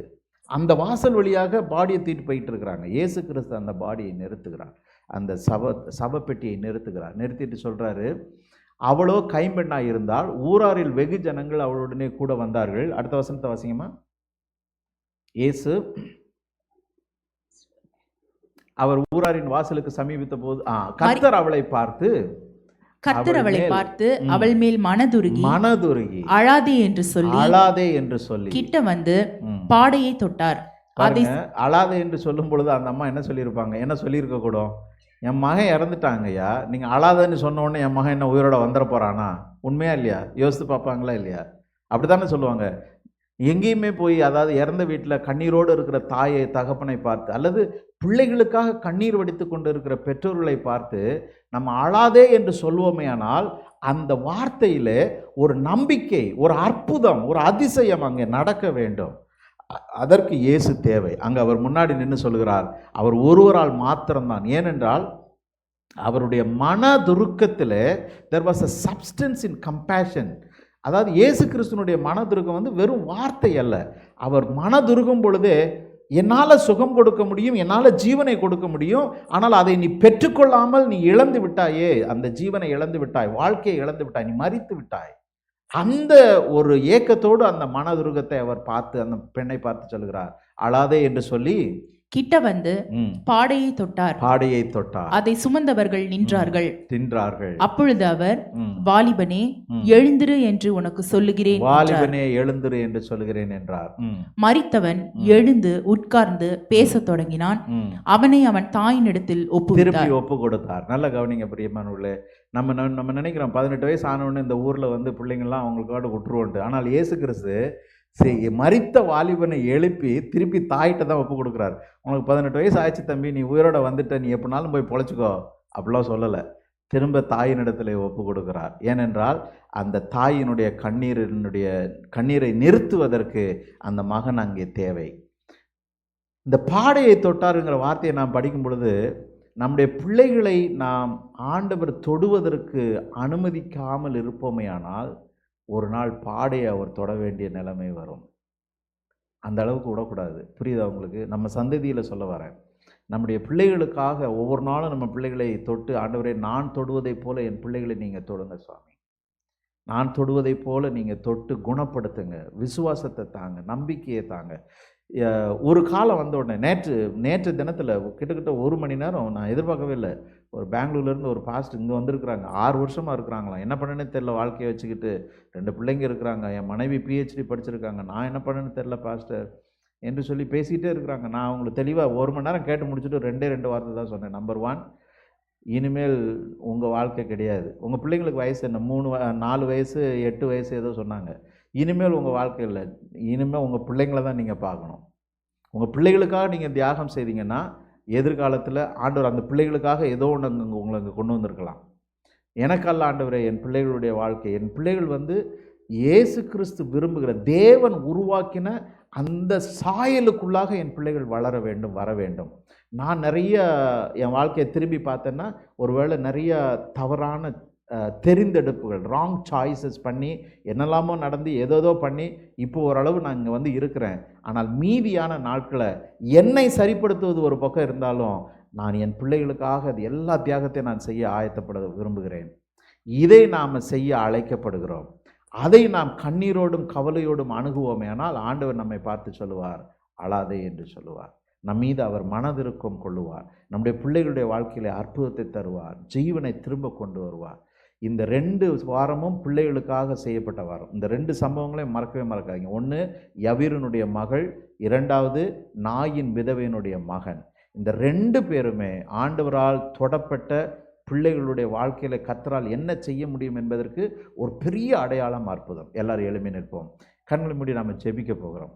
அந்த வாசல் வழியாக பாடியை தூக்கிட்டு போயிட்டு இருக்கிறாங்க. இயேசு கிறிஸ்து அந்த பாடியை நிறுத்துகிறார், அந்த சபப்பெட்டியை நிறுத்துகிறார். நிறுத்திட்டு சொல்கிறாரு, அவளோ கைம்பெண்ணாக இருந்தால் ஊராரில் வெகு ஜனங்கள் அவளுடனே கூட வந்தார்கள். அடுத்த வசனத்தை வாசிங்கம்மா. இயேசு அவர் ஊராரின் வாசலுக்கு சமீபித்த போது கர்த்தர் அவளை பார்த்து அவள் மேல் மனதுருகி அழாதே என்று சொல்லி கிட்ட வந்து பாடையை தொட்டார். அழாதே என்று சொல்லும் பொழுது அந்த அம்மா என்ன சொல்லியிருப்பாங்க, என்ன சொல்லியிருக்க கூடும், என் மகன் இறந்துட்டாங்கய்யா, நீங்கள் அழாதன்னு சொன்ன உடனே என் மகன் என்ன உயிரோட வந்துட போகிறானா? உண்மையா இல்லையா? யோசித்து பார்ப்பாங்களா இல்லையா? அப்படி தானே சொல்லுவாங்க. எங்கேயுமே போய், அதாவது இறந்த வீட்டில் கண்ணீரோடு இருக்கிற தாயை தகப்பனை பார்த்து, அல்லது பிள்ளைகளுக்காக கண்ணீர் வடித்து கொண்டு இருக்கிற பெற்றோர்களை பார்த்து நம்ம அழாதே என்று சொல்வோமே, ஆனால் அந்த வார்த்தையில் ஒரு நம்பிக்கை, ஒரு அற்புதம், ஒரு அதிசயம் அங்கே நடக்க வேண்டும். அதற்கு இயேசு தேவை. அங்கே அவர் முன்னாடி நின்று சொல்கிறார், அவர் ஒருவரால் மாத்திரம்தான். ஏனென்றால் அவருடைய மனதுருக்கத்தில் there was a substance in compassion. அதாவது இயேசு கிறிஸ்துனுடைய மனதுருக்கம் வந்து வெறும் வார்த்தை அல்ல. அவர் மனதுருகும் பொழுதே, என்னால் சுகம் கொடுக்க முடியும், என்னால் ஜீவனை கொடுக்க முடியும், ஆனால் அதை நீ பெற்றுக்கொள்ளாமல் நீ இழந்து விட்டாயே, அந்த ஜீவனை இழந்து விட்டாய், வாழ்க்கையை இழந்து விட்டாய், நீ மரித்து விட்டாய். அந்த ஒரு ஏக்கத்தோடு அந்த மனதுருகத்தை அவர் பார்த்து, அந்த பெண்ணை பார்த்து சொல்கிறார், அழாதே என்று சொல்லி கிட்ட வந்து பாடையை தொட்டார். அதை சுமந்தவர்கள் நின்றார்கள். அப்பொழுது அவர், வாலிபனே எழுந்திரு என்று உனக்கு சொல்லுகிறேன் என்றார். மரித்தவன் எழுந்து உட்கார்ந்து பேசத் தொடங்கினான். அவனை அவன் தாயினிடத்தில் ஒப்பு கொடுத்தார். நல்ல கவனிங்க பிரியமானவர்களே. நம்ம நினைக்கிறோம் 18 வயசு ஆனவொன்னு இந்த ஊரில் வந்து பிள்ளைங்கள்லாம் அவங்களுக்காக விட்டுருவோன்ட்டு. ஆனால் இயேசு கிறிஸ்து மரித்த வாலிபனை எழுப்பி திருப்பி தாயிட்ட தான் ஒப்பு கொடுக்குறாரு. உனக்கு 18 வயசு ஆயிடுச்சு தம்பி, நீ உயிரோட வந்துட்ட, நீ எப்படினாலும் போய் பொழைச்சிக்கோ அப்படிலாம் சொல்லலை. திரும்ப தாயினிடத்தில் ஒப்பு கொடுக்கிறார். ஏனென்றால் அந்த தாயினுடைய கண்ணீரை நிறுத்துவதற்கு அந்த மகன் அங்கே தேவை. இந்த பாடையை தொட்டாருங்கிற வார்த்தையை நாம் படிக்கும் பொழுது, நம்முடைய பிள்ளைகளை நாம் ஆண்டவர் தொடுவதற்கு அனுமதிக்காமல் இருப்போமேயானால் ஒரு நாள் பாடையை அவர் தொட வேண்டிய நிலைமை வரும். அந்த அளவுக்கு விடக்கூடாது. புரியுதா உங்களுக்கு? நம்ம சந்ததியில் சொல்ல வரேன். நம்முடைய பிள்ளைகளுக்காக ஒவ்வொரு நாளும் நம்ம பிள்ளைகளை தொட்டு, ஆண்டவரே நான் தொடுவதைப் போல என் பிள்ளைகளை நீங்கள் தொடுங்க சுவாமி, நான் தொடுவதைப் போல நீங்கள் தொட்டு குணப்படுத்துங்க, விசுவாசத்தை தாங்க, நம்பிக்கையை தாங்க. ஒரு காலம் வந்த உடனே நேற்று தினத்தில் கிட்டத்தட்ட 1 மணி நேரம் நான் எதிர்பார்க்கவே இல்லை. ஒரு பெங்களூர்லேருந்து ஒரு பாஸ்டர் இங்கே வந்திருக்கிறாங்க. 6 வருஷமாக இருக்கிறாங்களாம். என்ன பண்ணேன்னு தெரில, வாழ்க்கையை வச்சுக்கிட்டு 2 பிள்ளைங்க இருக்கிறாங்க, என் மனைவி PhD படிச்சிருக்காங்க, நான் என்ன பண்ணேன்னு தெரில பாஸ்டர் என்று சொல்லி பேசிகிட்டே இருக்கிறாங்க. நான் அவங்களுக்கு தெளிவாக 1 மணி நேரம் கேட்டு முடிச்சுட்டு 2 வார்த்தை தான் சொன்னேன். நம்பர் 1, இனிமேல் உங்கள் வாழ்க்கை கிடையாது. உங்கள் பிள்ளைங்களுக்கு வயசு என்ன, 4 வயசு 8 வயசு ஏதோ சொன்னாங்க. இனிமேல் உங்கள் வாழ்க்கை இல்லை, இனிமேல் உங்கள் பிள்ளைங்கள தான் நீங்கள் பார்க்கணும். உங்கள் பிள்ளைகளுக்காக நீங்கள் தியாகம் செய்தீங்கன்னா எதிர்காலத்தில் ஆண்டவர் அந்த பிள்ளைகளுக்காக ஏதோ ஒன்று உங்களை அங்கே கொண்டு வந்திருக்கலாம். எனக்கல்ல ஆண்டவரே, என் பிள்ளைகளுடைய வாழ்க்கை, என் பிள்ளைகள் இயேசு கிறிஸ்து விரும்புகிற தேவன் உருவாக்கின அந்த சாயலுக்குள்ளாக என் பிள்ளைகள் வளர வேண்டும், வர வேண்டும். நான் நிறைய என் வாழ்க்கையை திரும்பி பார்த்தேன்னா ஒருவேளை நிறைய தவறான தெரிந்தெடுப்புகள், ராங் சாய்ஸஸ் பண்ணி என்னெல்லாமோ நடந்து ஏதோ பண்ணி இப்போ ஓரளவு நான் இங்கே இருக்கிறேன். ஆனால் மீதியான நாட்களை என்னை சரிப்படுத்துவது ஒரு பக்கம் இருந்தாலும் நான் என் பிள்ளைகளுக்காக அது எல்லா தியாகத்தையும் நான் செய்ய ஆயத்தப்பட விரும்புகிறேன். இதை நாம் செய்ய அழைக்கப்படுகிறோம். அதை நாம் கண்ணீரோடும் கவலையோடும் அணுகுவோமே ஆனால் ஆண்டவர் நம்மை பார்த்து சொல்லுவார், அழாதே என்று சொல்லுவார். நம் மீது அவர் மனதிருக்கம் கொள்ளுவார். நம்முடைய பிள்ளைகளுடைய வாழ்க்கையிலே அற்புதத்தை தருவார், ஜீவனை திரும்ப கொண்டு வருவார். இந்த 2 வாரமும் பிள்ளைகளுக்காக செய்யப்பட்ட வாரம். இந்த 2 சம்பவங்களையும் மறக்கவே மறக்காதீங்க. ஒன்று யவீரனுடைய மகள், 2வது நாயின் விதவையினுடைய மகன். இந்த 2 பேருமே ஆண்டவரால் தொடப்பட்ட பிள்ளைகளுடைய வாழ்க்கையில் கர்த்தரால் என்ன செய்ய முடியும் என்பதற்கு ஒரு பெரிய அடையாளம், அற்புதம். எல்லாரும் எழுப்பி நிற்போம். கண்களை மூடி நாம் ஜெபிக்க போகிறோம்.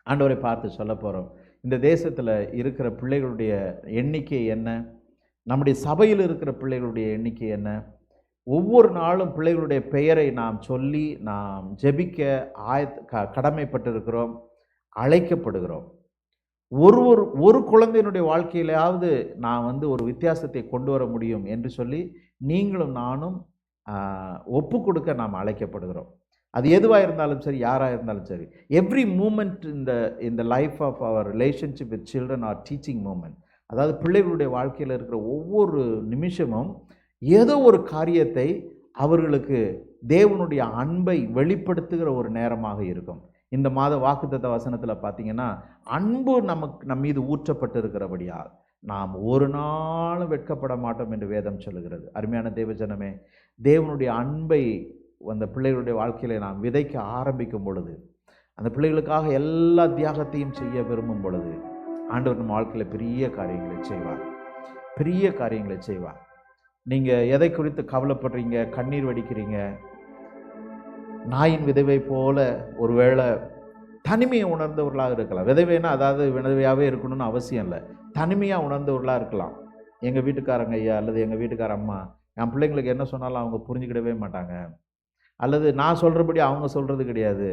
ஆண்டவரை பார்த்து சொல்ல போகிறோம், இந்த தேசத்தில் இருக்கிற பிள்ளைகளுடைய எண்ணிக்கை என்ன, நம்முடைய சபையில் இருக்கிற பிள்ளைகளுடைய எண்ணிக்கை என்ன. ஒவ்வொரு நாளும் பிள்ளைகளுடைய பெயரை நாம் சொல்லி நாம் ஜெபிக்க கடமைப்பட்டிருக்கிறோம், அழைக்கப்படுகிறோம். ஒரு குழந்தையினுடைய வாழ்க்கையிலாவது நான் ஒரு வித்தியாசத்தை கொண்டு வர முடியும் என்று சொல்லி நீங்களும் நானும் ஒப்பு கொடுக்க நாம் அழைக்கப்படுகிறோம். அது எதுவாக இருந்தாலும் சரி, யாராக இருந்தாலும் சரி. எவ்ரி மூமெண்ட் இந்த life of our relationship with children are teaching moment. அதாவது பிள்ளைகளுடைய வாழ்க்கையில் இருக்கிற ஒவ்வொரு நிமிஷமும் ஏதோ ஒரு காரியத்தை அவர்களுக்கு தேவனுடைய அன்பை வெளிப்படுத்துகிற ஒரு நேரமாக இருக்கும். இந்த மாத வாக்குத்தத்த வசனத்தில் பார்த்தீங்கன்னா, அன்பு நம் மீது ஊற்றப்பட்டு இருக்கிறபடியால் நாம் ஒரு நாளும் வெட்கப்பட மாட்டோம் என்று வேதம் சொல்லுகிறது. அருமையான தேவஜனமே, தேவனுடைய அன்பை அந்த பிள்ளைகளுடைய வாழ்க்கையில் நாம் விதைக்க ஆரம்பிக்கும் பொழுது, அந்த பிள்ளைகளுக்காக எல்லா தியாகத்தையும் செய்ய விரும்பும் பொழுது ஆண்டவர் நம்ம வாழ்க்கையில் பெரிய காரியங்களை செய்வார், பெரிய காரியங்களை செய்வார். நீங்கள் எதை குறித்து கவலைப்படுறீங்க, கண்ணீர் வடிக்கிறீங்க? நாயின் விதவை போல ஒருவேளை தனிமையை உணர்ந்தவர்களாக இருக்கலாம். விதவைனா அதாவது விதவையாகவே இருக்கணும்னு அவசியம் இல்லை, தனிமையாக உணர்ந்தவர்களாக இருக்கலாம். எங்கள் வீட்டுக்காரங்க ஐயா அல்லது எங்கள் வீட்டுக்கார அம்மா என் பிள்ளைங்களுக்கு என்ன சொன்னாலும் அவங்க புரிஞ்சுக்கிடவே மாட்டாங்க, அல்லது நான் சொல்கிறபடி அவங்க சொல்கிறது கிடையாது,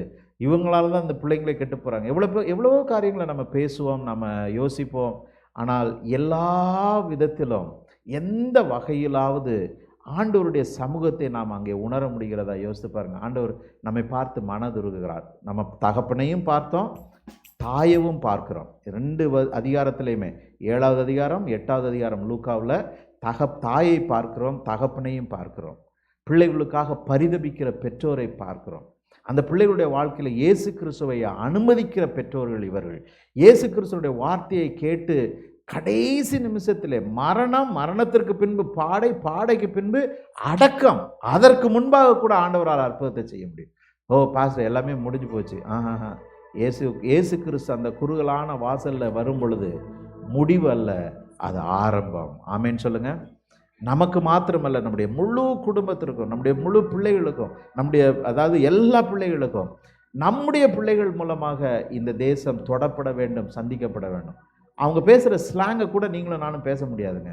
இவங்களால தான் இந்த பிள்ளைங்களே கெட்டு போகிறாங்க. எவ்வளவோ காரியங்களை நம்ம பேசுவோம், நம்ம யோசிப்போம். ஆனால் எல்லா விதத்திலும் எந்த வகையிலாவது ஆண்டவருடைய சமூகத்தை நாம் அங்கே உணர முடிகிறதா யோசித்து பாருங்கள். ஆண்டவர் நம்மை பார்த்து மனதுருகுகிறார். நம்ம தகப்பனையும் பார்த்தோம், தாயவும் பார்க்கிறோம். 2 அதிகாரத்திலையுமே, 7வது அதிகாரம் 8வது அதிகாரம் லூக்காவில் தாயை பார்க்கிறோம், தகப்பனையும் பார்க்கிறோம். பிள்ளைகளுக்காக பரிதபிக்கிற பெற்றோரை பார்க்கிறோம். அந்த பிள்ளைகளுடைய வாழ்க்கையில் இயேசு கிறிஸ்துவை அனுமதிக்கிற பெற்றோர்கள் இவர்கள். இயேசு கிறிஸ்துவுடைய வார்த்தையை கேட்டு கடைசி நிமிஷத்திலே மரணத்திற்கு பின்பு பாடைக்கு பின்பு அடக்கம், அதற்கு முன்பாக கூட ஆண்டவரால் அற்புதத்தை செய்ய முடியும். பாஸ்டர் எல்லாமே முடிஞ்சு போச்சு. இயேசு கிறிஸ்து அந்த குறுகலான வாசலில் வரும் பொழுது முடிவு அல்ல, அது ஆரம்பம். ஆமேன்னு சொல்லுங்க. நமக்கு மாத்திரமல்ல, நம்முடைய முழு குடும்பத்திற்கும், நம்முடைய முழு பிள்ளைகளுக்கும், அதாவது எல்லா பிள்ளைகளுக்கும், நம்முடைய பிள்ளைகள் மூலமாக இந்த தேசம் தொடப்பட வேண்டும், சந்திக்கப்பட வேண்டும். அவங்க பேசுகிற ஸ்லாங்கை கூட நீங்களும் நானும் பேச முடியாதுங்க.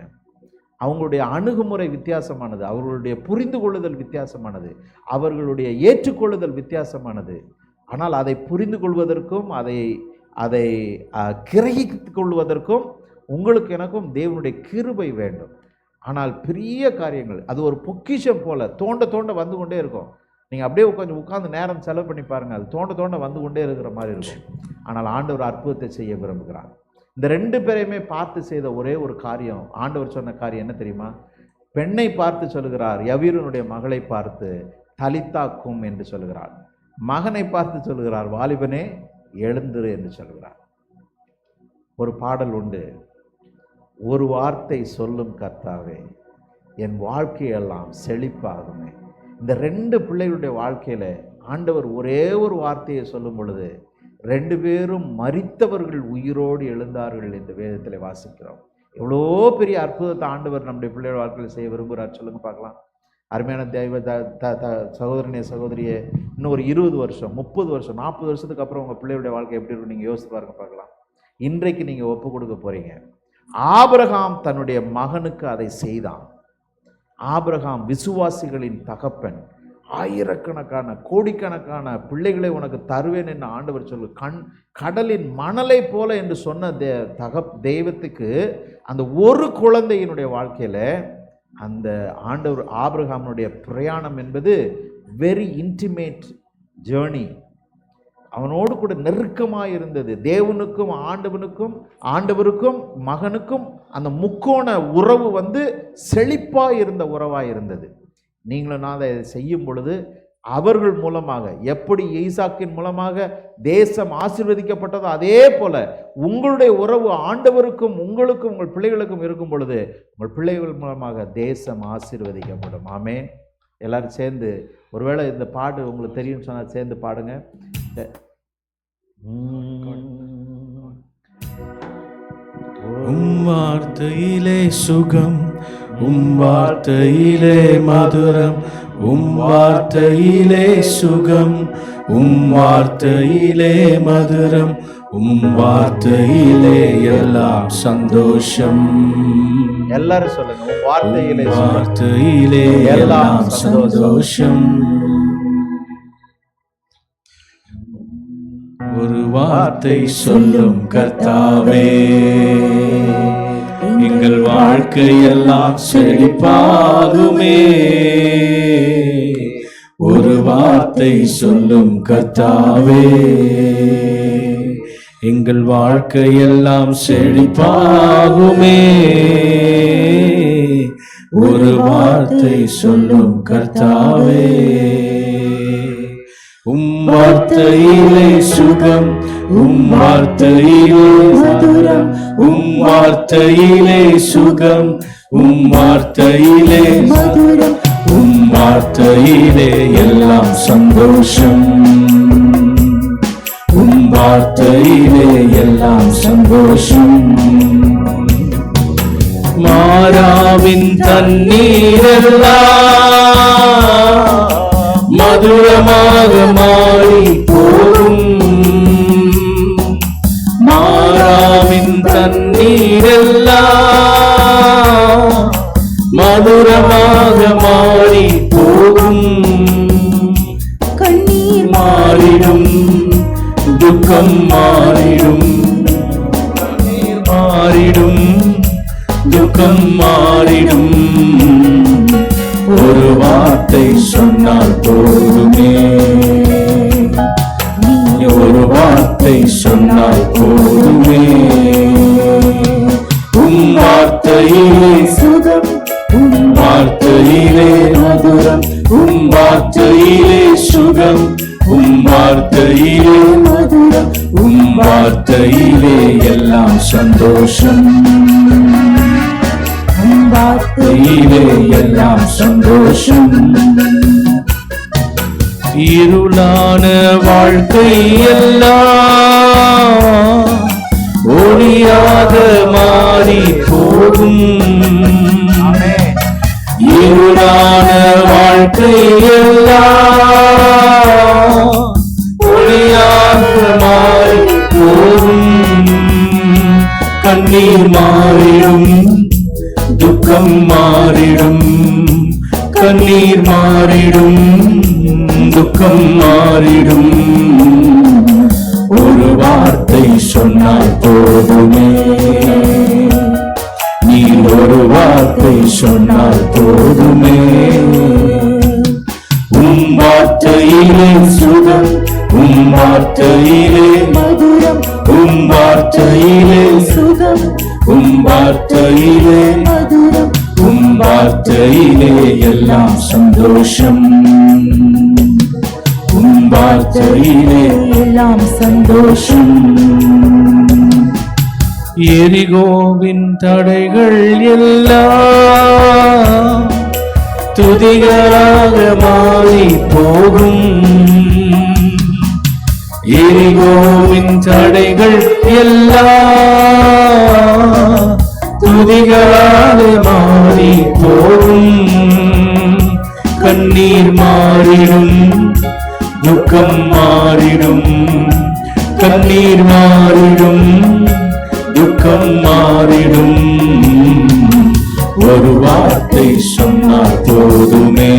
அவங்களுடைய அணுகுமுறை வித்தியாசமானது, அவர்களுடைய புரிந்து கொள்ளுதல் வித்தியாசமானது, அவர்களுடைய ஏற்றுக்கொள்ளுதல் வித்தியாசமானது. ஆனால் அதை புரிந்து கொள்வதற்கும் அதை கிரகித்து கொள்வதற்கும் உங்களுக்கு எனக்கும் தேவனுடைய கிருபை வேண்டும். ஆனால் பெரிய காரியங்கள் அது ஒரு பொக்கிஷம் போல தோண்ட வந்து கொண்டே இருக்கும். நீங்கள் அப்படியே உட்காந்து நேரம் செலவு பண்ணி பாருங்கள், அது தோண்ட வந்து கொண்டே இருக்கிற மாதிரி இருக்கும். ஆனால் ஆண்டவர் அற்புதத்தை செய்ய விரும்புகிறார். இந்த 2 பேரையுமே பார்த்து செய்த ஒரே ஒரு காரியம், ஆண்டவர் சொன்ன காரியம் என்ன தெரியுமா? பெண்ணை பார்த்து சொல்லுகிறார், யவீரனுடைய மகளை பார்த்து தலித்தாக்கும் என்று சொல்லுகிறார். மகனை பார்த்து சொல்லுகிறார், வாலிபனே எழுந்திரு என்று சொல்லுகிறார். ஒரு பாடல் உண்டு, ஒரு வார்த்தை சொல்லும் கர்த்தாவே என் வாழ்க்கையெல்லாம் செழிப்பாகுமே. இந்த 2 பிள்ளைகளுடைய வாழ்க்கையில் ஆண்டவர் ஒரே ஒரு வார்த்தையை சொல்லும் பொழுது 2 பேரும் மரித்தவர்கள் உயிரோடு எழுந்தார்கள் என்று வேதத்தில் வாசிக்கிறோம். எவ்வளோ பெரிய அற்புதத்தை ஆண்டவர் நம்முடைய பிள்ளைகள் வாழ்க்கையில் செய்ய விரும்புகிறார் சொல்லுங்க பார்க்கலாம். அருமையான தெய்வ சகோதரனே சகோதரியே, இன்னும் ஒரு 20 வருஷம் 30 வருஷம் 40 வருஷத்துக்கு அப்புறம் உங்கள் பிள்ளைகளுடைய வாழ்க்கை எப்படி இருக்கும் நீங்கள் யோசித்து பாருங்க பார்க்கலாம். இன்றைக்கு நீங்கள் ஒப்பு கொடுக்க போகிறீங்க. ஆபிரகாம் தன்னுடைய மகனுக்கு அதை செய்தான். ஆபிரகாம் விசுவாசிகளின் தகப்பன். ஆயிரக்கணக்கான கோடிக்கணக்கான பிள்ளைகளை உனக்கு தருவேன் என்று ஆண்டவர் சொல்லு. கடலின் மணலை போல என்று சொன்ன தெய்வத்துக்கு அந்த ஒரு குழந்தையினுடைய வாழ்க்கையில் அந்த ஆண்டவர் ஆபிரகாமுடைய பிரயாணம் என்பது வெரி இன்டிமேட் ஜேர்னி. அவனோடு கூட நெருக்கமாக இருந்தது. தேவனுக்கும் ஆண்டவருக்கும் மகனுக்கும் அந்த முக்கோண உறவு செழிப்பாக இருந்த உறவாக இருந்தது. நீங்களும் நான் அதை செய்யும் பொழுது அவர்கள் மூலமாக எப்படி ஈசாக்கின் மூலமாக தேசம் ஆசீர்வதிக்கப்பட்டதோ அதே போல உங்களுடைய உறவு ஆண்டவருக்கும் உங்களுக்கும் உங்கள் பிள்ளைகளுக்கும் இருக்கும் பொழுது உங்கள் பிள்ளைகள் மூலமாக தேசம் ஆசீர்வதிக்கப்படும். ஆமென். எல்லாரும் சேர்ந்து, ஒருவேளை இந்த பாட்டு உங்களுக்கு தெரியும் சொன்னால் சேர்ந்து பாடுங்க. வார்த்தையிலே சுகம், வார்த்தையிலே மதுரம், வார்த்தையிலே சுகம், வார்த்தையிலே மதுரம், வார்த்தையிலே எல்லாம் சந்தோஷம். எல்லாரும் சொல்லுங்க, வார்த்தையிலே எல்லாம் சந்தோஷம். ஒரு வார்த்தை சொல்லும் கர்த்தாவே, எங்கள் வாழ்க்கையெல்லாம் செழிப்பாகுமே. ஒரு வார்த்தை சொல்லும் கர்த்தாவே, எங்கள் வாழ்க்கையெல்லாம் செழிப்பாகுமே. ஒரு வார்த்தை சொல்லும் கர்த்தாவே. வார்த்தையிலே சுகம், வார்த்தையிலே மதுரம், வார்த்தையிலே சுகம், வார்த்தையிலே மதுரம், வார்த்தையிலே எல்லாம் சந்தோஷம். வார்த்தையிலே எல்லாம் சந்தோஷம். மாறாவின் தண்ணீரெல்லாம் மதுரமாக மாறி போகும். மாறாவின் தண்ணீரெல்லாம் மதுரமாக மாறி போகும். கண்ணீர் மாறிடும், துக்கம் மாறிடும். கண்ணீர் மாறிடும், துக்கம் மாறிடும். ஒரு வார்த்தை சொன்னால் போதுமே. ஒரு வார்த்தை சொன்னால் போதுமே. வார்த்தையிலே சுகம், வார்த்தையிலே மதுரம், வார்த்தையிலே சுகம், வார்த்தையிலே மதுரம், வார்த்தையிலே எல்லாம் சந்தோஷம். வார்த்தையிலே எல்லாம் சந்தோஷம். இருளான வாழ்க்கை எல்லாம் ஒளியாக மாறி போகும். இருளான வாழ்க்கை எல்லாம் ஒளியாக மாறி போகும். கண்ணீர் மாறிடும், துக்கம் மாறிடும். கண்ணீர் மாறிடும், துக்கம் மாறிடும். ஒரு வார்த்தை சொன்னால் போதுமே. நீ ஒரு வார்த்தை சொன்னால் போதுமே. வார்த்தையிலே சுகம், வார்த்தையிலே மதுரம், வார்த்தையிலே சுகம், வார்த்தையிலே மதுரம், வார்த்தையிலே எல்லாம் சந்தோஷம். வார்த்தையிலே எல்லாம் சந்தோஷம். எரிகோவின் தடைகள் எல்லாம் துதிகளாக மாறி போகும். எரிகோவின் தடைகள் எல்லாம் துதிகளாக மாறி போகும். கண்ணீர் மாறிடும், துக்கம் மாறிடும். கண்ணீர் மாறிடும், ஒரு வார்த்தை சொன்னால் போதுமே,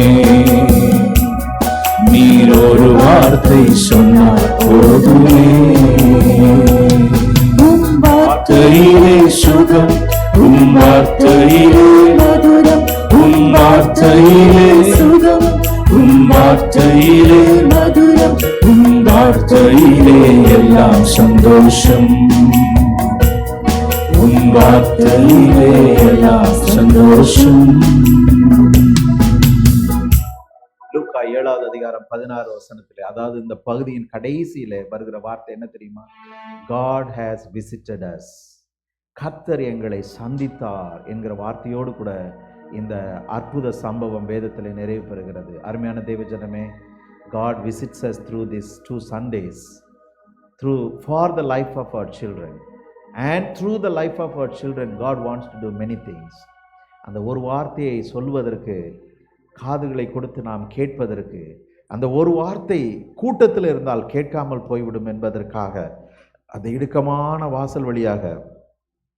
நீர் ஒரு வார்த்தை சொன்னால் போதுமே. உம் வார்த்தையிலே சுகம், உம் வார்த்தையிலே மதுரம், உம் வார்த்தையிலே சுகம், உம் வார்த்தையிலே மதுரம், உம் வார்த்தையிலே எல்லாம் சந்தோஷம், உம் வார்த்தையிலே எல்லாம் சந்தோஷம். லூக்கா 7வது அதிகாரம் 16 வசனத்திலே, அதாவது இந்த பகுதியின் கடைசியிலே வருகிற வார்த்தை என்ன தெரியுமா? God has visited us. கர்த்தர் எங்களை சந்தித்தார் என்கிற வார்த்தையோடு கூட இந்த அற்புத சம்பவம் வேதத்திலே நிறைவு பெறுகிறது. அருமையான தேவஜனமே, God visits us through these 2 Sundays, for the life of our children, and through the life of our children God wants to do many things. அந்த ஒரு வார்த்தையை சொல்வதற்கு, காதுகளை கொடுத்து நாம் கேட்பதற்கு, அந்த ஒரு வார்த்தை கூட்டத்தில் இருந்தால் கேட்காமல் போய்விடும் என்பதற்காக அந்த இடுக்கமான வாசல் வழியாக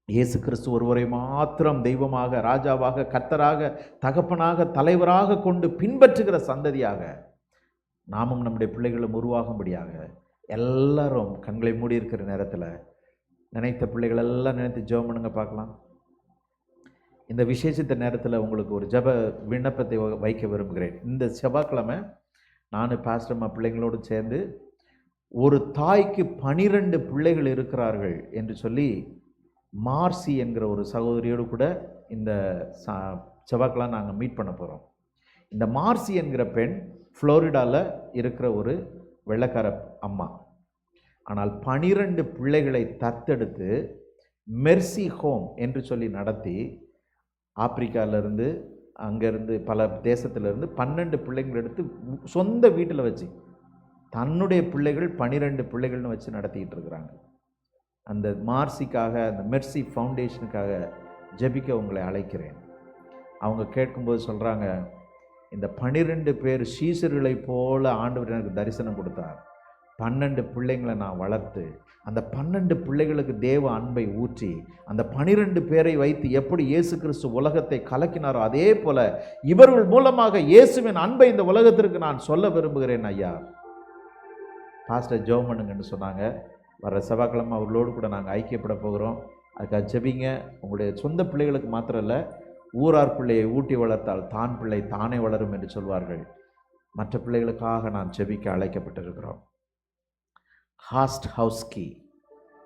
இயேசு கிறிஸ்து ஒருவரை மாத்திரம் தெய்வமாக, ராஜாவாக, கர்த்தராக, தகப்பனாக, தலைவராக கொண்டு பின்பற்றுகிற சந்ததியாக நாமும் நம்முடைய பிள்ளைகளும் உருவாகும்படியாக எல்லாரும் கண்களை மூடி இருக்கிற நேரத்தில் நினைத்த பிள்ளைகள் எல்லாம் நினைத்து ஜெபம் பண்ணுங்க பார்க்கலாம். இந்த விசேஷித்த நேரத்தில் உங்களுக்கு ஒரு ஜெப விண்ணப்பத்தை வைக்க விரும்புகிறேன். இந்த செவ்வாய்க்கிழமை நான் பாஸ்டர்மா பிள்ளைங்களோடு சேர்ந்து ஒரு தாய்க்கு 12 பிள்ளைகள் இருக்கிறார்கள் என்று சொல்லி மார்சி என்கிற ஒரு சகோதரியோடு கூட இந்த செவ்வாய்க்கிழமை நாங்கள் மீட் பண்ண போகிறோம். இந்த மார்சி என்கிற பெண் ஃப்ளோரிடாவில் இருக்கிற ஒரு வெள்ளைக்கார அம்மா. ஆனால் 12 பிள்ளைகளை தத்தெடுத்து மெர்சி ஹோம் என்று சொல்லி நடத்தி ஆப்பிரிக்காவிலேருந்து, அங்கேருந்து பல தேசத்திலிருந்து 12 பிள்ளைகள் எடுத்து சொந்த வீட்டில் வச்சு தன்னுடைய பிள்ளைகள் 12 பிள்ளைகள்னு வச்சு நடத்திக்கிட்டு இருக்கிறாங்க. அந்த மார்சிக்காக, அந்த மெர்சி ஃபவுண்டேஷனுக்காக ஜெபிக்க உங்களை அழைக்கிறேன். அவங்க கேட்கும்போது சொல்கிறாங்க, இந்த 12 பேர் சீசர்களை போல ஆண்டவர் எனக்கு தரிசனம் கொடுத்தார். 12 பிள்ளைங்களை நான் வளர்த்து அந்த 12 பிள்ளைகளுக்கு தேவ அன்பை ஊற்றி அந்த 12 பேரை வைத்து எப்படி இயேசு கிறிஸ்து உலகத்தை கலக்கினாரோ அதே போல இவர்கள் மூலமாக இயேசுவின் அன்பை இந்த உலகத்திற்கு நான் சொல்ல விரும்புகிறேன் ஐயா. பாஸ்டர் ஜெபம் பண்ணுங்கன்னு சொன்னாங்க. வர செவ்வாய்க்கிழமை அவர்களோடு கூட நாங்கள் ஐக்கியப்பட போகிறோம். அதுக்காக ஜெபிங்க. உங்களுடைய சொந்த பிள்ளைகளுக்கு மாத்திரம் இல்லை, ஊரார் பிள்ளையை ஊட்டி வளர்த்தால் தான் பிள்ளை தானே வளரும் என்று சொல்வார்கள். மற்ற பிள்ளைகளுக்காக நான் ஜெபிக்க அழைக்கப்பட்டிருக்கிறோம். ஹாஸ்ட் ஹவுஸ்கி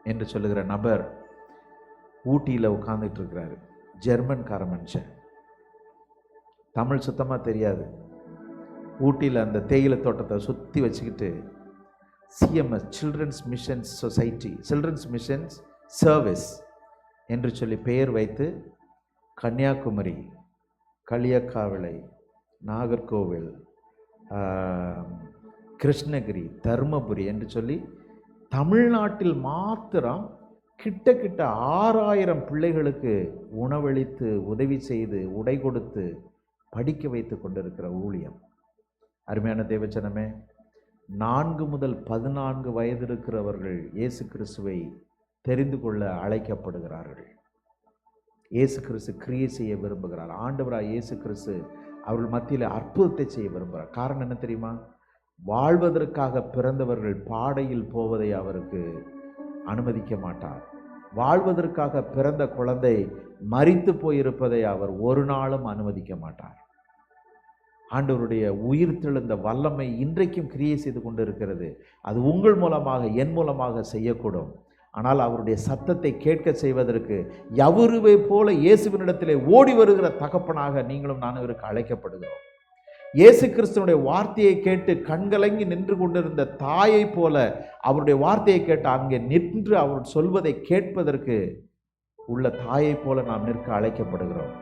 என்று சொல்லுகிற நபர் ஊட்டியில் உட்கார்ந்துட்டு இருக்கிறாரு. ஜெர்மன்கார மனுஷன், தமிழ் சுத்தமாக தெரியாது. ஊட்டியில் அந்த தேயிலை தோட்டத்தை சுற்றி வச்சுக்கிட்டு CMS, children's missions society, children's missions service என்று சொல்லி பெயர் வைத்து கன்னியாகுமரி, களியக்காவிளை, நாகர்கோவில், கிருஷ்ணகிரி, தருமபுரி என்று சொல்லி தமிழ்நாட்டில் மாத்திரம் கிட்ட 6000 பிள்ளைகளுக்கு உணவளித்து, உதவி செய்து, உடை கொடுத்து படிக்க வைத்து கொண்டிருக்கிற ஊழியம். அருமையான தேவச்சனமே, 4 முதல் 14 வயது இருக்கிறவர்கள் இயேசு கிறிஸ்துவை தெரிந்து கொள்ள அழைக்கப்படுகிறார்கள். இயேசு கிறிஸ்து கிரியை செய்ய விரும்புகிறார். ஆண்டவராக இயேசு கிறிஸ்து அவர்கள் மத்தியில் அற்புதத்தை செய்ய விரும்புகிறார். காரணம் என்ன தெரியுமா? வாழ்வதற்காக பிறந்தவர்கள் பாடையில் போவதை அவருக்கு அனுமதிக்க மாட்டார். வாழ்வதற்காக பிறந்த குழந்தை மரித்து போயிருப்பதை அவர் ஒரு நாளும் அனுமதிக்க மாட்டார். ஆண்டவருடைய உயிர்த்தெழுந்த வல்லமை இன்றைக்கும் கிரியை செய்து கொண்டு இருக்கிறது. அது உங்கள் மூலமாக, என் மூலமாக செய்யக்கூடும். ஆனால் அவருடைய சத்தத்தை கேட்க செய்வதற்கு யவுருவை போல இயேசுவினிடத்திலே ஓடி வருகிற தகப்பனாக நீங்களும் நானும் இவருக்கு அழைக்கப்படுகிறோம். இயேசு கிறிஸ்துவனுடைய வார்த்தையை கேட்டு கண்கலங்கி நின்று கொண்டிருந்த தாயை போல அவருடைய வார்த்தையை கேட்டு அங்கே நின்று அவர் சொல்வதை கேட்பதற்கு உள்ள தாயை போல நாம் நிற்க அழைக்கப்படுகிறோம்.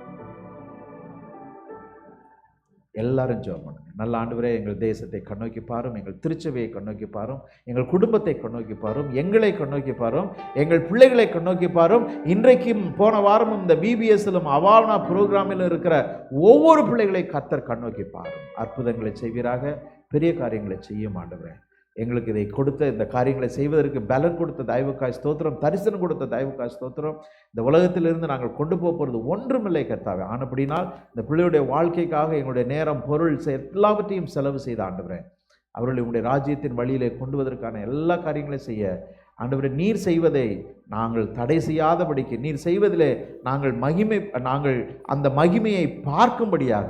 எல்லாரும் ஜெபம் பண்ணுங்க. நல்ல ஆண்டவரே, எங்கள் தேசத்தை கண்ணோக்கி பாரும், எங்கள் திருச்சபையை கண்ணோக்கி பாரும், எங்கள் குடும்பத்தை கண்ணோக்கி பாரும், எங்களை கண்ணோக்கி பாரும், எங்கள் பிள்ளைகளை கண்ணோக்கி பாரும். இன்றைக்கும் போன வாரமும் இந்த விபிஎஸ்லும் அவானா புரோகிராமிலும் இருக்கிற ஒவ்வொரு பிள்ளைகளை கர்த்தர் கண்ணோக்கி பாரும். அற்புதங்களை செய்வீராக, பெரிய காரியங்களை செய்யும் ஆண்டவரே. எங்களுக்கு இதை கொடுத்த இந்த காரியங்களை செய்வதற்கு பலன் கொடுத்த தயவுக்காய் ஸ்தோத்திரம், தரிசனம் கொடுத்த தயவுக்காய் ஸ்தோத்திரம். இந்த உலகத்திலிருந்து நாங்கள் கொண்டு போகிறது ஒன்றுமில்லை கர்த்தாவே. ஆனபடினால் இந்த பிள்ளையுடைய வாழ்க்கைக்காக எங்களுடைய நேரம், பொருள் எல்லாவற்றையும் செலவு செய்த ஆண்டவரே, அவர்களை உங்களுடைய ராஜ்யத்தின் வழியிலே கொண்டு வருவதற்கான எல்லா காரியங்களையும் செய்ய ஆண்டவரே, நீர் செய்வதை நாங்கள் தடை செய்யாதபடிக்கு, நீர் செய்வதிலே நாங்கள் அந்த மகிமையை பார்க்கும்படியாக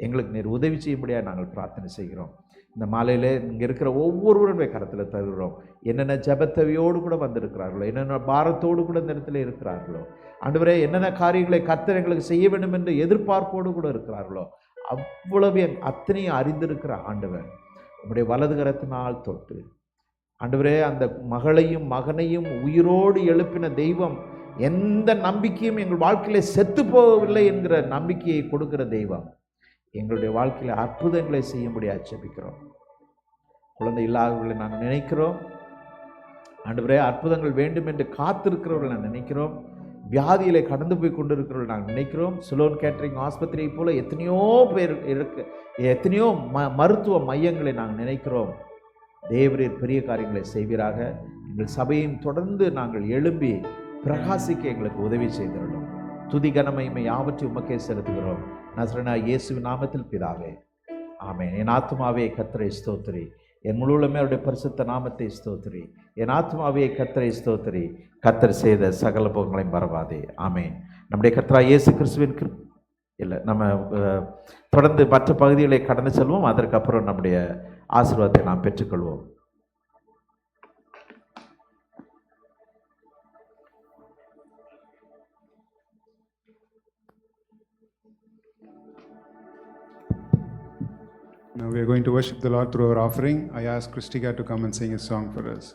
எங்களுக்கு நீர் உதவி செய்யும்படியாக நாங்கள் பிரார்த்தனை செய்கிறோம். இந்த மாலையில் இங்கே இருக்கிற ஒவ்வொருவருமே கரத்தில் தருகிறோம். என்னென்ன ஜெபத்தவையோடு கூட வந்திருக்கிறார்களோ, என்னென்ன பாரத்தோடு கூட இந்த இடத்துல இருக்கிறார்களோ ஆண்டவரே, என்னென்ன காரியங்களை கர்த்தர் எங்களுக்கு செய்ய வேண்டும் என்று எதிர்பார்ப்போடு கூட இருக்கிறார்களோ, அவ்வளவு அத்தனையும் அறிந்திருக்கிற ஆண்டவர் உங்களுடைய வலது கரத்தினால் தொட்டு ஆண்டவரே, அந்த மகளையும் மகனையும் உயிரோடு எழுப்பின தெய்வம் எந்த நம்பிக்கையும் எங்கள் வாழ்க்கையில செத்து போகவில்லை என்கிற நம்பிக்கையை கொடுக்கிற தெய்வம் எங்களுடைய வாழ்க்கையில் அற்புதங்களை செய்யும்படியாக ஜெபிக்கிறோம். குழந்தை இல்லாதவர்களை நாங்கள் நினைக்கிறோம் ஆண்டவரே. அற்புதங்கள் வேண்டும் என்று காத்திருக்கிறவர்கள் நாங்கள் நினைக்கிறோம். வியாதியிலே கடந்து போய் கொண்டிருக்கிறவர்கள் நாங்கள் நினைக்கிறோம். சிலோன் கேட்டரிங் ஆஸ்பத்திரியை போல எத்தனையோ பேர் எத்தனையோ மருத்துவ மையங்களை நாங்கள் நினைக்கிறோம். தேவரீர் பெரிய காரியங்களை செய்வீராக. எங்கள் சபையும் தொடர்ந்து நாங்கள் எழும்பி பிரகாசிக்க எங்களுக்கு உதவி செய்திருந்தோம். துதி கனமகிமை யாவற்றையும் உமக்கே செலுத்துகிறோம். நசரேயனாகிய இயேசுவின் நாமத்தில் பிதாவே, ஆமென். என் ஆத்துமாவே கர்த்தரை ஸ்தோத்திரி, என் முழு உள்ளமே அவருடைய பரிசுத்த நாமத்தை ஸ்தோத்திரி. என் ஆத்துமாவே கர்த்தரை ஸ்தோத்திரி, கர்த்தர் செய்த சகல போகங்களையும் மறவாதே. ஆமென். நம்முடைய கர்த்தராகிய இயேசு கிறிஸ்துவின் இல்லை, நம்ம தொடர்ந்து மற்ற பகுதிகளை கடந்து செல்வோம். அதற்கப்புறம் நம்முடைய ஆசீர்வாதத்தை நாம் பெற்றுக்கொள்வோம். Now we are going to worship the Lord through our offering. I ask Christika to come and sing a song for us.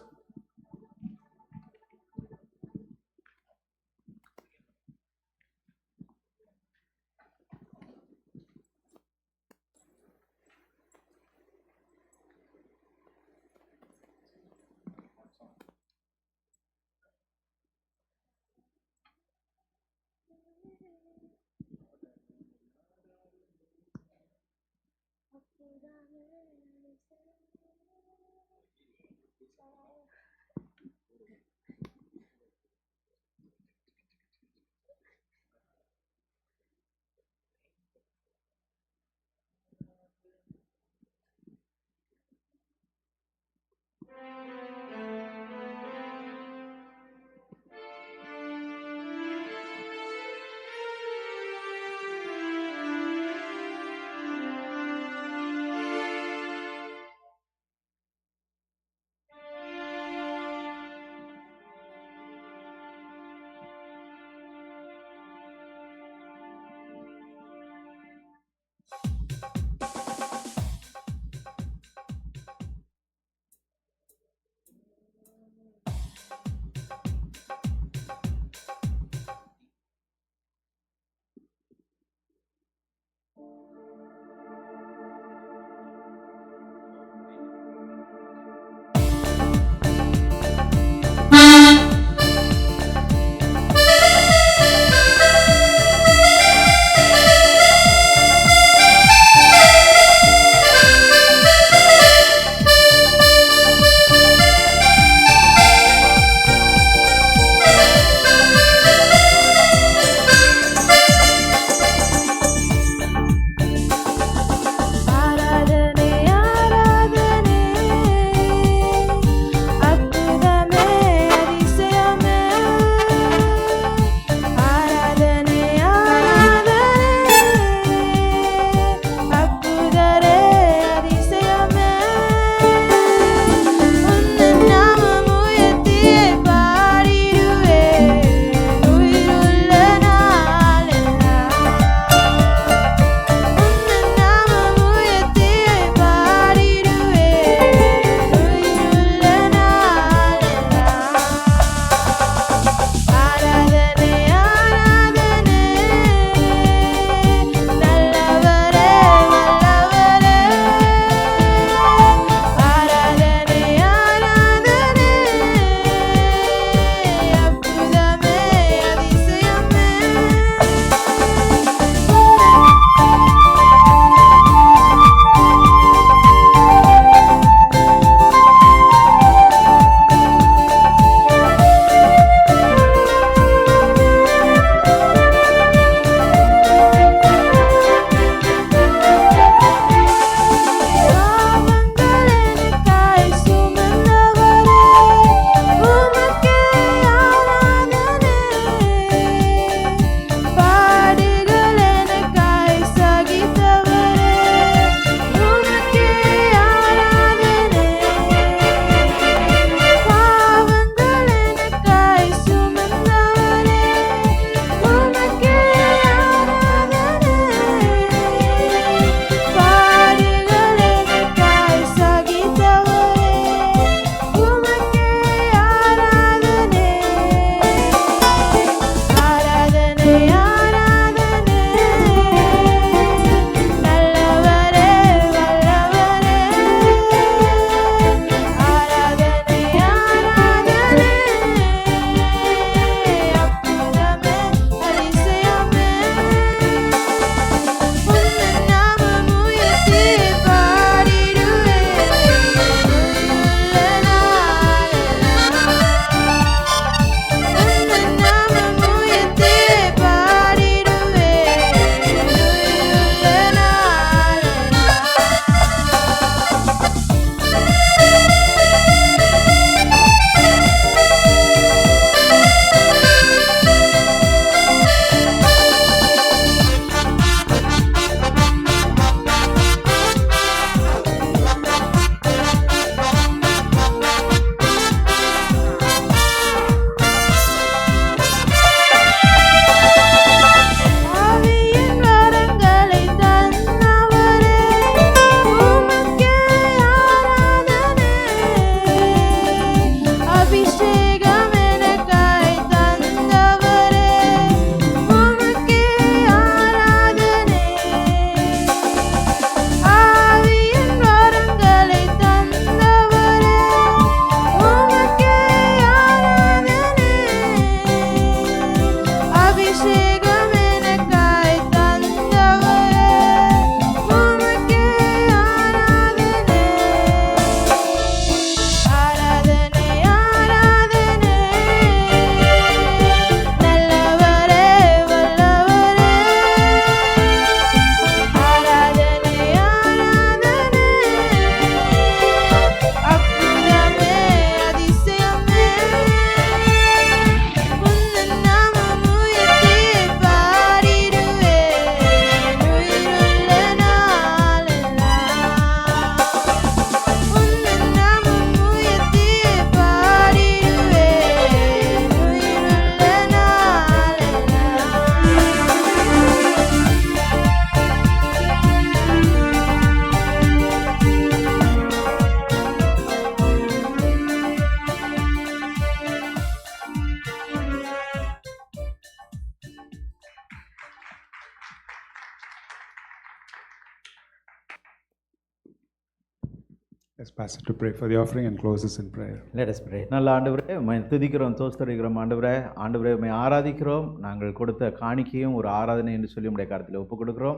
Yes, Pastor, to pray for the offering and close us in prayer. Let us pray. நல்ல ஆண்டவரே, உம்மை துதிக்கிறோம், தோஸ்தரிக்கிறோம் ஆண்டவரே. ஆண்டவரே, உம்மை ஆராதிக்கிறோம். நாங்கள் கொடுத்த காணிக்கையும் ஒரு ஆராதனை என்று சொல்லி உம்முடைய கருத்தில் ஒப்புக் கொடுக்கிறோம்.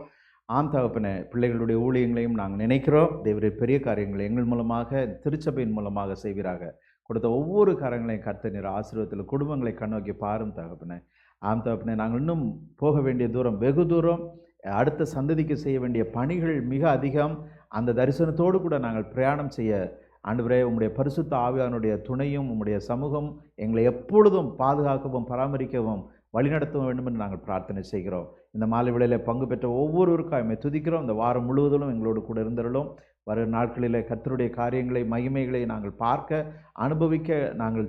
ஆம் தகப்பனே, பிள்ளைகளுடைய ஊழியங்களையும் நாங்கள் நினைக்கிறோம். தேவரே, பெரிய காரியங்களை எங்கள் மூலமாக, திருச்சபையின் மூலமாக செய்வீராக. கொடுத்த ஒவ்வொரு காரியங்களையும் கர்த்தர் நீர் ஆசீர்வாதத்தில் குடும்பங்களை கண்ணோக்கி பாரும் தகப்பனே. ஆம் தகப்பனே, நாங்கள் இன்னும் போக வேண்டிய தூரம் வெகு தூரம், அடுத்த சந்ததிக்கு செய்ய வேண்டிய பணிகள் மிக அதிகம். அந்த தரிசனத்தோடு கூட நாங்கள் பிரயாணம் செய்ய ஆண்டவரே, உம்முடைய பரிசுத்த ஆவியானுடைய துணையும் உம்முடைய சமூகம் எங்களை எப்பொழுதும் பாதுகாக்கவும் பராமரிக்கவும் வழிநடத்த வேண்டும் என்று நாங்கள் பிரார்த்தனை செய்கிறோம். இந்த மாலை வேளையில் பங்கு பெற்ற ஒவ்வொருவருக்கும் அம்மை துதிக்கிறோம். இந்த வாரம் முழுவதும் எங்களோடு கூட இருந்தருளும். வரும் நாட்களில் கர்த்தருடைய காரியங்களை மகிமைகளை நாங்கள் பார்க்க அனுபவிக்க நாங்கள்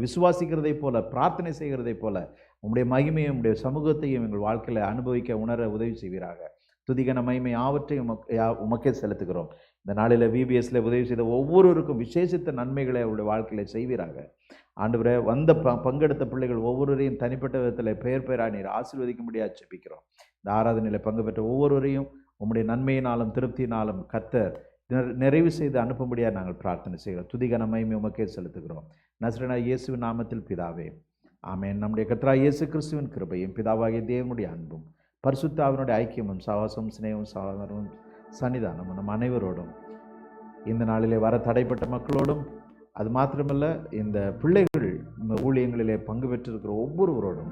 விசுவாசிக்கிறதை போல பிரார்த்தனை செய்கிறதை போல உம்முடைய மகிமையும் உம்முடைய சமூகத்தையும் எங்கள் வாழ்க்கையில் அனுபவிக்க உணர உதவி செய்வீராக. துதிகன மகிமை யாவற்றையும் உமக்கே செலுத்துகிறோம். இந்த நாளில் விபிஎஸ்ல உதவி செய்த ஒவ்வொருவருக்கும் விசேஷித்த நன்மைகளை அவருடைய வாழ்க்கையில் செய்வீராக. ஆண்டவரே, வந்த பங்கெடுத்த பிள்ளைகள் ஒவ்வொருவரையும் தனிப்பட்ட விதத்தில் பெயராக நீர் ஆசீர்வதிக்கும்படியாக ஜெபிக்கிறோம். இந்த ஆராதனையில் பங்கு பெற்ற ஒவ்வொருவரையும் உம்முடைய நன்மையினாலும் திருப்தியினாலும் கர்த்தர் நிறைவு செய்து அனுப்பும்படியாக நாங்கள் பிரார்த்தனை செய்கிறோம். துதிகன மகிமை உமக்கே செலுத்துகிறோம். நசரேனாகிய இயேசுவின் நாமத்தில் பிதாவே, ஆமென். நம்முடைய கர்த்தராகிய இயேசு கிறிஸ்துவின் கிருபையும் பிதாவாகிய தேவனுடைய அன்பும் பரிசுத்த ஆவியினுடைய ஐக்கியமும் சகவாசமும் சிநேகமும் சகோதரமும் சன்னிதானமும் நம் அனைவரோடும் இந்த நாளிலே வர தடைப்பட்ட மக்களோடும், அது மாத்திரமல்ல இந்த பிள்ளைகள் ஊழியங்களிலே பங்கு பெற்றிருக்கிற ஒவ்வொருவரோடும்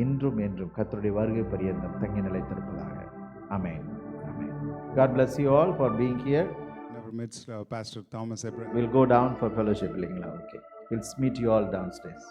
இன்றும் என்றும் கர்த்தருடைய வருகை பரியந்தம் தங்கி நிலைத்திருப்பதாக. ஆமென். ஆமென். God bless you all for being here. In our midst, Pastor Thomas Abraham. We'll go down for fellowship. Okay. We'll meet you all downstairs.